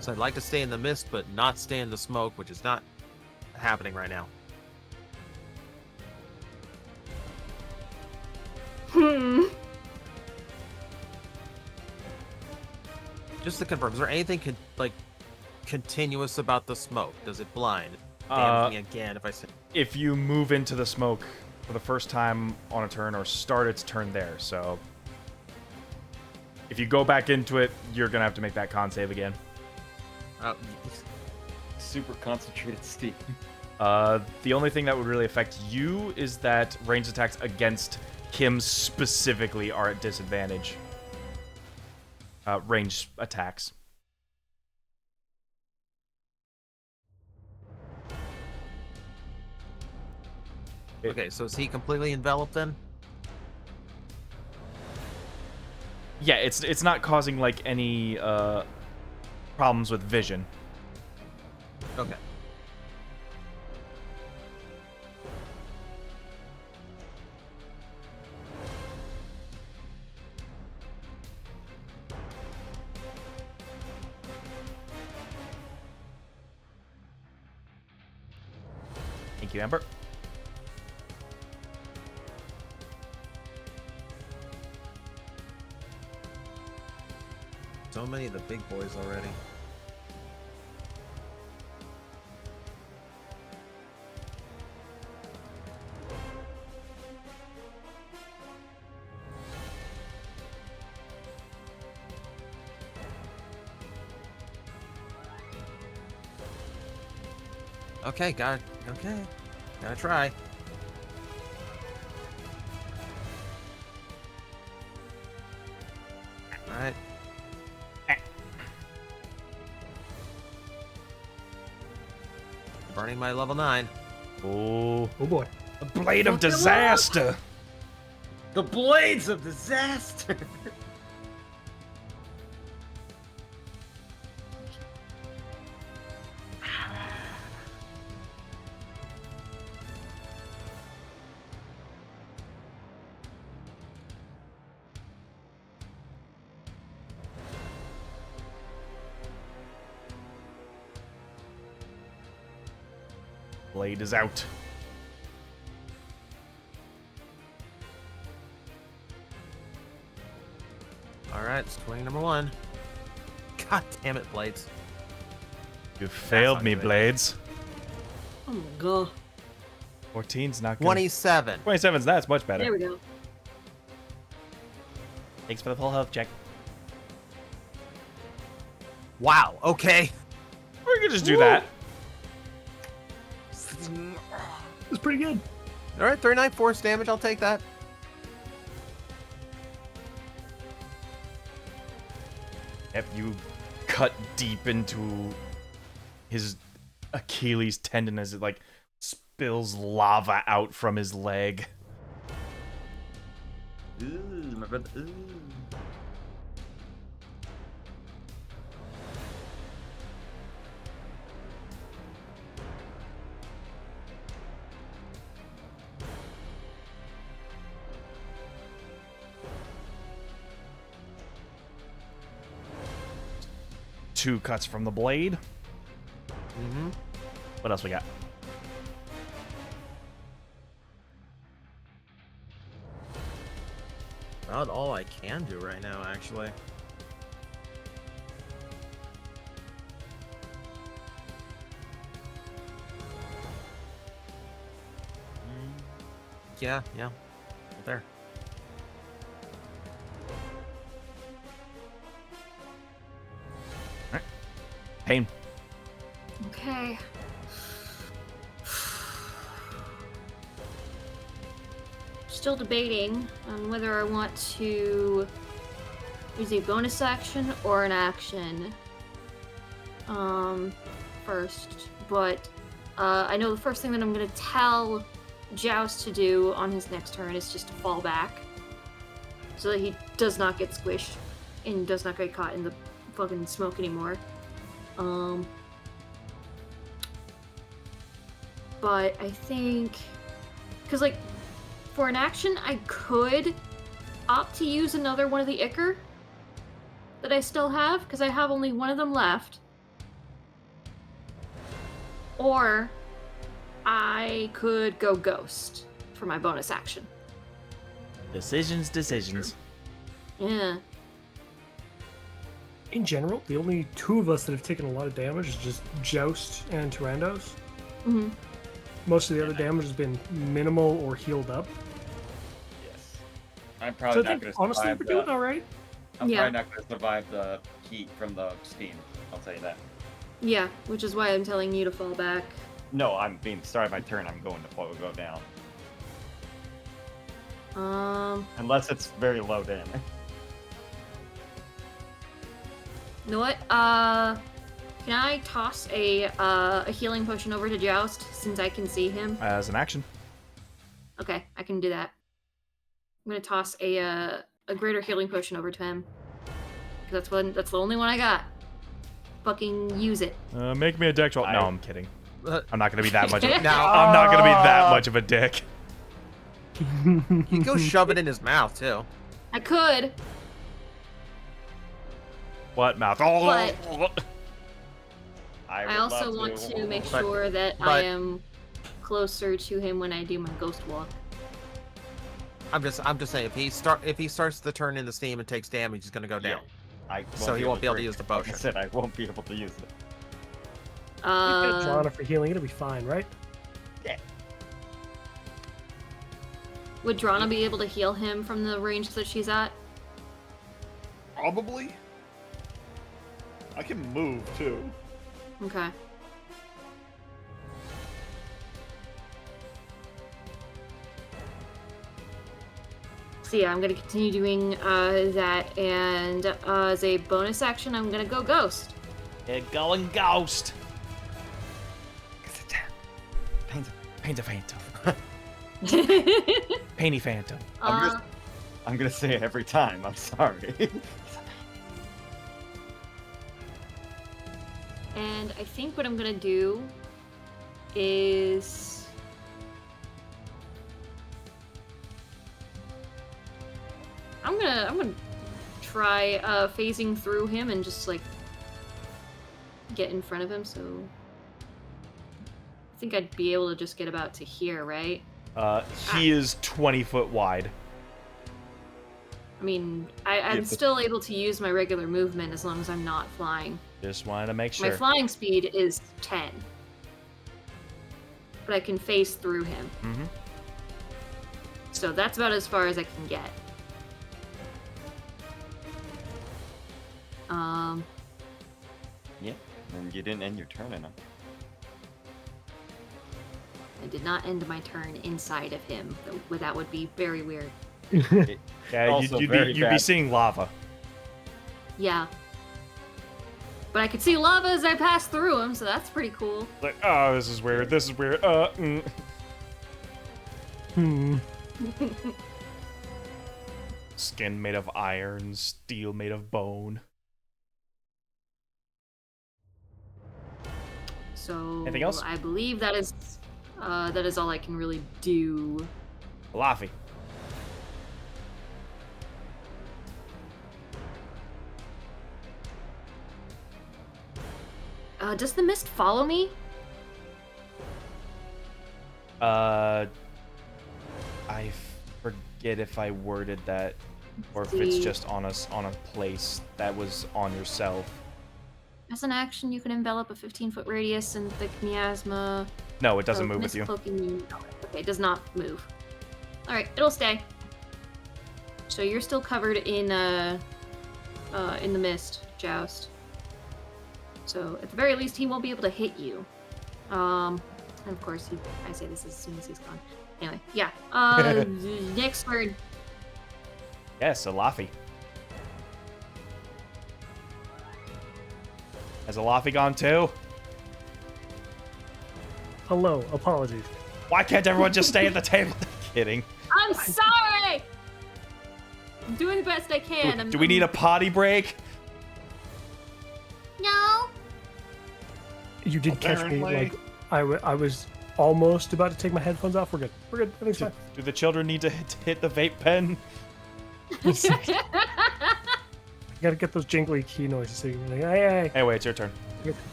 So I'd like to stay in the mist, but not stay in the smoke, which is not happening right now. Just to confirm, is there anything continuous about the smoke? Does it blind? Damage me again if I say. If you move into the smoke for the first time on a turn or start its turn there, so if you go back into it, you're gonna have to make that con save again. Super concentrated steam. The only thing that would really affect you is that ranged attacks against Kim specifically are at disadvantage. Ranged attacks. Okay, so is he completely enveloped then? Yeah, it's not causing like any problems with vision. Okay. Thank you, Amber. So many of the big boys already. Okay, gotta try. Alright. Burning my level 9. Oh, Oh boy. the blade of Fuck 'em up. disaster. The blades of disaster. Blade is out. Alright, swing number 1. God damn it, Blades. You failed not me, good. Blades. Oh my god. 14's not good. 27. 27's that's much better. There we go. Thanks for the full health check. Wow, okay. Or you could just do that. It's pretty good. Alright, 39 force damage, I'll take that. Yep, you cut deep into his Achilles tendon as it like spills lava out from his leg. Ooh, my brother. Ooh. Two cuts from the blade. Mm-hmm. What else we got? About all I can do right now, actually. Yeah. There. Pain. Okay. Still debating on whether I want to use a bonus action or an action first, but I know the first thing that I'm going to tell Joust to do on his next turn is just to fall back so that he does not get squished and does not get caught in the fucking smoke anymore. But I think, because like for an action I could opt to use another one of the Ichor that I still have, because I have only one of them left, or I could go Ghost for my bonus action. Decisions. Yeah. In general, the only two of us that have taken a lot of damage is just Joust and Tyrandos. Mm-hmm. Most of the other damage has been minimal or healed up. Yes. I'm So probably I not think, going to honestly, survive we're doing all right. I'm Yeah. probably not going to survive the heat from the steam. I'll tell you that. Yeah, which is why I'm telling you to fall back. No, I'm being started my turn. I'm going to go down. Unless it's very low damage. You know what? Can I toss a healing potion over to Joust since I can see him? As an action. Okay, I can do that. I'm gonna toss a greater healing potion over to him. 'Cause that's the only one I got. Fucking use it. Make me a dex roll. No, I'm kidding. I'm not gonna be that much. Now, I'm not gonna be that much of a dick. you can go shove it in his mouth, too. I could. What mouth? Oh, But- I would also love want to make But- sure that I but- am closer to him when I do my ghost walk. I'm just saying, if he starts the turn in the steam and takes damage, he's gonna go down. So he won't be able to use the Like I potion. said, I won't be able to use it. We've got Drana for healing. It'll be fine, right? Would Drana be able to heal him from the range that she's at? Probably. I can move too. Okay. So yeah, I'm gonna continue doing that, and as a bonus action, I'm gonna go ghost. You're going ghost. Paint Paint a phantom. Painty phantom. I'm gonna say it every time. I'm sorry. And I think what I'm gonna do is I'm gonna try phasing through him and just like get in front of him. So I think I'd be able to just get about to here, right? He is 20 foot wide. I mean, I'm but- still able to use my regular movement as long as I'm not flying. Just wanted to make My sure. flying speed is 10. But I can phase through him. Mm-hmm. So that's about as far as I can get. Yeah, and you didn't end your turn enough. I did not end my turn inside of him. That would be very weird. Yeah, Also you'd very be bad. seeing lava. Yeah. But I could see lava as I passed through him, so that's pretty cool. Like, oh, this is weird. This is weird. Skin made of iron, steel made of bone. So Anything else? I believe that is all I can really do. Laffy. Does the mist follow me? I forget if I worded that, or if it's See. just on a place that was on yourself. As an action, you can envelop a 15-foot radius in thick miasma. No, it doesn't of move with mist you. cloaking you. Okay, it does not move. All right, it'll stay. So you're still covered in the mist, Joust. So at the very least, he won't be able to hit you. And of course, I say this as soon as he's gone. Anyway, yeah. Next word. Yes, a Laffy. Has a Laffy gone too? Hello, apologies. Why can't everyone just stay at the table? Kidding. I'm sorry. I'm doing the best I can. Do we need a potty break? No. You did catch me, Apparently. like, I was almost about to take my headphones off. We're good. We're good. Everything's fine. Do the children need to hit the vape pen? You gotta get those jingly key noises so you can be like, hey. Anyway, it's your turn.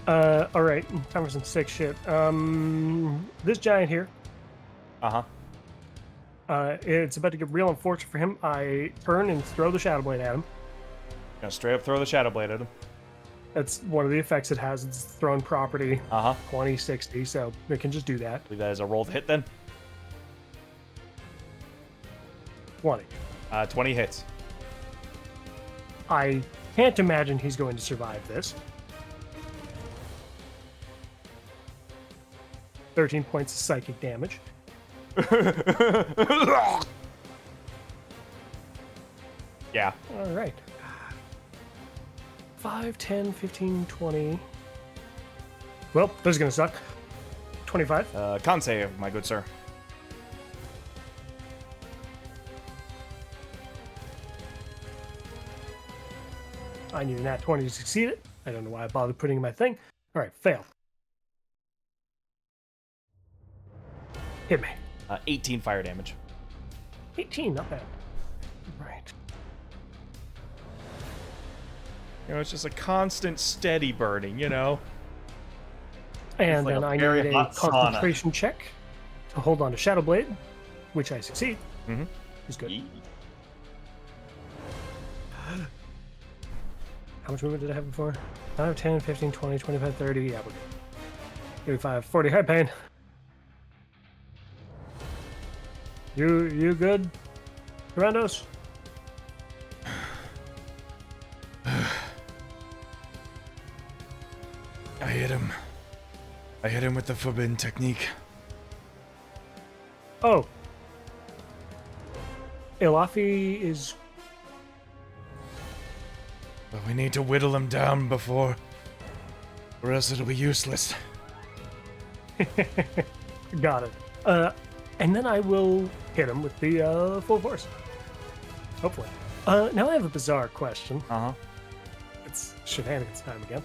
All right, time for some sick shit. This giant here, Uh-huh. it's about to get real unfortunate for him. I turn and throw the Shadow Blade at him. Gonna straight up throw the Shadow Blade at him. That's one of the effects it has. It's thrown property, Uh-huh. 20-60, so it can just do that. Believe that is a rolled hit then. 20. 20 hits. I can't imagine he's going to survive this. 13 points of psychic damage. Yeah. All right. 5, 10, 15, 20. Well, this is going to suck. 25. Con save, my good sir. I need a nat 20 to succeed it. I don't know why I bothered putting in my thing. All right, fail. Hit me. 18 fire damage. 18, not bad. Right. You know, it's just a constant, steady burning, you know? And like then a I very need a hot sauna. concentration check to hold on to Shadow Blade, which I succeed. Mhm. Is good. Yee. How much movement did I have before? 5, 10, 15, 20, 25, 30. Yeah, we're good. 35, 40 high pain. You good? Randos? I hit him. I hit him with the forbidden technique. Oh. Elafi is But we need to whittle him down before, or else it'll be useless. got it. And then I will hit him with the full force. Hopefully. Now I have a bizarre question. Uh-huh. It's shenanigans time again.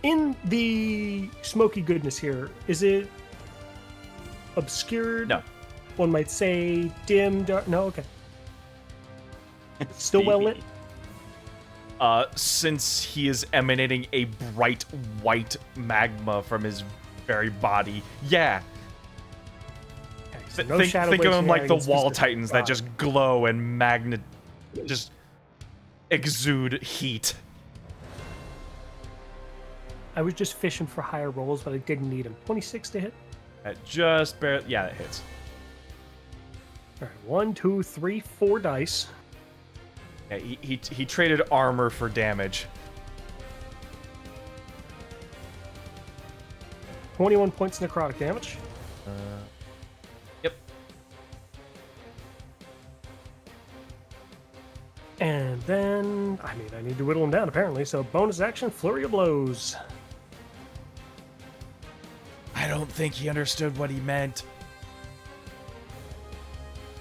In the smoky goodness here, is it obscured? No. One might say dim, dark. No, okay. Still well lit. Since he is emanating a bright white magma from his very body, yeah. Okay, so no Think shadow of blade him like the shenanigans, wall just- titans that just glow and just exude heat. I was just fishing for higher rolls, but I didn't need him. 26 to hit. That just barely, yeah, that hits. All right, 1, 2, 3, 4 dice. Yeah, he traded armor for damage. 21 points necrotic damage. Yep. And then, I mean, I need to whittle him down apparently, so bonus action, Flurry of Blows. I don't think he understood what he meant.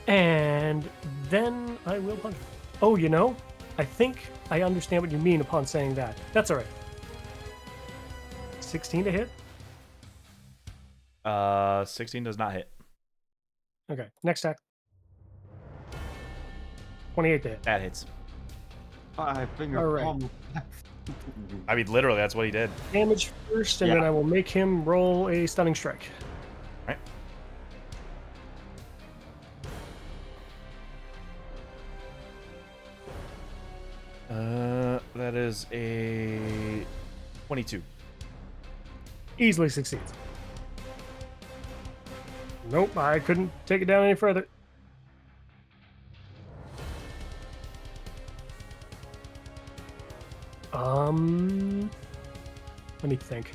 And then I will punch him. Oh, you know, I think I understand what you mean upon saying that. That's all right. 16 to hit? 16 does not hit. Okay, next attack. 28 to hit. That hits. 5 finger All right. palm. I mean, literally, that's what he did. Damage first, and Yeah. then I will make him roll a stunning strike. Right. That is a 22. Easily succeeds. Nope, I couldn't take it down any further. Let me think.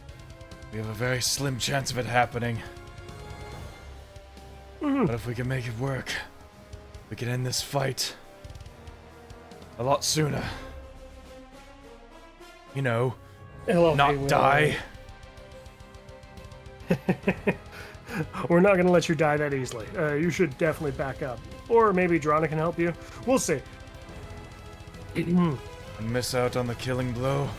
We have a very slim chance of it happening. But if we can make it work, we can end this fight a lot sooner. You know, Hello, not die. We're not going to let you die that easily. You should definitely back up. Or maybe Drana can help you. We'll see. And miss out on the killing blow.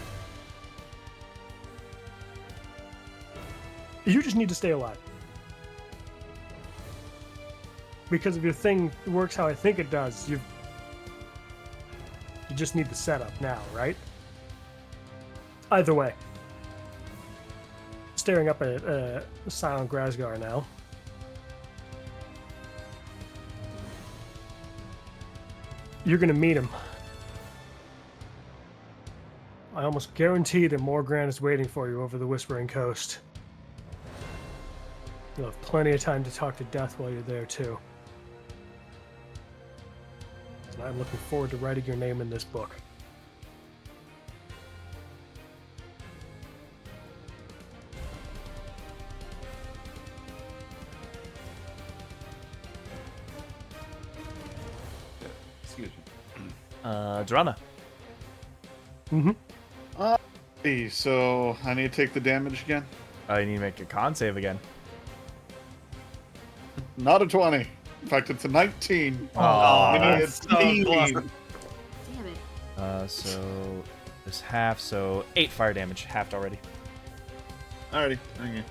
You just need to stay alive. Because if your thing works how I think it does, you just need the setup now, right? Either way. Staring up at Silent Grazgar now. You're gonna meet him. I almost guarantee that Morgrand is waiting for you over the Whispering Coast. You'll have plenty of time to talk to Death while you're there, too. And I'm looking forward to writing your name in this book. Excuse me. Drana. Mm-hmm. Hey, so I need to take the damage again. You need to make a con save again. Not a 20. In fact, it's a 19. Oh, I need a that's so close. 18. Damn it. So this half, so 8 fire damage, halved already. Alrighty. Okay.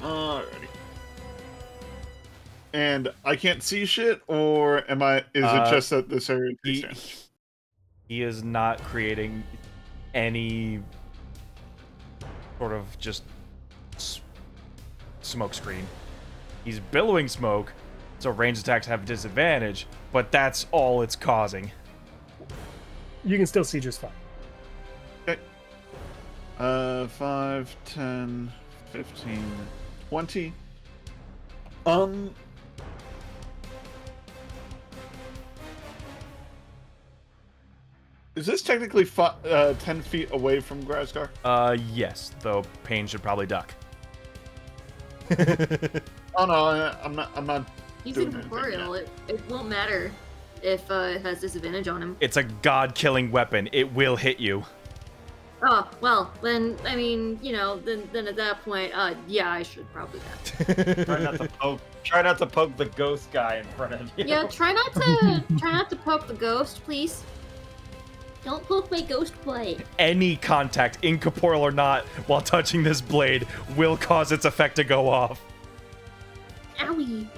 Alrighty. And I can't see shit, or am I? Is it just that this area takes He, damage? he is not creating any sort of just smoke screen. He's billowing smoke, so ranged attacks have disadvantage, but that's all it's causing. You can still see just fine. Okay. 5, 10, 15, 20. Is this technically 10 feet away from Grazgar? Yes, though Pain should probably duck. Oh no, I'm not He's doing anything incorporeal. It won't matter if it has disadvantage on him. It's a god-killing weapon. It will hit you. Oh, well, then, I mean, then at that point, yeah, I should probably have. Try not to poke the ghost guy in front of you. Yeah, try not to poke the ghost, please. Don't poke my ghost blade. Any contact, incorporeal or not, while touching this blade will cause its effect to go off. Owie.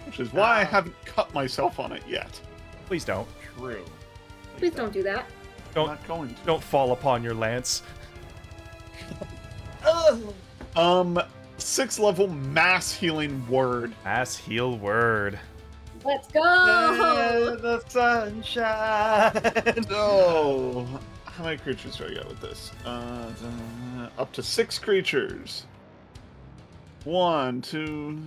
Which is why I haven't cut myself on it yet. Please don't. True. Please don't do that. I'm not going to. Don't fall upon your lance. 6th level mass healing word. Mass heal word. Let's go! The sunshine. No. How many creatures do I get with this? Up to 6 creatures. 1, 2,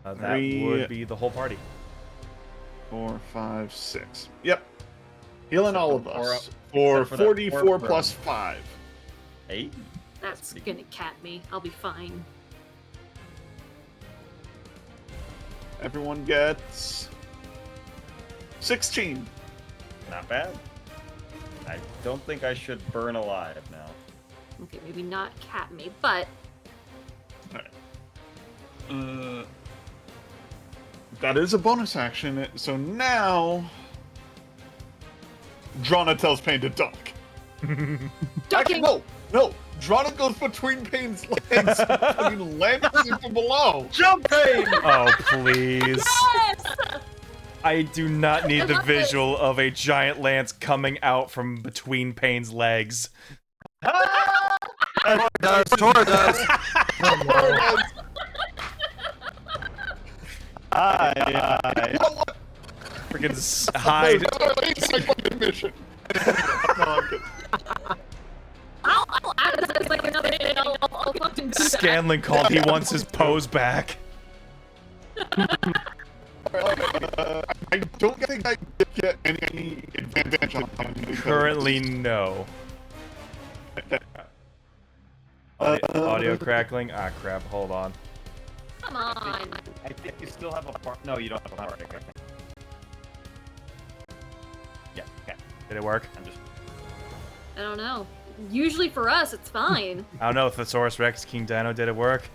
That 3, would be the whole party. 4, 5, 6. Yep. Healing all of us. For except for that 44 fourth plus room. 5. 8. That's gonna cat me. I'll be fine. Everyone gets 16. Not bad. I don't think I should burn alive now. Okay, maybe not cat me, but That is a bonus action. So now, Drana tells Pain to duck. Actually, no. Drana goes between Pain's legs, putting legs from below. Jump Pain! Oh, please. yes! I do not need the love visual of a giant lance coming out from between Pain's legs. Tor does. Freaking hide. Mission. I'll add this as like another thing. I'll fucking do that. Scanlan called he wants his pose back. I don't think I get any advantage on him. Currently, no. Audio crackling. Ah, crap. Hold on. Come on. I think you still have a part. No, you don't have a power. Okay. Yeah, okay. Did it work? I'm just. I don't know. Usually for us, it's fine. I don't know. Thesaurus Rex, King Dino, did it work?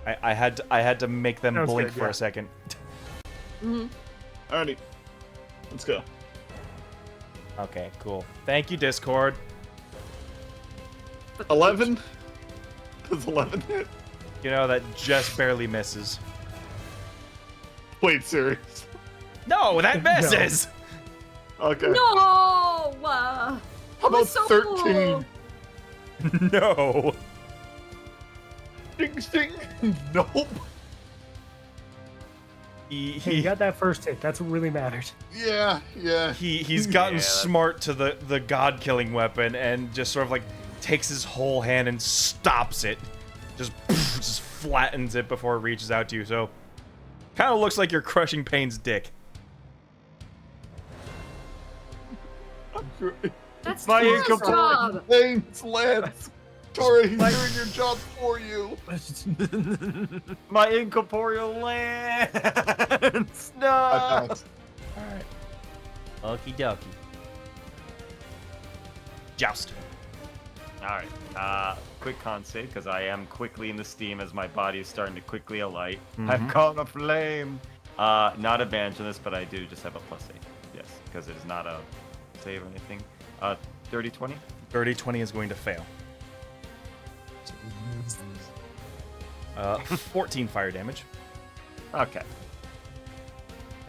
I had to make them Sounds blink good, for yeah. a second. Mm-hmm. Alrighty. Let's go. Okay, cool. Thank you, Discord. 11? Does 11 hit? You know, that just barely misses. Wait, serious? No, that misses! Okay. No! How about was so 13? cool. No. Ding, sting. Nope. Hey, you got that first hit. That's what really matters. Yeah. He's gotten smart to the god-killing weapon and just sort of like takes his whole hand and stops it. Just flattens it before it reaches out to you. So, kind of looks like you're crushing Pain's dick. That's My Tora's incomplete- job. Thanks, Lance. Tora, he's doing your job for you. My incorporeal lance! No! I passed. Alright. Okie dokie. Joust. Alright, quick con save, because I am quickly in the steam as my body is starting to quickly alight. I've caught a flame! Not advantage on this, but I do just have a plus 8. Yes, because it is not a save or anything. 30-20? 30-20 is going to fail. 14 fire damage. Okay.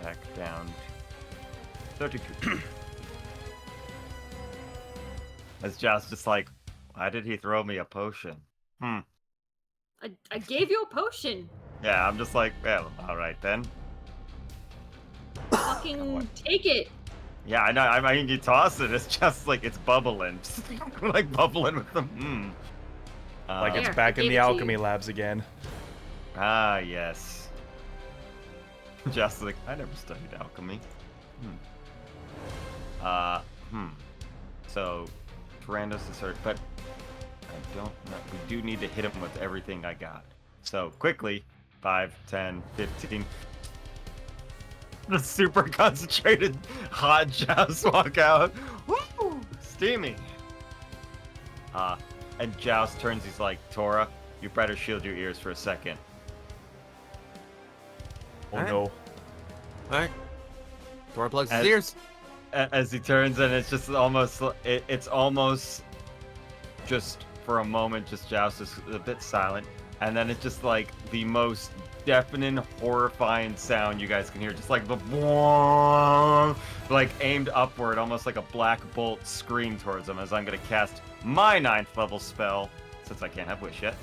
Back down. 32. As Joust just like, why did he throw me a potion? I gave you a potion. Yeah, I'm just like, well, alright then. Fucking take it. Yeah, I know. I mean, you toss it. It's just like it's bubbling, just like bubbling with the. Like it's There, back I in gave the it to alchemy you. labs again. Ah, yes. Just like I never studied alchemy. So, Tyrannos assert, but I don't know. We do need to hit him with everything I got. So quickly, 5, 10, 15. The super concentrated hot Joust walk out. Woo! Steamy. And Joust turns, he's like, Tora, you better shield your ears for a second. Oh Alright. no. All right. Tora plugs his As- ears. As he turns, and it's just almost, it's almost just for a moment, just Joust is a bit silent, and then it's just like the most deafening, horrifying sound you guys can hear, just like the like aimed upward, almost like a black bolt scream towards him. As I'm gonna cast my 9th level spell, since I can't have wish yet.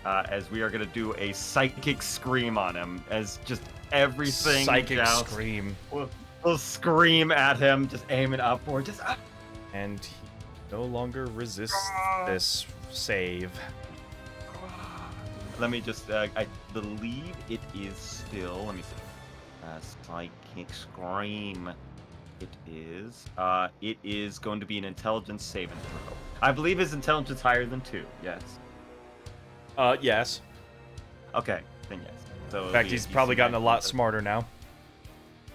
As we are gonna do a psychic scream on him, as just everything Psychic Joust scream. will scream at him, just aiming upward, just And he no longer resists this save. Let me just, I believe it is still, let me see. Psychic Scream. It is going to be an intelligence saving throw. I believe his intelligence higher than 2, yes. Yes. Okay, then yes. So In fact, he's probably gotten a lot smarter now.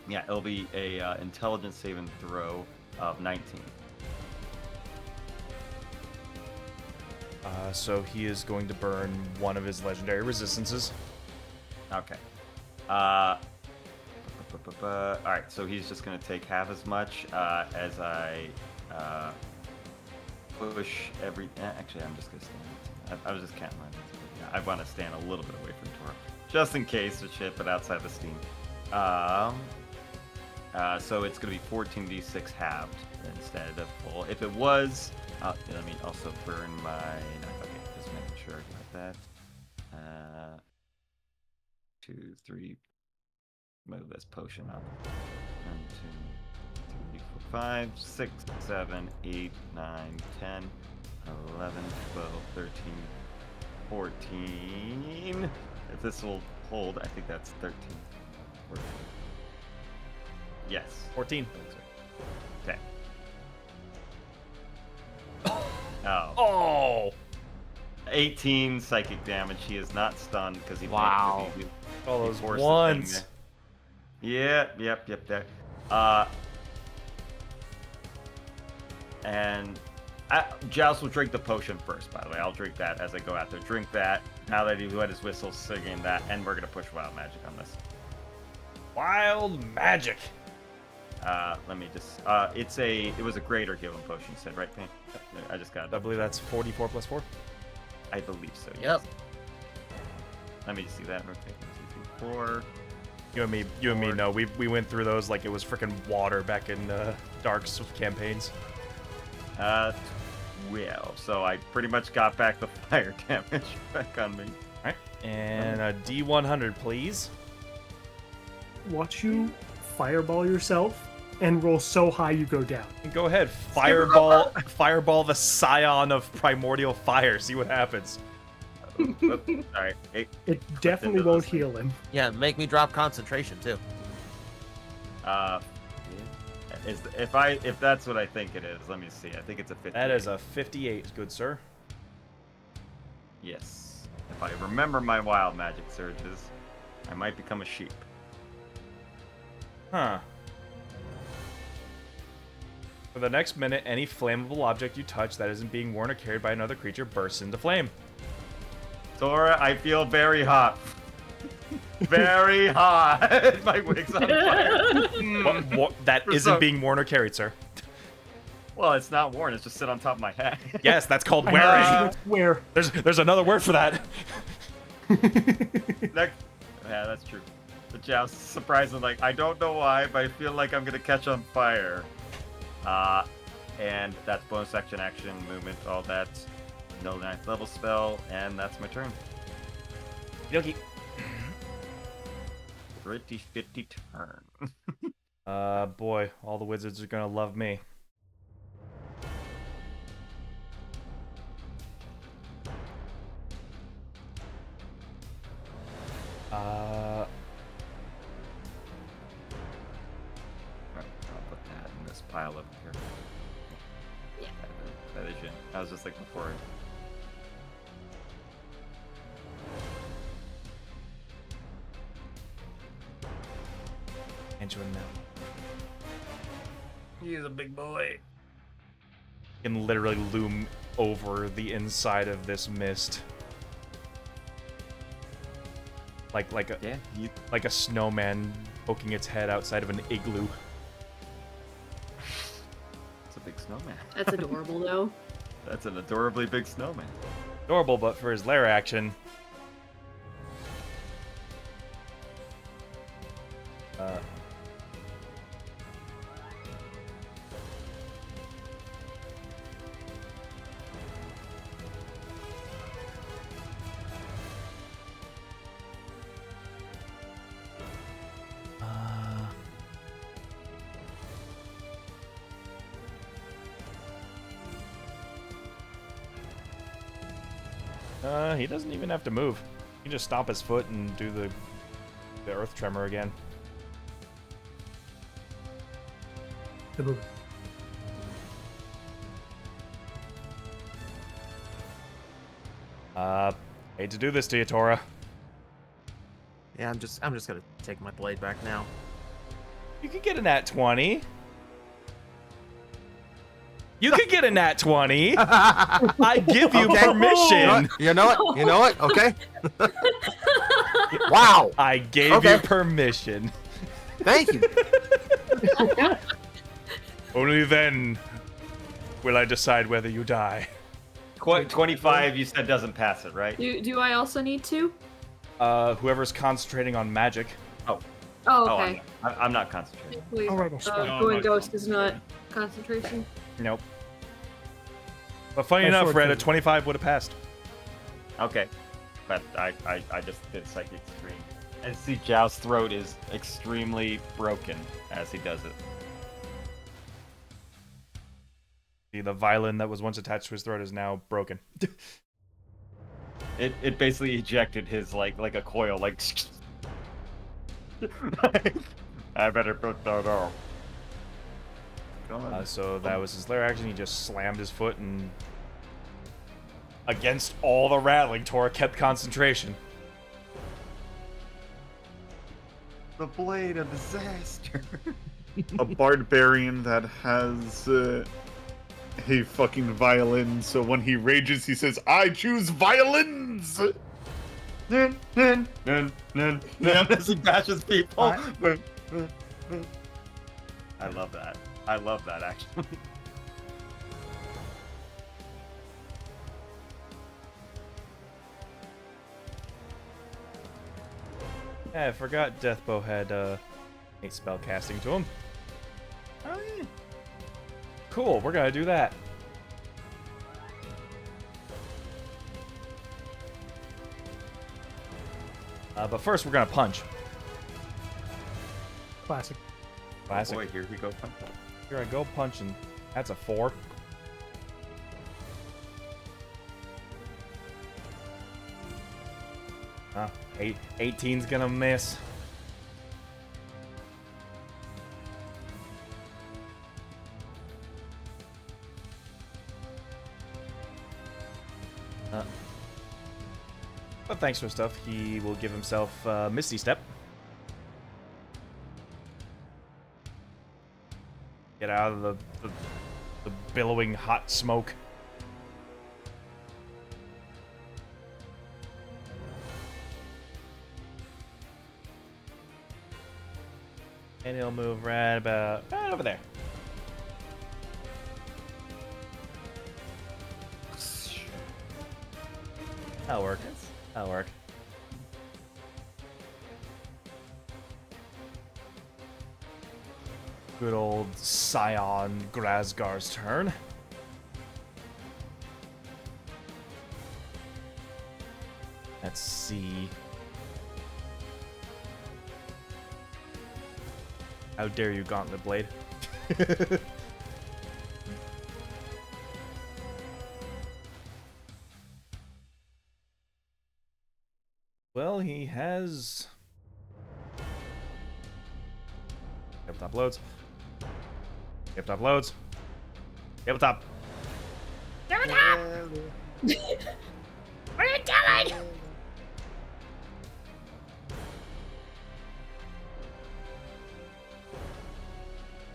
Yeah, it'll be a intelligence saving throw of 19. So he is going to burn one of his legendary resistances. Okay. Alright, so he's just going to take half as much as I push every... Actually, I'm just going to stand. I was just counting mine. Yeah, I want to stand a little bit away from Tora. Just in case of shit, but outside the steam. So it's going to be 14d6 halved instead of full. If it was... let me also burn my... Okay, just making sure I got that. 2, 3... Move this potion up. 1, 2, 3, 4, 5, 6, 7, 8, 9, 10, 11, 12, 13, 14. If this will hold, I think that's 13. 14. Yes. 14. Okay. Oh. Oh! 18 psychic damage. He is not stunned because he Wow. All those forced the thing ones. there. Yep. There. And Joust will drink the potion first, by the way. I'll drink that as I go out there. Drink that. Now that he's wet his whistle, singing that, and we're gonna push wild magic on this. Wild magic. Let me just. It was a greater healing potion, you said, right, Payne? I just got. I believe that's 44 plus 4. I believe so. Yes. Yep. Let me just see that real quick. 1, 2, 3, 4. You and me know. We went through those like it was freaking water back in Dark's campaigns. 12. So I pretty much got back the fire damage back on me. Alright. And a D100, please. Watch you fireball yourself and roll so high you go down. And go ahead. Fireball the scion of primordial fire. See what happens. Alright. It definitely into won't this. heal him. Yeah, make me drop concentration too. If that's what I think it is, let me see. I think it's a 50. That is a 58, good sir. Yes. If I remember my wild magic surges, I might become a sheep. Huh. For the next minute, any flammable object you touch that isn't being worn or carried by another creature bursts into flame. Tora, I feel very hot. Very hot. My wig's on fire. What, that For isn't some- being worn or carried, sir. Well, it's not worn. It's just sit on top of my head. Yes, that's called I wearing. know, that's where. There's another word for that. Yeah, that's true. The Joust, surprisingly, like, I don't know why, but I feel like I'm gonna catch on fire. And that's bonus action, movement, all that. No 9th level spell, and that's my turn. Yoki. Pretty 50 turn. Boy, all the wizards are gonna love me. I'll put that in this pile over here. Yeah. That is it. I was just like before. behind you and now. He's a big boy. Can literally loom over the inside of this mist. Like a snowman poking its head outside of an igloo. It's a big snowman. That's adorable, though. That's an adorably big snowman. Adorable, but for his lair action. He doesn't even have to move. He can just stomp his foot and do the earth tremor again. Kaboom. Hate to do this to you, Tora. Yeah, I'm just gonna take my blade back now. You could get a nat 20. You could get a nat 20. I give you Okay. permission. You know what? You know what? Okay. Wow. I gave Okay. you permission. Thank you. Only then will I decide whether you die. 25, you said doesn't pass it, right? Do I also need to? Whoever's concentrating on magic. Oh, Oh, okay. I'm not concentrating. Wait, I'll write a spell. going ghost is not concentration. Nope. But funny My enough, sword Red, a can- 25 would have passed. Okay. But I just did Psychic Extreme. And see, Zhao's throat is extremely broken as he does it. See, the violin that was once attached to his throat is now broken. It basically ejected his like a coil, like. I better put that off. Come on. So that was his lair action. He just slammed his foot and against all the rattling, Tora kept concentration. The blade of disaster. A barbarian that has a fucking violin, so when he rages, he says, "I choose violins!" As he bashes people. I love that. I love that, actually. Yeah, I forgot Deathbow had 8 spell casting to him. Oh, yeah. Cool, we're gonna do that. But first, we're gonna punch. Classic. Classic. Boy, here we go. Here I go punching. That's a 4. Huh. 18's gonna miss. But thanks for stuff, he will give himself Misty Step. Get out of the billowing hot smoke. And he'll move right over there. That'll work. That'll work. Good old Scion Grazgar's turn. Let's see. How dare you, Gauntlet Blade? Well, he has... Tabletop loads. Tabletop loads. Tabletop. Tabletop! What are you doing?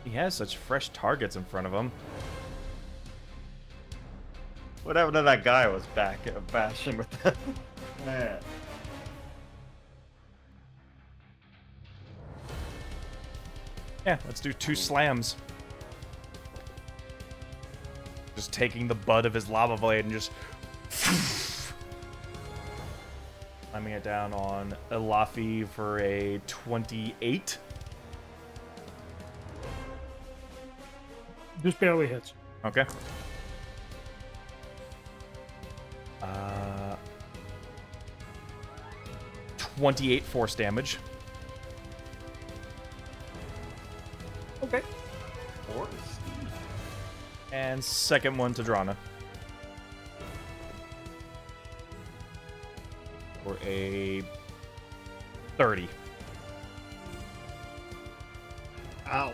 He has such fresh targets in front of him. What happened to that guy I was bashing with them? Man. Yeah, let's do 2 slams. Just taking the butt of his lava blade and just slamming it down on Elafi for a 28. Just barely hits. Okay. 28 force damage. Okay. And second one to Drana. For a 30. Ow.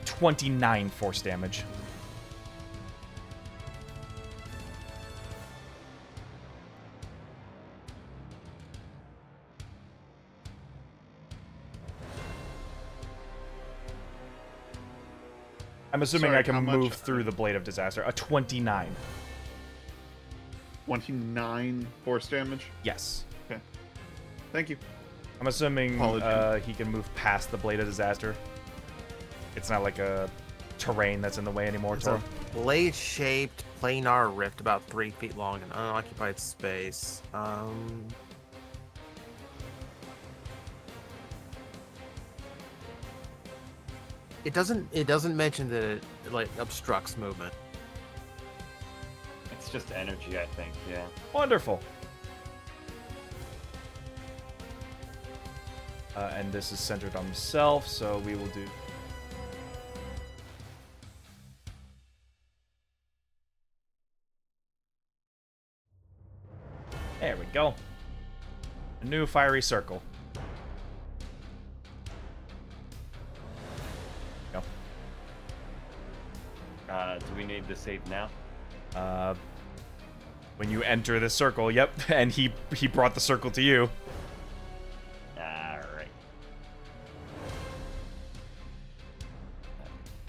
29 force damage. I'm assuming Sorry, I can how much? move through the Blade of Disaster. A 29. 29 force damage. Yes. Thank you. I'm assuming Apologies. he can move past the Blade of Disaster. It's not like a terrain that's in the way anymore, It's Tor. a blade-shaped planar rift about 3 feet long in unoccupied space. It doesn't mention that it like obstructs movement. It's just energy, I think, yeah. Wonderful. And this is centered on himself, so we will do... There we go. A new fiery circle. Go. Do we need to save now? When you enter the circle, yep, and he brought the circle to you. Alright.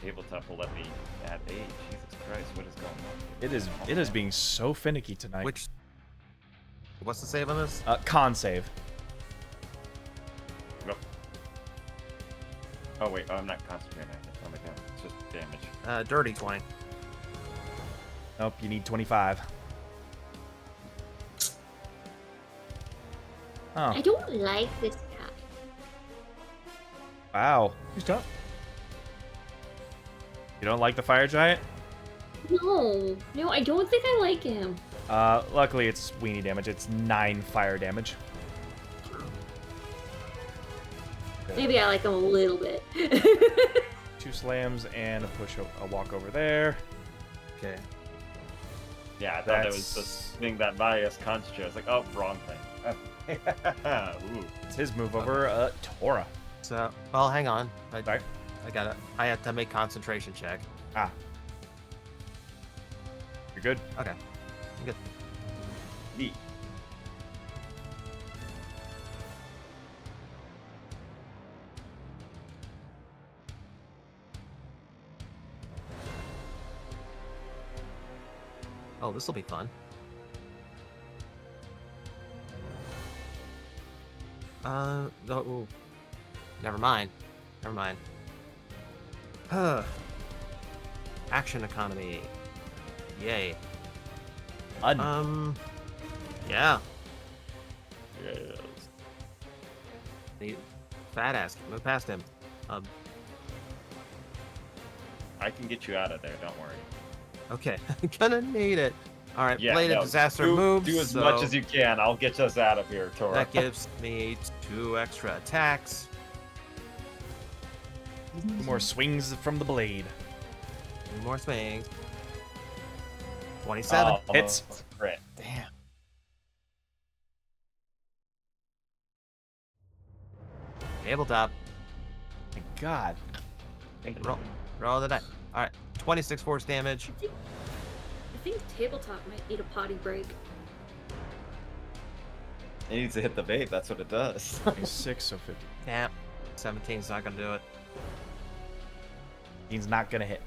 Tabletop will let me add age. Jesus Christ, what is going on? It is being so finicky tonight. What's the save on this? Con save. Oh wait, I'm not concentrating on it. Oh my god, it's just damage. Dirty 20. Nope, you need 25. Oh, I don't like this guy. wow. He's tough. You don't like the fire giant? No, I don't think I like him. Luckily it's weenie damage. It's 9 fire damage. Maybe I like him a little bit. 2 slams and a push, a walk over there. Okay. Yeah, I thought that was the thing that bias concentrate. I was like, oh, wrong thing. Ooh. It's his move over, Tora. So, well, hang on. Sorry. I got it. I have to make concentration check. Ah. You're good? Okay. I'm good. Neat. Oh, this will be fun. No, ooh. Never mind. Action economy. Yay. Fun. Yeah. Yes. The fat ass. Move past him. I can get you out of there, don't worry. Okay. I'm gonna need it. All right. Yeah, Blade of no, Disaster moves. Do as so much as you can. I'll get us out of here, Tora. That gives me 2 extra attacks. 2 more swings from the blade. 2 more swings. 27. Oh, Hits. Crit. Damn. Tabletop. My God. Roll the die. All right. 26 force damage. I think Tabletop might need a potty break. It needs to hit the vape. That's what it does. 26, so 50. Yeah, 17's not gonna do it. He's not gonna hit.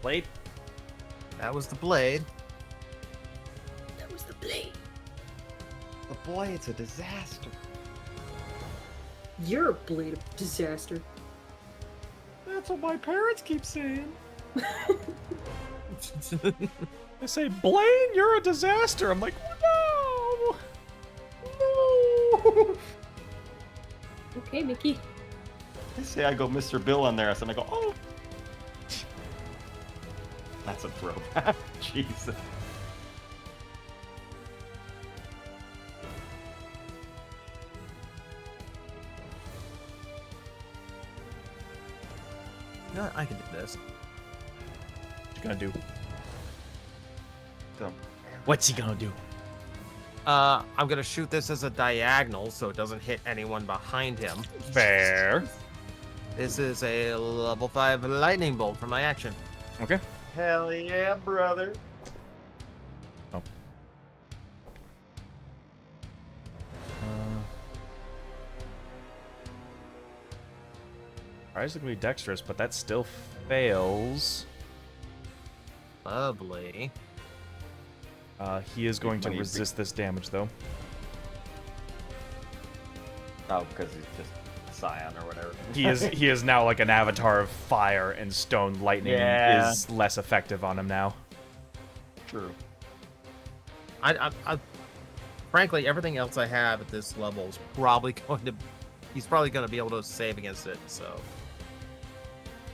Blade. That was the blade. That was the blade. But boy, it's a disaster. You're a blade of disaster. That's what my parents keep saying. They say, Blaine, you're a disaster. I'm like, no. No. Okay, Mickey. They say I go Mr. Bill on there, so I go, oh. That's a throwback. Jesus. No, I can do this. What you gonna do? So, What's he gonna do? I'm gonna shoot this as a diagonal so it doesn't hit anyone behind him. Fair. This is a level 5 lightning bolt for my action. Okay. hell yeah, brother. Tries to be dexterous, but that still fails. Lovely. He is going to Funny, resist this damage, though. Oh, because he's just Scion or whatever. He is now like an avatar of fire, and stone lightning Yeah. is less effective on him now. True. I frankly, everything else I have at this level is probably going to. He's probably going to be able to save against it. So.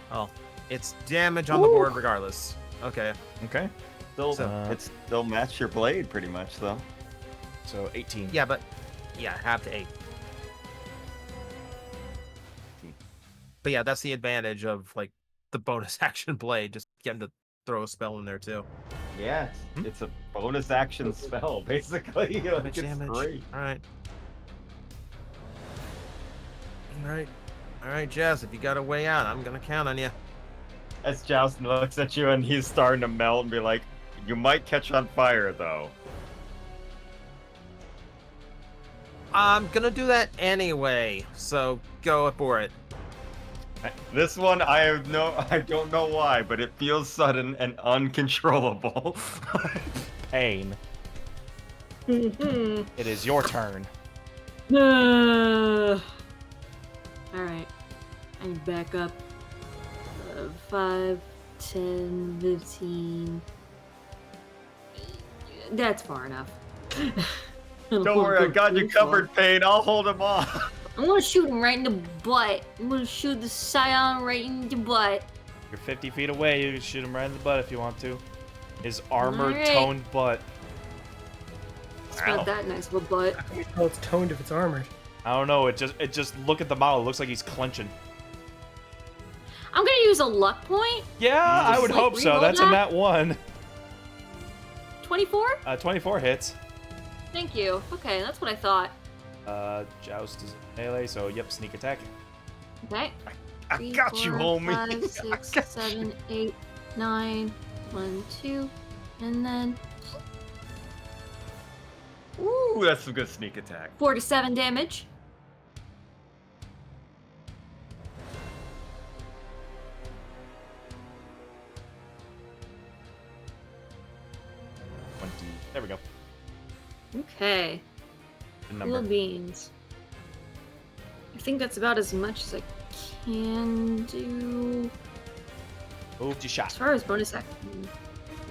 Oh, it's damage on the board regardless. Okay. Okay. Still, So- it's still match your blade pretty much, though. So 18. Yeah, but half to 8. But yeah, that's the advantage of like the bonus action blade. Just get him to throw a spell in there too. Yeah, it's a bonus action spell, basically. Like, Damage, it's damage. great. All right, Jazz. If you got a way out, I'm gonna count on you. As Joustin looks at you and he's starting to melt and be like, you might catch on fire, though. I'm gonna do that anyway. So go for it. This one, I don't know why, but it feels sudden and uncontrollable. Pain. Mm-hmm. It is your turn. Alright. I'm back up. 5, 10, 15. That's far enough. Don't worry, I got you covered, Pain. I'll hold him off. I'm gonna shoot him right in the butt. I'm gonna shoot the Scion right in the butt. You're 50 feet away. You can shoot him right in the butt if you want to. His armored, Alright. toned butt. It's not that nice of a butt. Well, it's toned if it's armored. I don't know. It just look at the model. It looks like he's clenching. I'm gonna use a luck point. Yeah, I would Like, hope so. reroll That's a that? nat 1. 24? 24 hits. Thank you. Okay, that's what I thought. Joust is melee, so yep, sneak attack. Okay. I 3, got you, 4, homie. 5, 6, 7, 8, 9, 1, 2, and then Ooh, that's some good sneak attack. 47 damage. There we go. Okay. Good Cool number. beans. I think that's about as much as I can do. Moved your shot. As far as bonus action,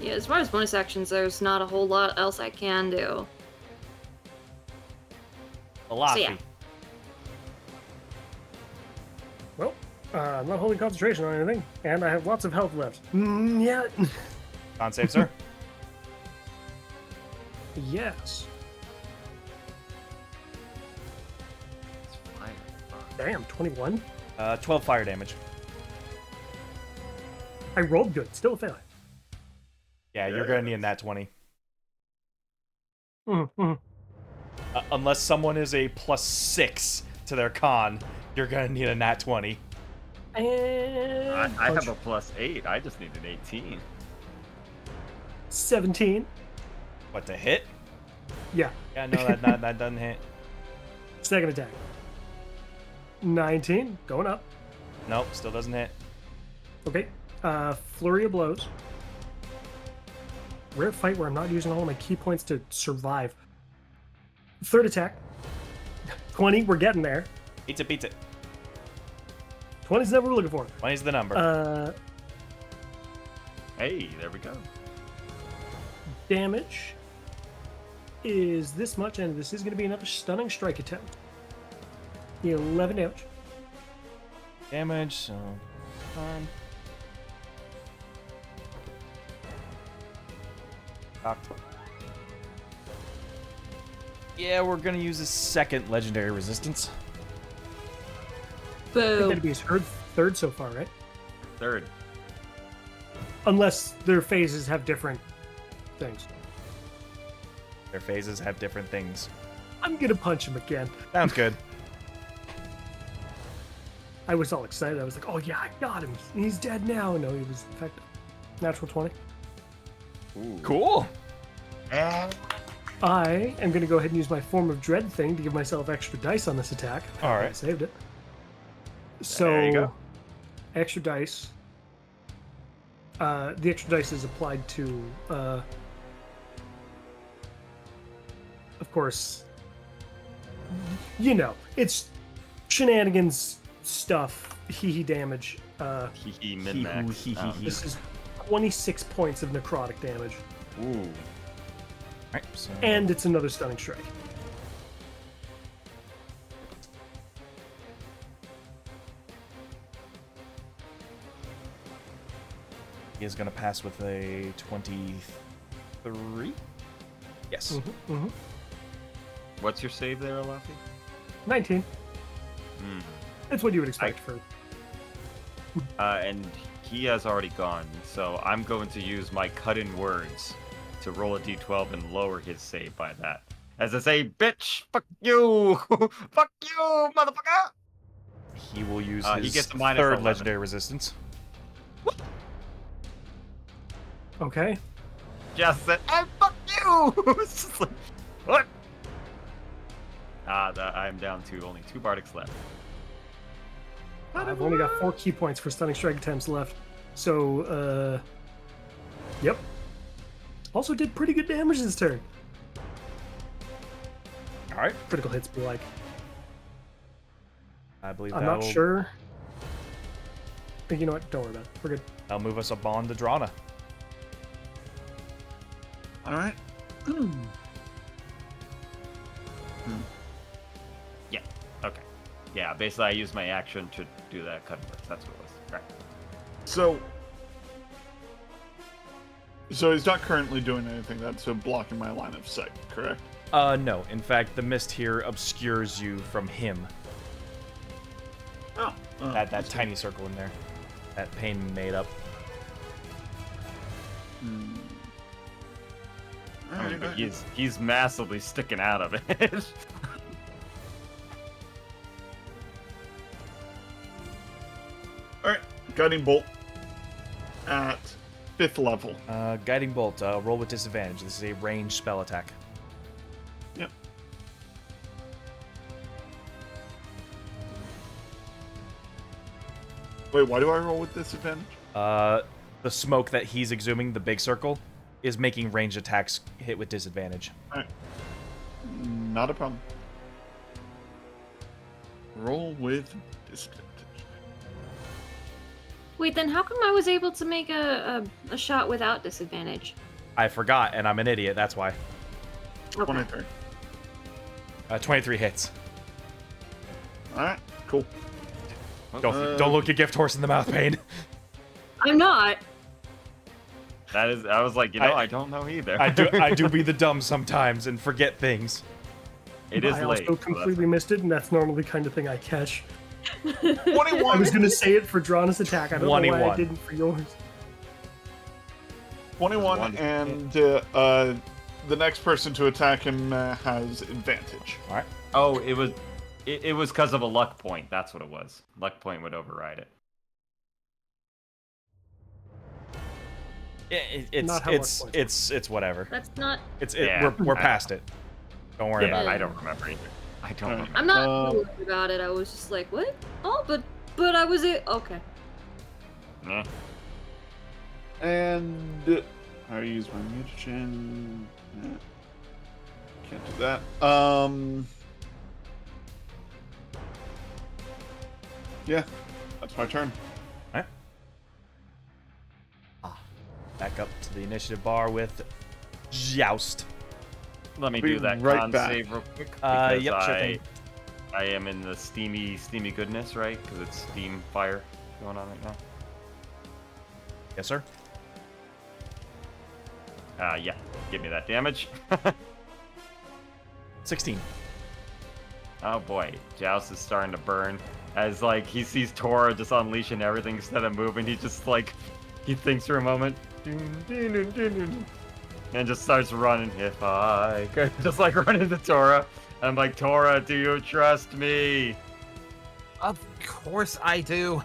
yeah, as far as bonus actions, there's not a whole lot else I can do. Malafi. So, yeah. Well, I'm not holding concentration on anything, and I have lots of health left. Yeah. Con save, sir. Yes. It's fire. Damn, 21. 12 fire damage. I rolled good. Still a failure. Yeah, you're gonna need a nat 20. Mm-hmm. Unless someone is a +6 to their con, You're gonna need a nat 20. And I have punch. a +8. I just need an 18. 17. What, to hit? Yeah. Yeah, no, that doesn't hit. Second attack. 19. Going up. Nope, still doesn't hit. Okay. Flurry of blows. Rare fight where I'm not using all of my key points to survive. Third attack. 20. We're getting there. Beats it. 20's the number we're looking for. 20's the number. Hey, there we go. Damage is this much, and this is going to be another stunning strike attempt. 11 damage. Damage, so... Cocked. Yeah, we're gonna use a second legendary resistance. I think that'd Boom. be his third so far, right? Third. Unless their phases have different things. Their phases have different things. I'm going to punch him again. Sounds good. I was all excited. I was like, oh yeah, I got him. He's dead now. No, he was, in fact, natural 20. Ooh. Cool. I am going to go ahead and use my Form of Dread thing to give myself extra dice on this attack. All I right. saved it. So, There you go. extra dice. The extra dice is applied to, of course, you know, it's shenanigans stuff, hee damage. Hee min-max. This is 26 points of necrotic damage, Ooh. Alright, so... and it's another stunning strike. He is gonna pass with a 23? Yes. What's your save there, Alafi? 19. Hmm. That's what you would expect for. And he has already gone, so I'm going to use my cut-in words to roll a d12 and lower his save by that. As I say, bitch, fuck you, fuck you, motherfucker. He will use He his gets a minus third 11. legendary resistance. Okay. Just said, and fuck you. It's just like, what? I'm down to only 2 bardics left. I've only got 4 key points for stunning strike attempts left. So, yep. Also did pretty good damage this turn. Alright. Critical hits be like. I believe I'm that'll, not sure. But you know what? Don't worry about it. We're good. that'll move us up on to Drana. All right. Yeah, okay. Yeah, basically I used my action to do that cut work. That's what it was. Right. So he's not currently doing anything that's blocking my line of sight, correct? No. In fact, the mist here obscures you from him. Oh. That tiny circle in there. That Pain made up. I mean, but he's massively sticking out of it. All right. Guiding bolt at 5th level. Guiding Bolt, roll with disadvantage. This is a ranged spell attack. Yep. Wait, why do I roll with disadvantage? The smoke that he's exhuming, the big circle, is making ranged attacks hit with disadvantage. All right. Not a problem. Roll with disadvantage. Wait, then how come I was able to make a shot without disadvantage? I forgot, and I'm an idiot, that's why. Okay. 23. 23 hits. All right. Cool. Don't look your gift horse in the mouth, Pain. I'm not. That is, I was like, I don't know either. I do be the dumb sometimes and forget things. It is I late. also completely missed it, and that's normally the kind of thing I catch. 21. I was going to say it for Drana's attack. I don't know why 21. I didn't for yours. 21, and the next person to attack him has advantage. All right. Oh, it was It was because of a luck point. That's what it was. Luck point would override it. Not how much points it's whatever. That's not. We're past it. Don't worry about it. I don't remember either. I don't remember. I'm not too worried about it. I was just like, what? Oh, but I was it. Okay. Yeah. And I use my mutagen. Can't do that. Yeah, that's my turn. Alright. Back up to the initiative bar with Joust. Let me Be do that right con back. save real quick. Because Yep, sure thing. I am in the steamy goodness, right? Because it's steam fire going on right now. Yes, sir. Yeah, give me that damage. 16. Oh boy, Joust is starting to burn. As like he sees Tora just unleashing everything instead of moving, he just like he thinks for a moment. And just starts running. If I could just like run into Tora. I'm like, Tora, do you trust me? Of course I do.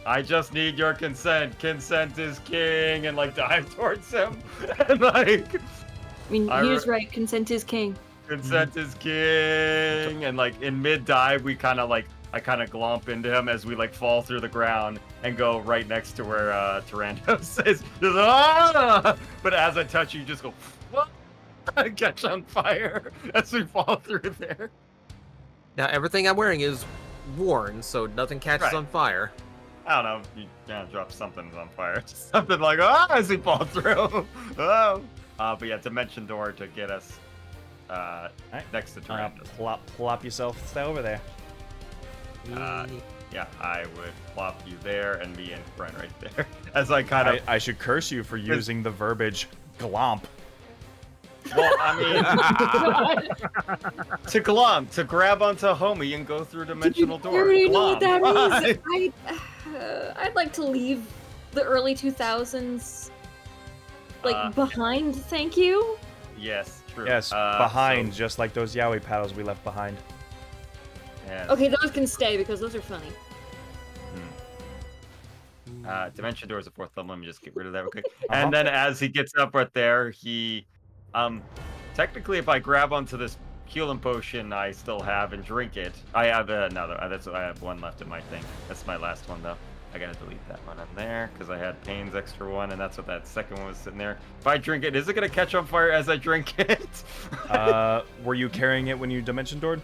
I just need your consent. Consent is king, and like dive towards him. And like I mean, I he was right. Consent is king. consent is king. And like in mid dive, I kind of glomp into him as we like fall through the ground and go right next to where Tyrannos is. Just, ah! But as I touch you, just go catch on fire as we fall through there. Now everything I'm wearing is worn, so nothing catches Right. on fire. I don't know. You drop something on fire. Something like as we fall through. Oh. But yeah, Dimension Door to get us next to Tyrannos. Plop yourself over there. Yeah, I would plop you there and me in front right there. As I kind of. I should curse you for using the verbiage glomp. Well, I mean, to glomp, to grab onto a homie and go through dimensional door. I already know what that Glomp. is. I'd like to leave the early 2000s behind. Thank you. Yes, true. Yes, behind, just like those yaoi paddles we left behind. Yes. Okay, those can stay because those are funny. Dimension Door is a 4th level. Let me just get rid of that real quick. And then as he gets up right there, he, technically, if I grab onto this healing potion I still have and drink it, I have another. I have one left in my thing. That's my last one though. I gotta delete that one in there because I had Pain's extra one, and that's what that second one was sitting there. If I drink it, is it gonna catch on fire as I drink it? Were you carrying it when you dimension doored?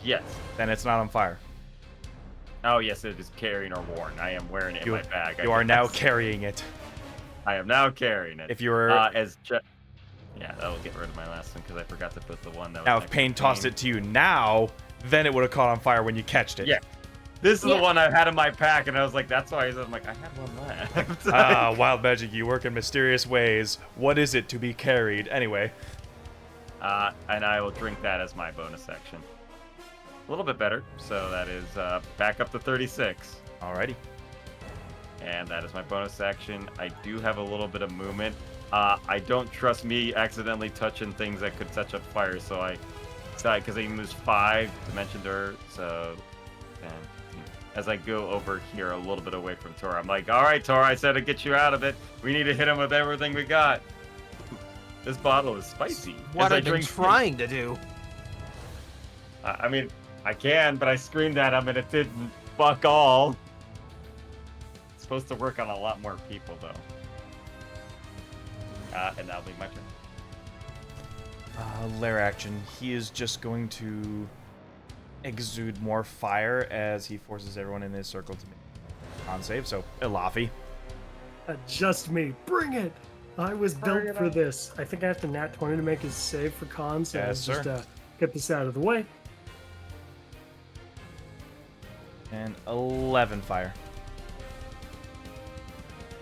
Yes. Then it's not on fire. Oh yes, it is carrying or worn. I am wearing it in my bag. You are now carrying it. I am now carrying it. If you were yeah, that'll get rid of my last one because I forgot to put the one that was now, if next to Pain tossed it to you now, then it would have caught on fire when you catched it. Yeah. This is the one I had in my pack, and I was like, that's why I'm like, I had one left. Wild magic, you work in mysterious ways. What is it to be carried? Anyway. And I will drink that as my bonus action. A little bit better, so that is back up to 36. Alrighty. And that is my bonus action. I do have a little bit of movement. I don't trust me accidentally touching things that could touch up fire, so I decide, because I use 5 Dimension Door, so and as I go over here a little bit away from Tora, I'm like, all right, Tora, I said to get you out of it. We need to hit him with everything we got. This bottle is spicy. What I've been trying to do. I mean, I can, but I screamed at him and it didn't fuck all. It's supposed to work on a lot more people, though. And that'll be my turn. Lair action. He is just going to exude more fire as he forces everyone in his circle to make con save. So, Elafi. Just me. Bring it! I was built for this. I think I have to nat 20 to make his save for con, so Yes, let's just get this out of the way. And 11 fire.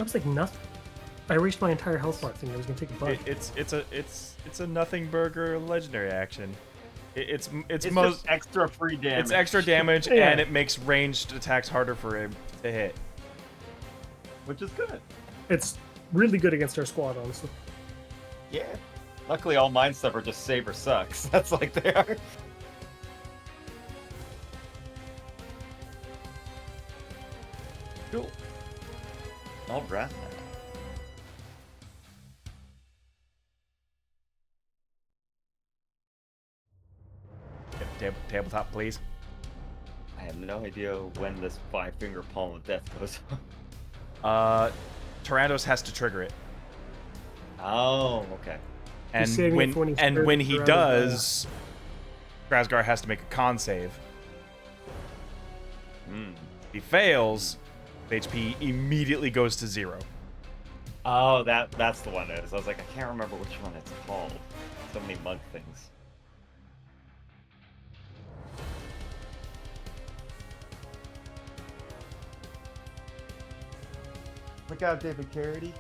Looks like nothing. I erased my entire health bar thing. I was gonna take a bite. It's a nothing burger legendary action. It's It's most just extra free damage. It's extra damage Yeah. and it makes ranged attacks harder for him to hit. Which is good. It's really good against our squad, honestly. Yeah. Luckily, all mine stuff are just save or sucks. That's like they are. Cool. All right. Tabletop, please. I have no idea when this 5-finger palm of death goes Tyrannos has to trigger it. Oh, okay. And saving it for when he's when he scared out of the- does, Grazgar has to make a con save. Hmm. If he fails, the HP immediately goes to 0. Oh, that's the one it is. I was like, I can't remember which one it's called. So many monk things. Look out, David Carradine.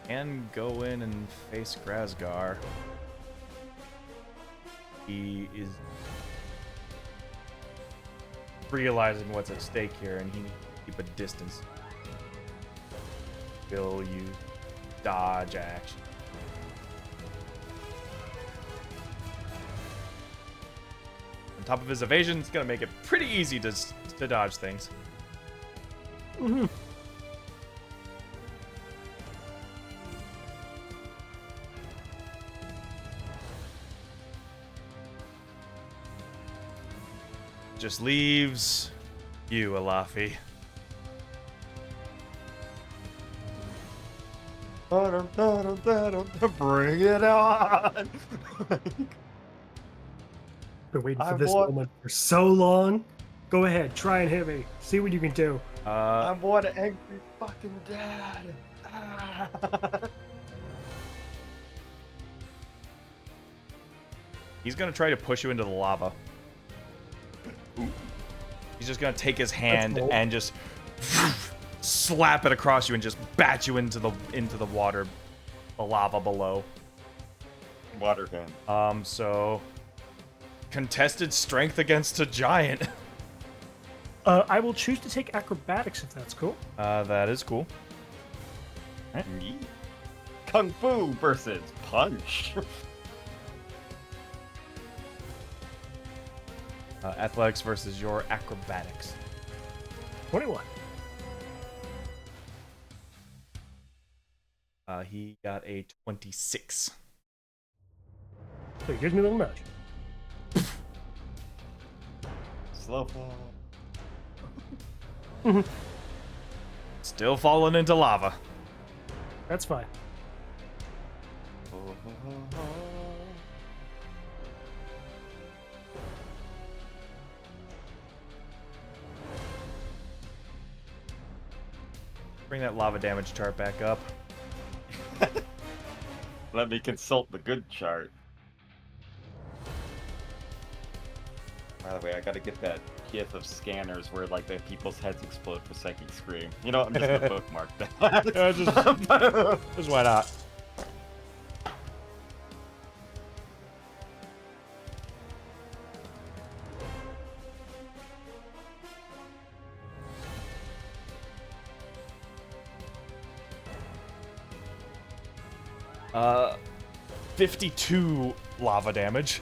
And go in and face Grazgar. He is realizing what's at stake here, and he needs to keep a distance. Will use dodge action. On top of his evasion, it's gonna make it pretty easy to dodge things. Mm-hmm. Just leaves you, Alafi. Bring it on! Been waiting I for this want- moment for so long. Go ahead, try and hit me. See what you can do. I'm one angry fucking dad. He's gonna try to push you into the lava. He's just gonna take his hand cool. and just slap it across you and just bat you into the water, the lava below. Water gun. So contested strength against a giant. I will choose to take acrobatics if that's cool. That is cool. Kung Fu versus Punch. Athletics versus your acrobatics. 21. He got a 26. So he gives me a little nudge. Slow fall. Still falling into lava. That's fine. Bring that lava damage chart back up. Let me consult the good chart. By the way, I gotta get that gif of scanners where like the people's heads explode for Psychic Scream. You know, I'm just gonna bookmark that. Just why not? Uh, 52 lava damage.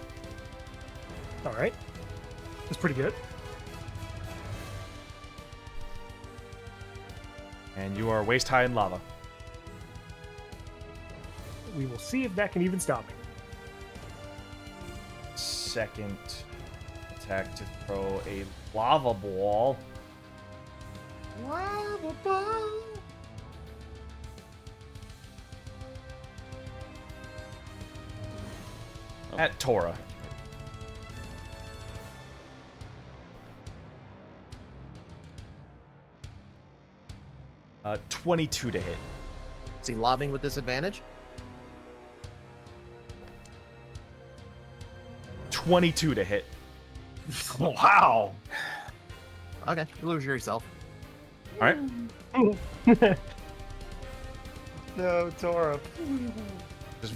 All right. That's pretty good. And you are waist high in lava. We will see if that can even stop me. Second attack to throw a lava ball. Lava ball. At Tora. Uh, 22 to hit. Is he lobbing with disadvantage? 22 to hit. Wow. Okay, you lose yourself. All right. No, Tora. Just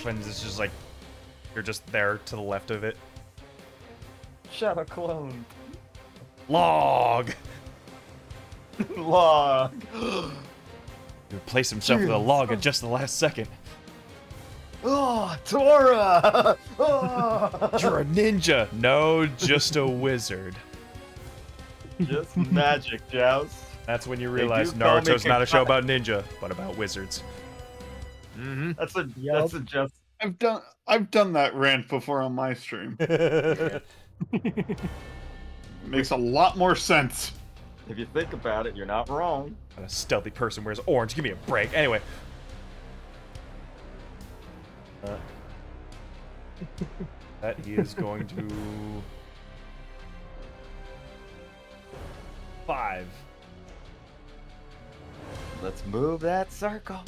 and it's just like you're just there to the left of it. Shadow clone. Log. Log. He replaced himself with a log at just the last second. Oh, Tora! Oh. You're a ninja. No, just a wizard. Just magic, Joust. That's when you They realize do call me Naruto's not a show conqueror. about ninja, but about wizards. Mm-hmm. That's a Yup. just. I've done that rant before on my stream. Makes a lot more sense. If you think about it, you're not wrong. And a stealthy person wears orange. Give me a break. Anyway. That he is going to... 5. Let's move that circle.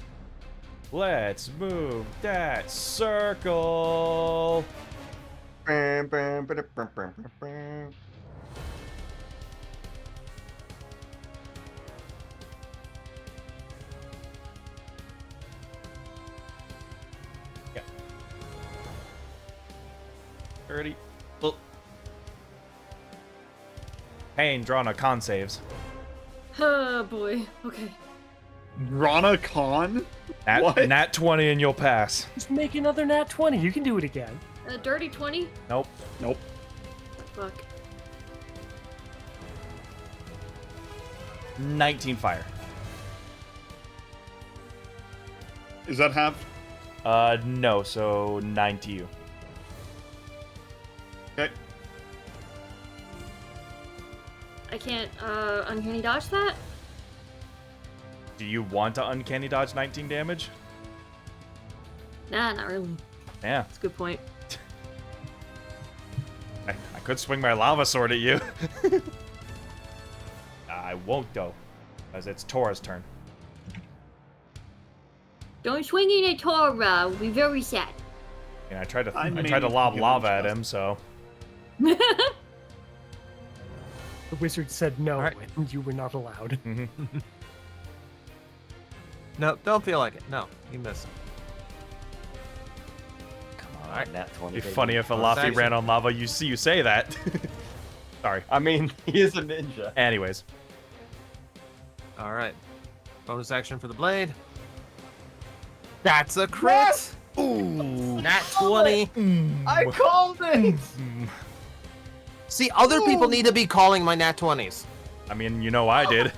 Let's move that circle. Bam, bam, bam, bam, bam, bam. Yeah. 30. Oh. Pain drawn a con saves. Oh boy. Okay. Rana Khan? What? Nat 20 and you'll pass. Just make another nat 20. You can do it again. A dirty 20? Nope. Nope. Fuck. 19 fire. Is that half? No, so 9 to you. Okay. I can't uncanny dodge that? Do you want to uncanny dodge 19 damage? Nah, not really. Yeah. That's a good point. I could swing my lava sword at you. I won't though, because it's Tora's turn. Don't swing in at Tora. We'll be very sad. And I tried to I lob mean, lava at him, so The wizard said no, Alright. and you were not allowed. No, don't feel like it. No, you missed. Come on, Alright. Nat 20. it'd be baby. funny if Bonus Alafi action. ran on lava. You say that. Sorry. I mean, he is a ninja. Anyways, All right. Bonus action for the blade. That's a crit. ooh, Nat 20. I called it! See, other people need to be calling my nat 20s. I mean, you know I did.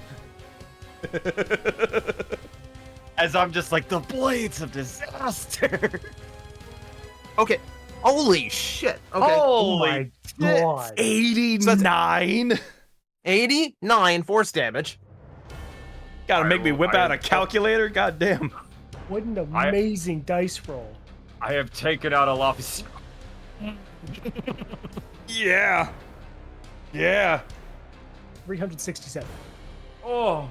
As I'm just like, the blades of disaster. Okay. Holy shit. Okay. Oh my god. 89. 89 force damage. Gotta make me whip out a calculator. God damn. What an amazing dice roll. I have taken out a Alafi. Yeah. Yeah. 367. Oh, 11,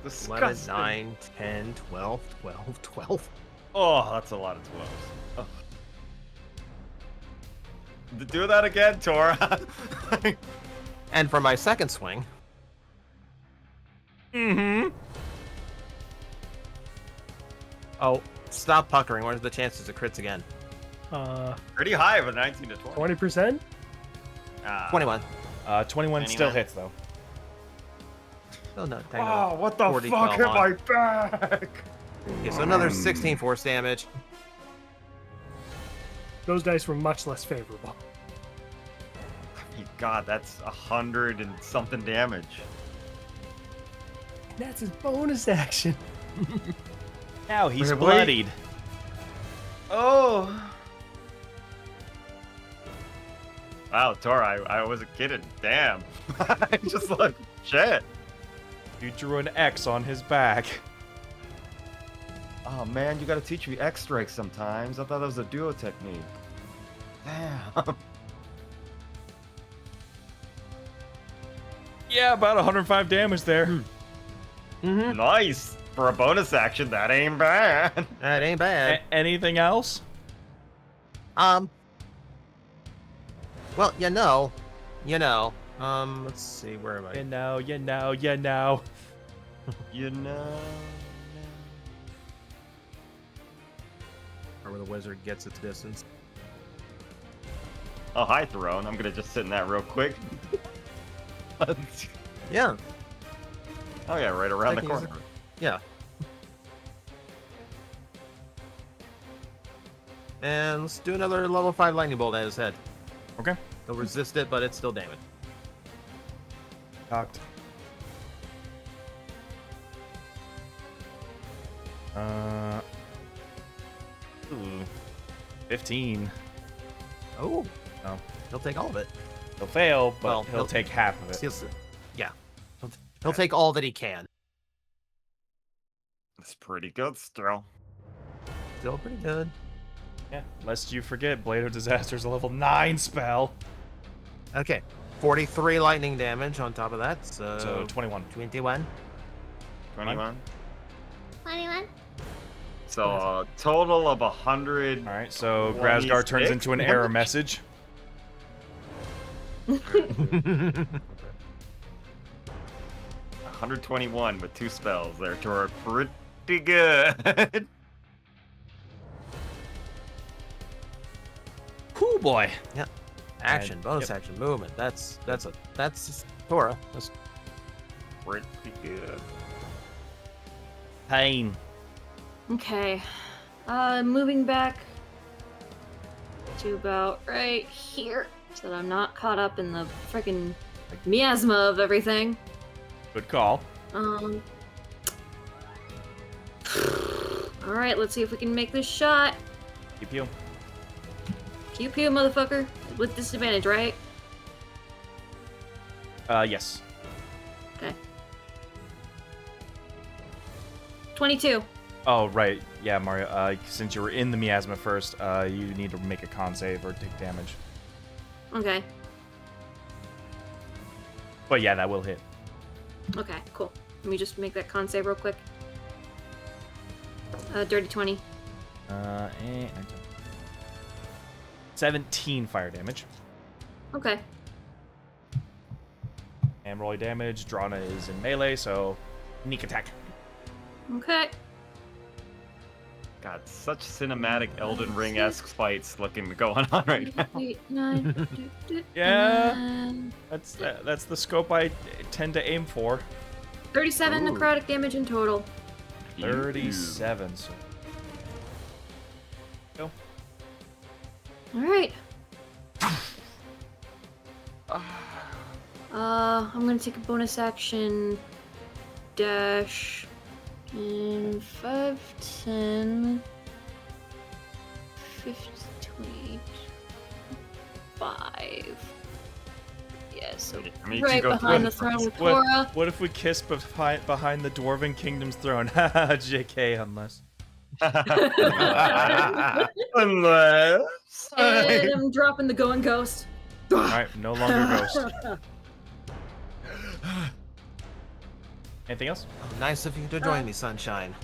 disgusting. 9, 10, 12, 12, 12. Oh, that's a lot of 12s. Oh. Do that again, Tora. And for my second swing, Mm-hmm. oh, stop puckering. What are the chances of crits again? Pretty high of a 19 to 20. 20%? Ah. 21. 21 still Anyway. hits though. Oh, no. Dang Wow, what the 40, fuck 12 am on. I back? Okay, so another 16 force damage. Those dice were much less favorable. God, that's 100 and something damage. That's his bonus action. Now he's Wait. bloodied. Oh. Wow, Tora, I wasn't kidding. Damn. I just like, shit. You drew an X on his back. Oh man, you gotta teach me X strikes sometimes. I thought that was a duo technique. Damn. Yeah, about 105 damage there. Mm-hmm. Nice. For a bonus action, that ain't bad. That ain't bad. Anything else? Well, let's see, where am I? You know. You know. Or where the wizard gets its distance. Oh, hi, Throne. I'm gonna just sit in that real quick. Yeah, Oh yeah, right around the Taking corner. yeah. And let's do another level 5 lightning bolt at his head. Okay. He'll resist it, but it's still damage. Cocked. 15. Oh. Oh. He'll take all of it. He'll fail, but Well, he'll take half of it. Yeah. He'll take all that he can. That's pretty good still. Still pretty good. Yeah. Lest you forget, Blade of Disaster is a level 9 spell. Okay. 43 lightning damage on top of that, So 21. 21. 21. 21. So a total of 100. All right, so Grazgar turns 26 into an error message. 121 with 2 spells. They're pretty good. Whoo boy. Action, And- bonus yep. action, movement. That's Tora. That's Pretty good. Pain. Okay. Moving back to about right here, so that I'm not caught up in the freaking miasma of everything. Good call. All right, let's see if we can make this shot. Keep you. Pew pew, motherfucker. With disadvantage, right? Yes. Okay. 22. Oh, right. Yeah, Mario. Since you were in the miasma first, you need to make a con save or take damage. Okay. But yeah, that will hit. Okay, cool. Let me just make that con save real quick. Dirty 20. And 17 fire damage. Okay. And roll your damage. Drana is in melee, so sneak attack. Okay. Got such cinematic Elden Ring-esque fights going on right now. 8, 9, Yeah. 9. That's the scope I tend to aim for. 37 Ooh. necrotic damage in total. 37. So. Go. Alright. I'm gonna take a bonus action dash in 5, 10, 15, 20, 5. Yeah, so I mean, you right can go behind the first. throne with Cora. What if we kiss behind the Dwarven Kingdom's throne? Haha, JK, unless. Unless. And I'm dropping the going ghost. Alright, no longer ghost. Anything else? nice of you to join me, Sunshine.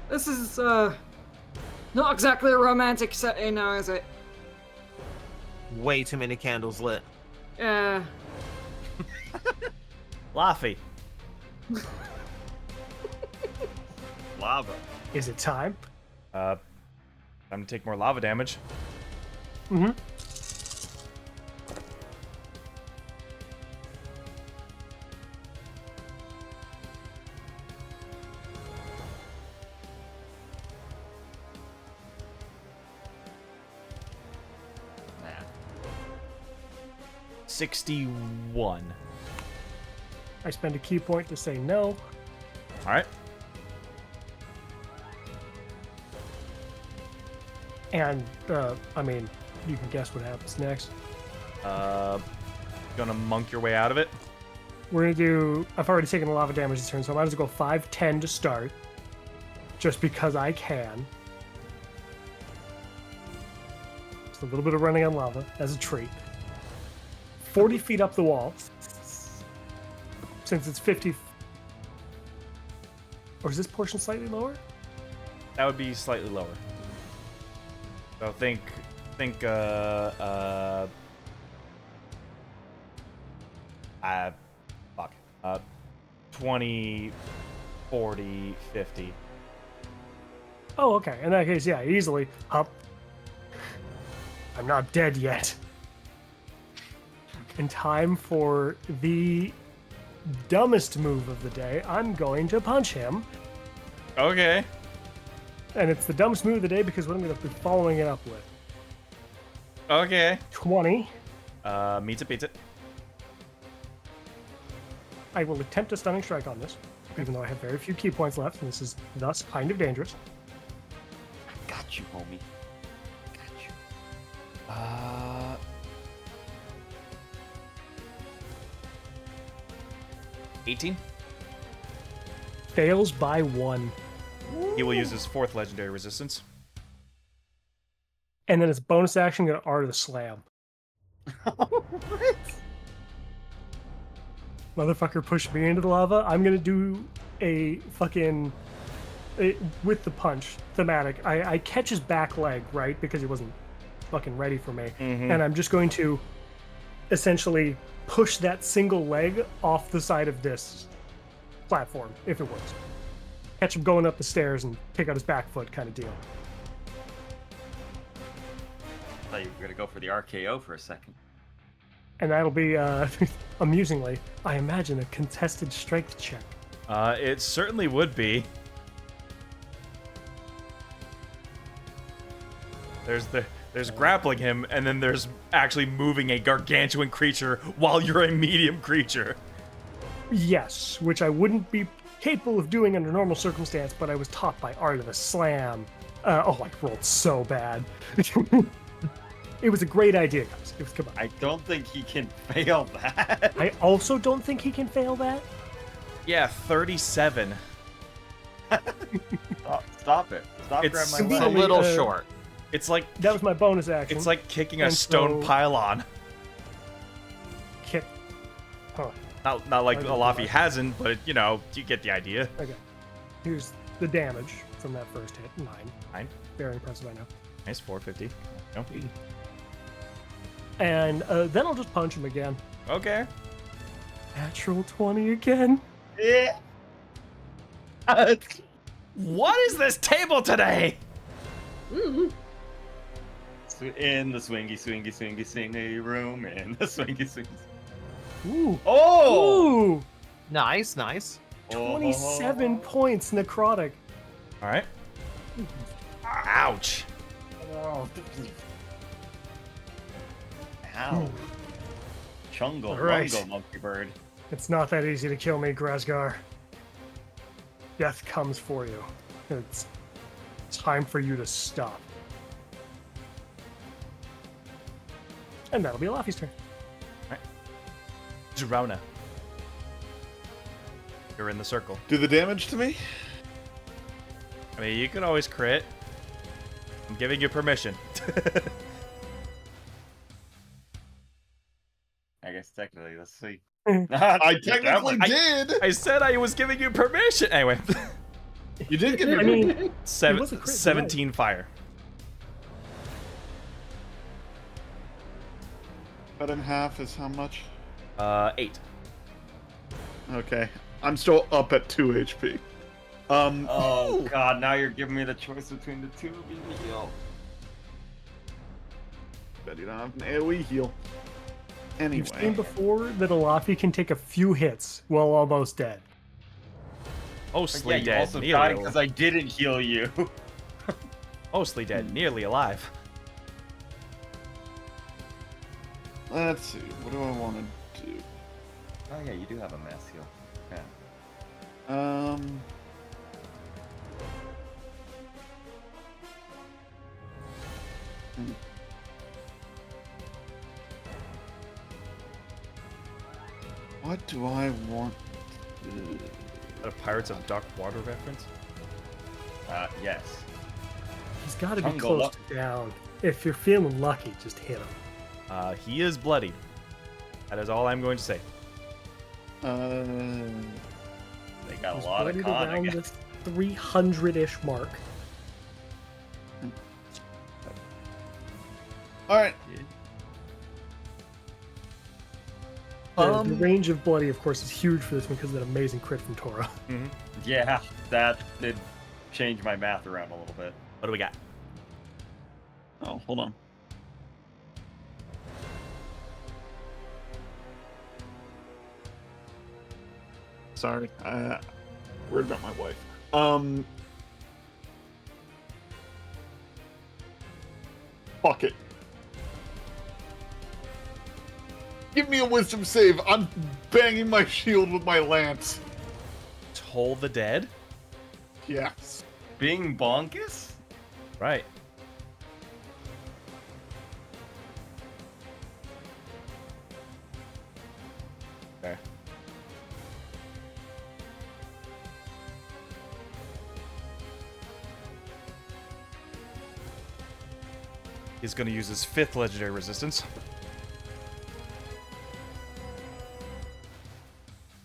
This is, not exactly a romantic setting now, is it? Way too many candles lit. Yeah. Laffy. Lava. Is it time? Time to take more lava damage. Mm-hmm. Man. 61. I spend a key point to say no. Alright. And, I mean, you can guess what happens next. Gonna monk your way out of it. We're gonna do. I've already taken a lava damage this turn, so I might as well go 5, 10 to start. Just because I can. Just a little bit of running on lava as a treat. 40 feet up the wall. Since it's 50. Or is this portion slightly lower? That would be slightly lower. So think, fuck. 20, 40, 50. Oh, okay. In that case, yeah, easily up. I'm not dead yet. In time for the dumbest move of the day, I'm going to punch him. Okay. And it's the dumbest move of the day because what I'm going to be following it up with. Okay. 20. Meets it, beats it. I will attempt a stunning strike on this, even though I have very few key points left, and this is thus kind of dangerous. Got you, homie. Got you. 18. Fails by 1. He will use his 4th legendary resistance. And then as bonus action, I'm going to Art of the Slam. What? Motherfucker pushed me into the lava. I'm going to do a fucking... with the punch, thematic. I catch his back leg, right? Because he wasn't fucking ready for me. Mhm. And I'm just going to essentially push that single leg off the side of this platform, if it works. Catch him going up the stairs and pick out his back foot kind of deal. I thought you were gonna go for the RKO for a second. And that'll be, amusingly, I imagine, a contested strength check. It certainly would be. There's grappling him, and then there's actually moving a gargantuan creature while you're a medium creature. Yes, which I wouldn't be capable of doing under normal circumstance, but I was taught by Art of the Slam. I rolled so bad. It was a great idea, guys. It was come on. I don't think he can fail that. I also don't think he can fail that. Yeah, 37. Stop it. Stop It's grabbing It's my a leg. little uh, short. It's like That was my bonus action. it's like kicking a And stone so- pylon. Kick. Huh. Not like I didn't Alafi realize. hasn't, but you know, you get the idea. Okay. Here's the damage from that first hit. 9. 9. Very impressive, I know. Nice, 450. No. And then I'll just punch him again. Okay. Natural 20 again. Yeah. What is this table today? In the swingy room, in the swingy. Ooh. Oh! Ooh. Nice, nice. 27 points necrotic. All right. Ouch. Ow. Chungo, All right. lungo, monkey bird. It's not that easy to kill me, Grazgar. Death comes for you. It's time for you to stop. And that'll be Alafi's turn. Girona. You're in the circle. Do the damage to me? I mean, you can always crit. I'm giving you permission. I guess technically, let's see. I technically did. I said I was giving you permission. Anyway, You did give me. I mean, It seven, was a crit, you're 17 fire. Cut in half is how much? 8. Okay, I'm still up at 2 HP. Oh god, now you're giving me the choice between the two of you to heal. Bet you don't have an AoE heal. you've seen Anyway, before that Alafi can take a few hits while almost dead. Mostly Yeah, you dead, also nearly died alive. because I didn't heal you. Mostly dead, nearly alive. let's see. What do I want to do? Oh yeah, you do have a mass heal. Yeah. What do I want to do? A Pirates of Dark Water reference? Yes. He's got to be Jungle close luck. to down. If you're feeling lucky, just hit him. He is bloodied. That is all I'm going to say. They got He's a lot of bloodied con, I around guess. the 300-ish mark. All right. The range of bloody, of course, is huge for this one because of that amazing crit from Tora. Yeah, that did change my math around a little bit. What do we got? Oh, hold on. Sorry, worried about my wife. Fuck it. Give me a wisdom save. I'm banging my shield with my lance. Toll the dead? Yes. Being bonkus? Right. Okay. He's going to use his 5th legendary resistance.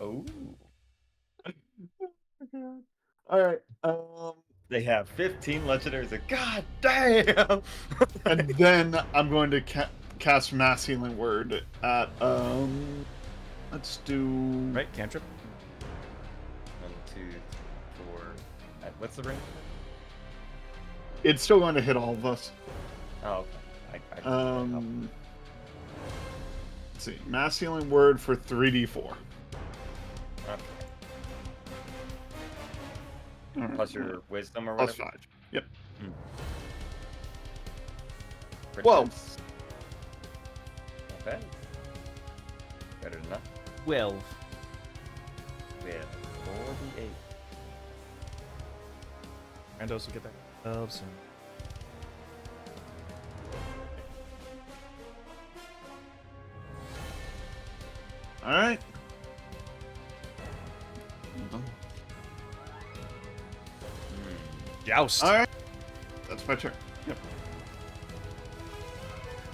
Oh. Alright. They have 15 legendaries. God damn! And then I'm going to cast Mass Healing Word at, let's do... Right, cantrip. 1, 2, 4. What's the range? It's still going to hit all of us. Oh, okay. Let's see. Mass Healing Word for 3d4. Okay. Alright. Plus your wisdom or Plus whatever? 5. Yep. Whoa. 12. Okay. Better than that. 12. We have 48. Randos will get that. Soon. Alright. Joust. Alright. That's my turn. Yep.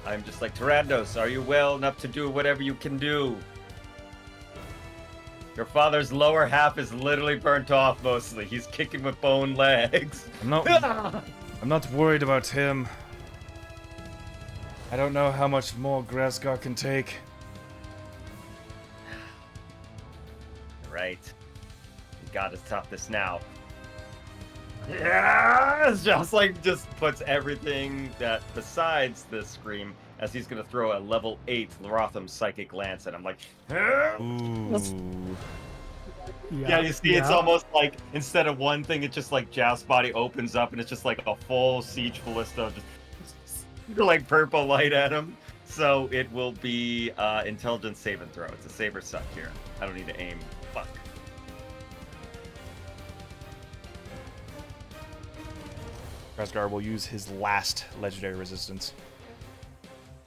I'm just like, Tyrandos, are you well enough to do whatever you can do? Your father's lower half is literally burnt off mostly. He's kicking with bone legs. I'm not worried about him. I don't know how much more Grazgar can take. Right. You gotta stop this now. Yeah! Just like, just puts everything that besides the scream as he's gonna throw a level 8 Loratham Psychic Lance at him. Like, Ooh. yeah, you see, it's almost like instead of one thing, it's just like Joust's body opens up and it's just like a full siege ballista, just like purple light at him. So it will be intelligence save and throw. It's a save or suck here. I don't need to aim. Fuck. Grazgar will use his last legendary resistance.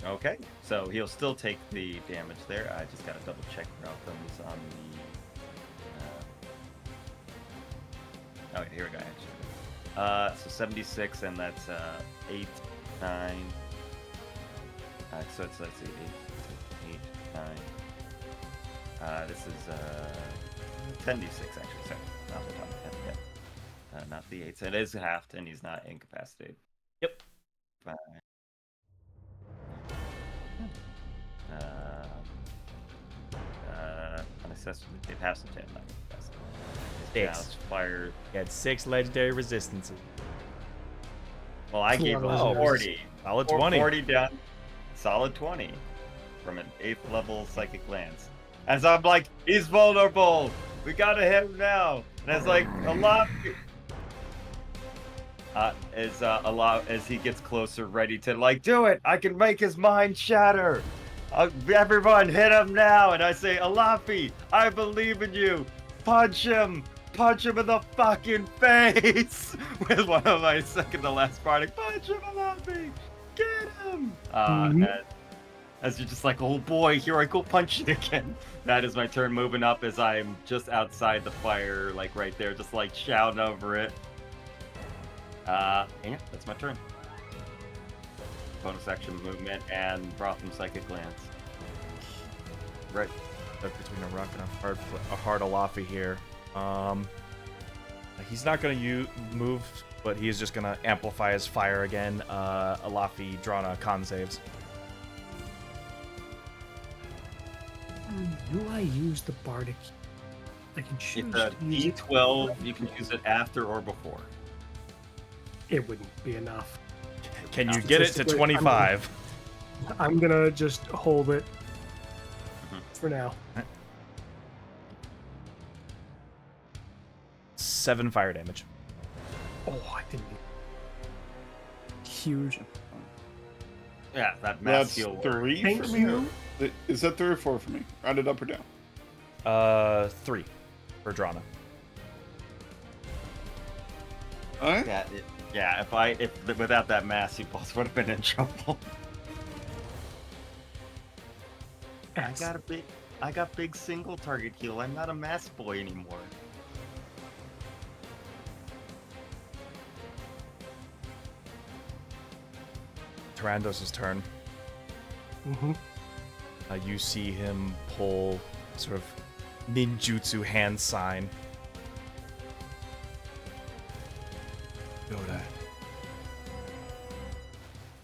Okay, so he'll still take the damage there. I just gotta double check Rotham's on the. Okay, here we go. Actually, so 76, and that's 8, 9. So it's let's see, 8, 9. This is 10d6 actually. Sorry, not the top of 10 yet. Not the 8. So it is halved, and he's not incapacitated. Yep. Fine. Unaccessible. It has to 10. Not incapacitated. Six. Fire. He had 6 legendary resistances. Well, I gave him Oh. 40. Solid 20. 40 down. Solid 20 from an 8th level psychic lance. As I'm like, he's vulnerable. We gotta hit him now. And it's like a lot. As he gets closer, ready to like do it. I can make his mind shatter. Everyone, hit him now. And I say, Alafi, I believe in you. Punch him. Punch him in the fucking face with one of my second to last party. Punch him, Alafi. Get him. And as you're just like, oh boy, here I go punching again. That is my turn, moving up as I'm just outside the fire, like right there, just like shouting over it. Yeah, that's my turn. Bonus action movement and Brotham Psychic Lance. Right. That's between a rock and a hard Alafi here. He's not going to move, but he is just going to amplify his fire again. Alafi drawn a con saves. Do I use the bardic? I can choose It's a to use it. D12, you can use it after or before. It wouldn't be enough. Can you get it to Statistically, 25? I'm gonna just hold it for now. 7 fire damage. Oh, I didn't. Huge. Yeah, that mass That's heal. 3 Thank for me. you. Is that 3 or 4 for me? Rounded up or down? 3 for Drana. All right. Yeah, if without that mass, you both would have been in trouble. I got big single target heal. I'm not a mass boy anymore. Tyrandos' turn. Mm-hmm. You see him pull sort of ninjutsu hand sign. Yoda.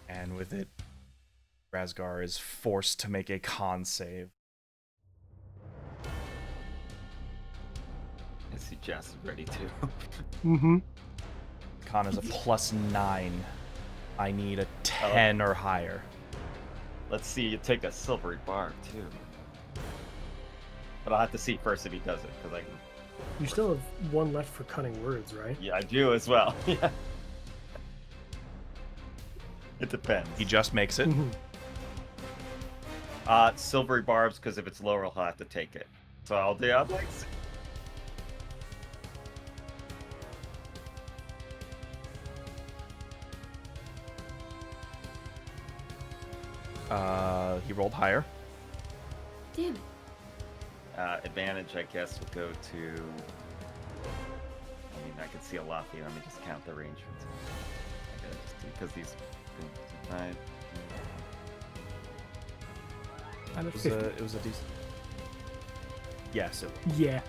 And with it, Grazgar is forced to make a con save. I see Jess is ready too. Mm-hmm. Con is a +9. I need a 10 or higher. Let's see you take a silvery barb too. But I'll have to see first if he does it, because I can. You still have one left for cunning words, right? Yeah, I do as well. Yeah. It depends. He just makes it. Mhm. Silvery barbs, because if it's lower, I'll have to take it. So I'll do. I'm like. He rolled higher. Damn. Advantage, I guess, will go to. I mean, I can see a lot here. Let me just count the range for two. Because these. Right. I'm It at was 50. a decent. Yes. Yeah.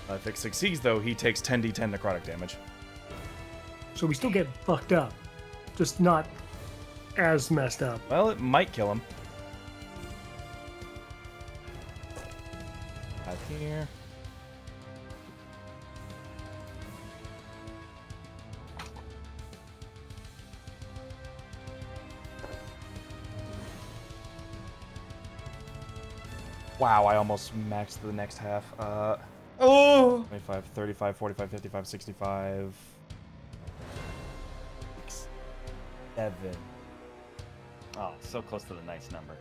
If it succeeds, though, he takes 10d10 necrotic damage. So we still get fucked up. Just not as messed up. Well, it might kill him. Out here. Wow, I almost maxed the next half. Oh! 25, 35, 45, 55, 65. 7. Oh, so close to the nice number.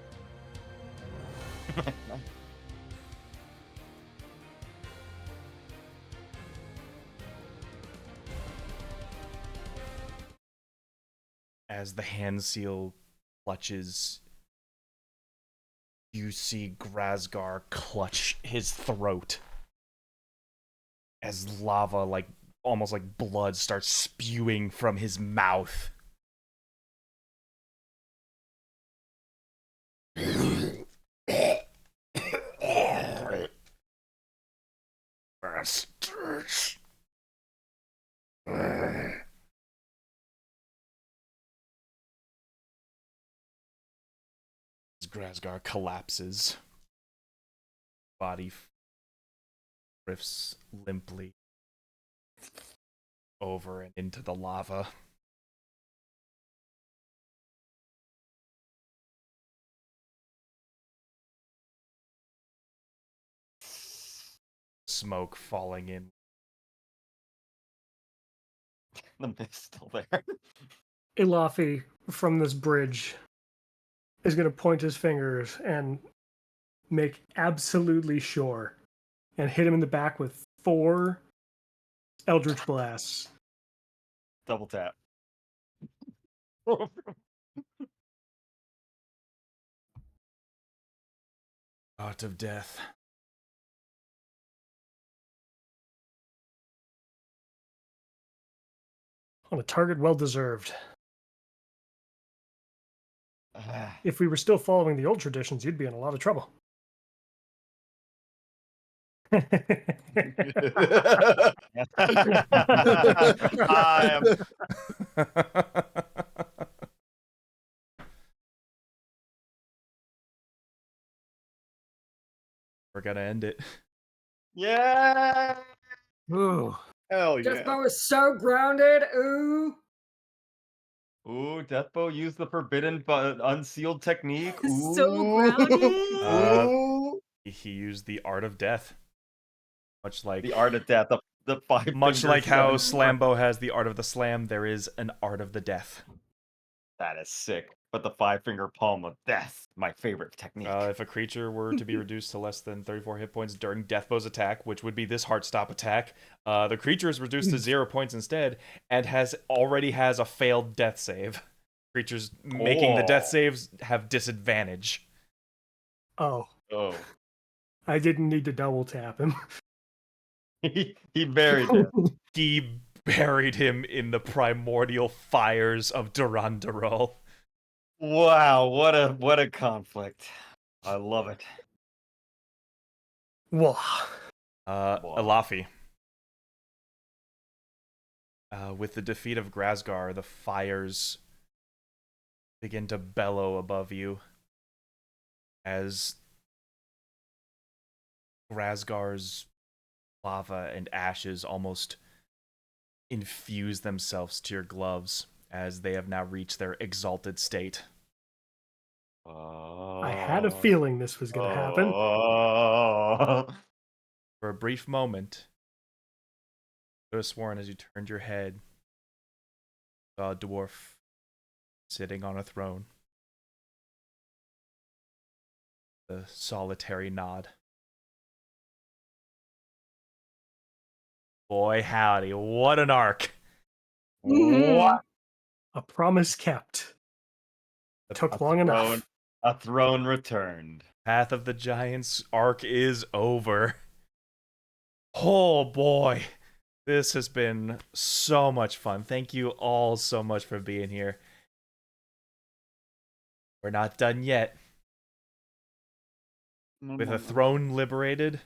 As the hand seal clutches, you see Grazgar clutch his throat as lava, like almost like blood, starts spewing from his mouth. Bastards. Grazgar collapses. Body drifts limply over and into the lava. Smoke falling in. The mist's still there. Ilafi from this bridge is going to point his fingers and make absolutely sure and hit him in the back with 4 Eldritch Blasts. Double tap. Art of death. On a target well deserved. If we were still following the old traditions, you'd be in a lot of trouble. I am. We're gonna end it. Yeah. Ooh. Hell yeah. Deathbow is so grounded. Ooh. Ooh, Deathbow used the forbidden but unsealed technique. Ooh. So grounded. Ooh. He used the art of death. Much like The art of death. The five Much finger like how seven- Slambo has the art of the slam, there is an art of the death. That is sick. But the five finger palm of death, my favorite technique. If a creature were to be reduced to less than 34 hit points during Deathbow's attack, which would be this Heartstop attack, the creature is reduced to 0 points instead, and already has a failed death save. Creatures making the death saves have disadvantage. Oh, Oh. I didn't need to double tap him. He buried him. He buried him in the primordial fires of Durandurul. Wow, what a conflict. I love it. Whoa. Alafi. With the defeat of Grazgar, the fires begin to bellow above you as Grazgar's lava and ashes almost infuse themselves to your gloves as they have now reached their exalted state. I had a feeling this was going to happen. For a brief moment, you could have sworn as you turned your head, saw a dwarf sitting on a throne. The solitary nod. Boy, howdy, what an arc! What? A promise kept. Took long enough. A throne returned. Path of the Giants arc is over. Oh boy, this has been so much fun. Thank you all so much for being here. We're not done yet. With a throne liberated,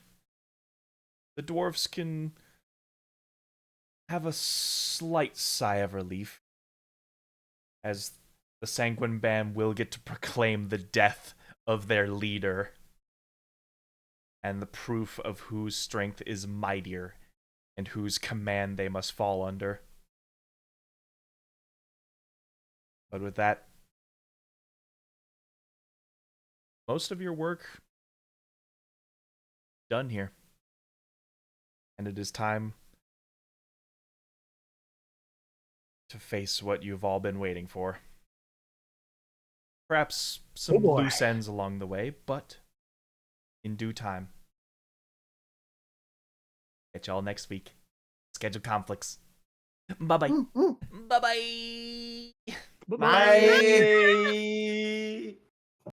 the dwarves can have a slight sigh of relief, as the Sanguine Band will get to proclaim the death of their leader and the proof of whose strength is mightier and whose command they must fall under. But with that, most of your work done here. And it is time to face what you've all been waiting for. Perhaps some loose ends along the way, but in due time. Catch y'all next week. Schedule conflicts. Bye-bye. Bye-bye. Bye.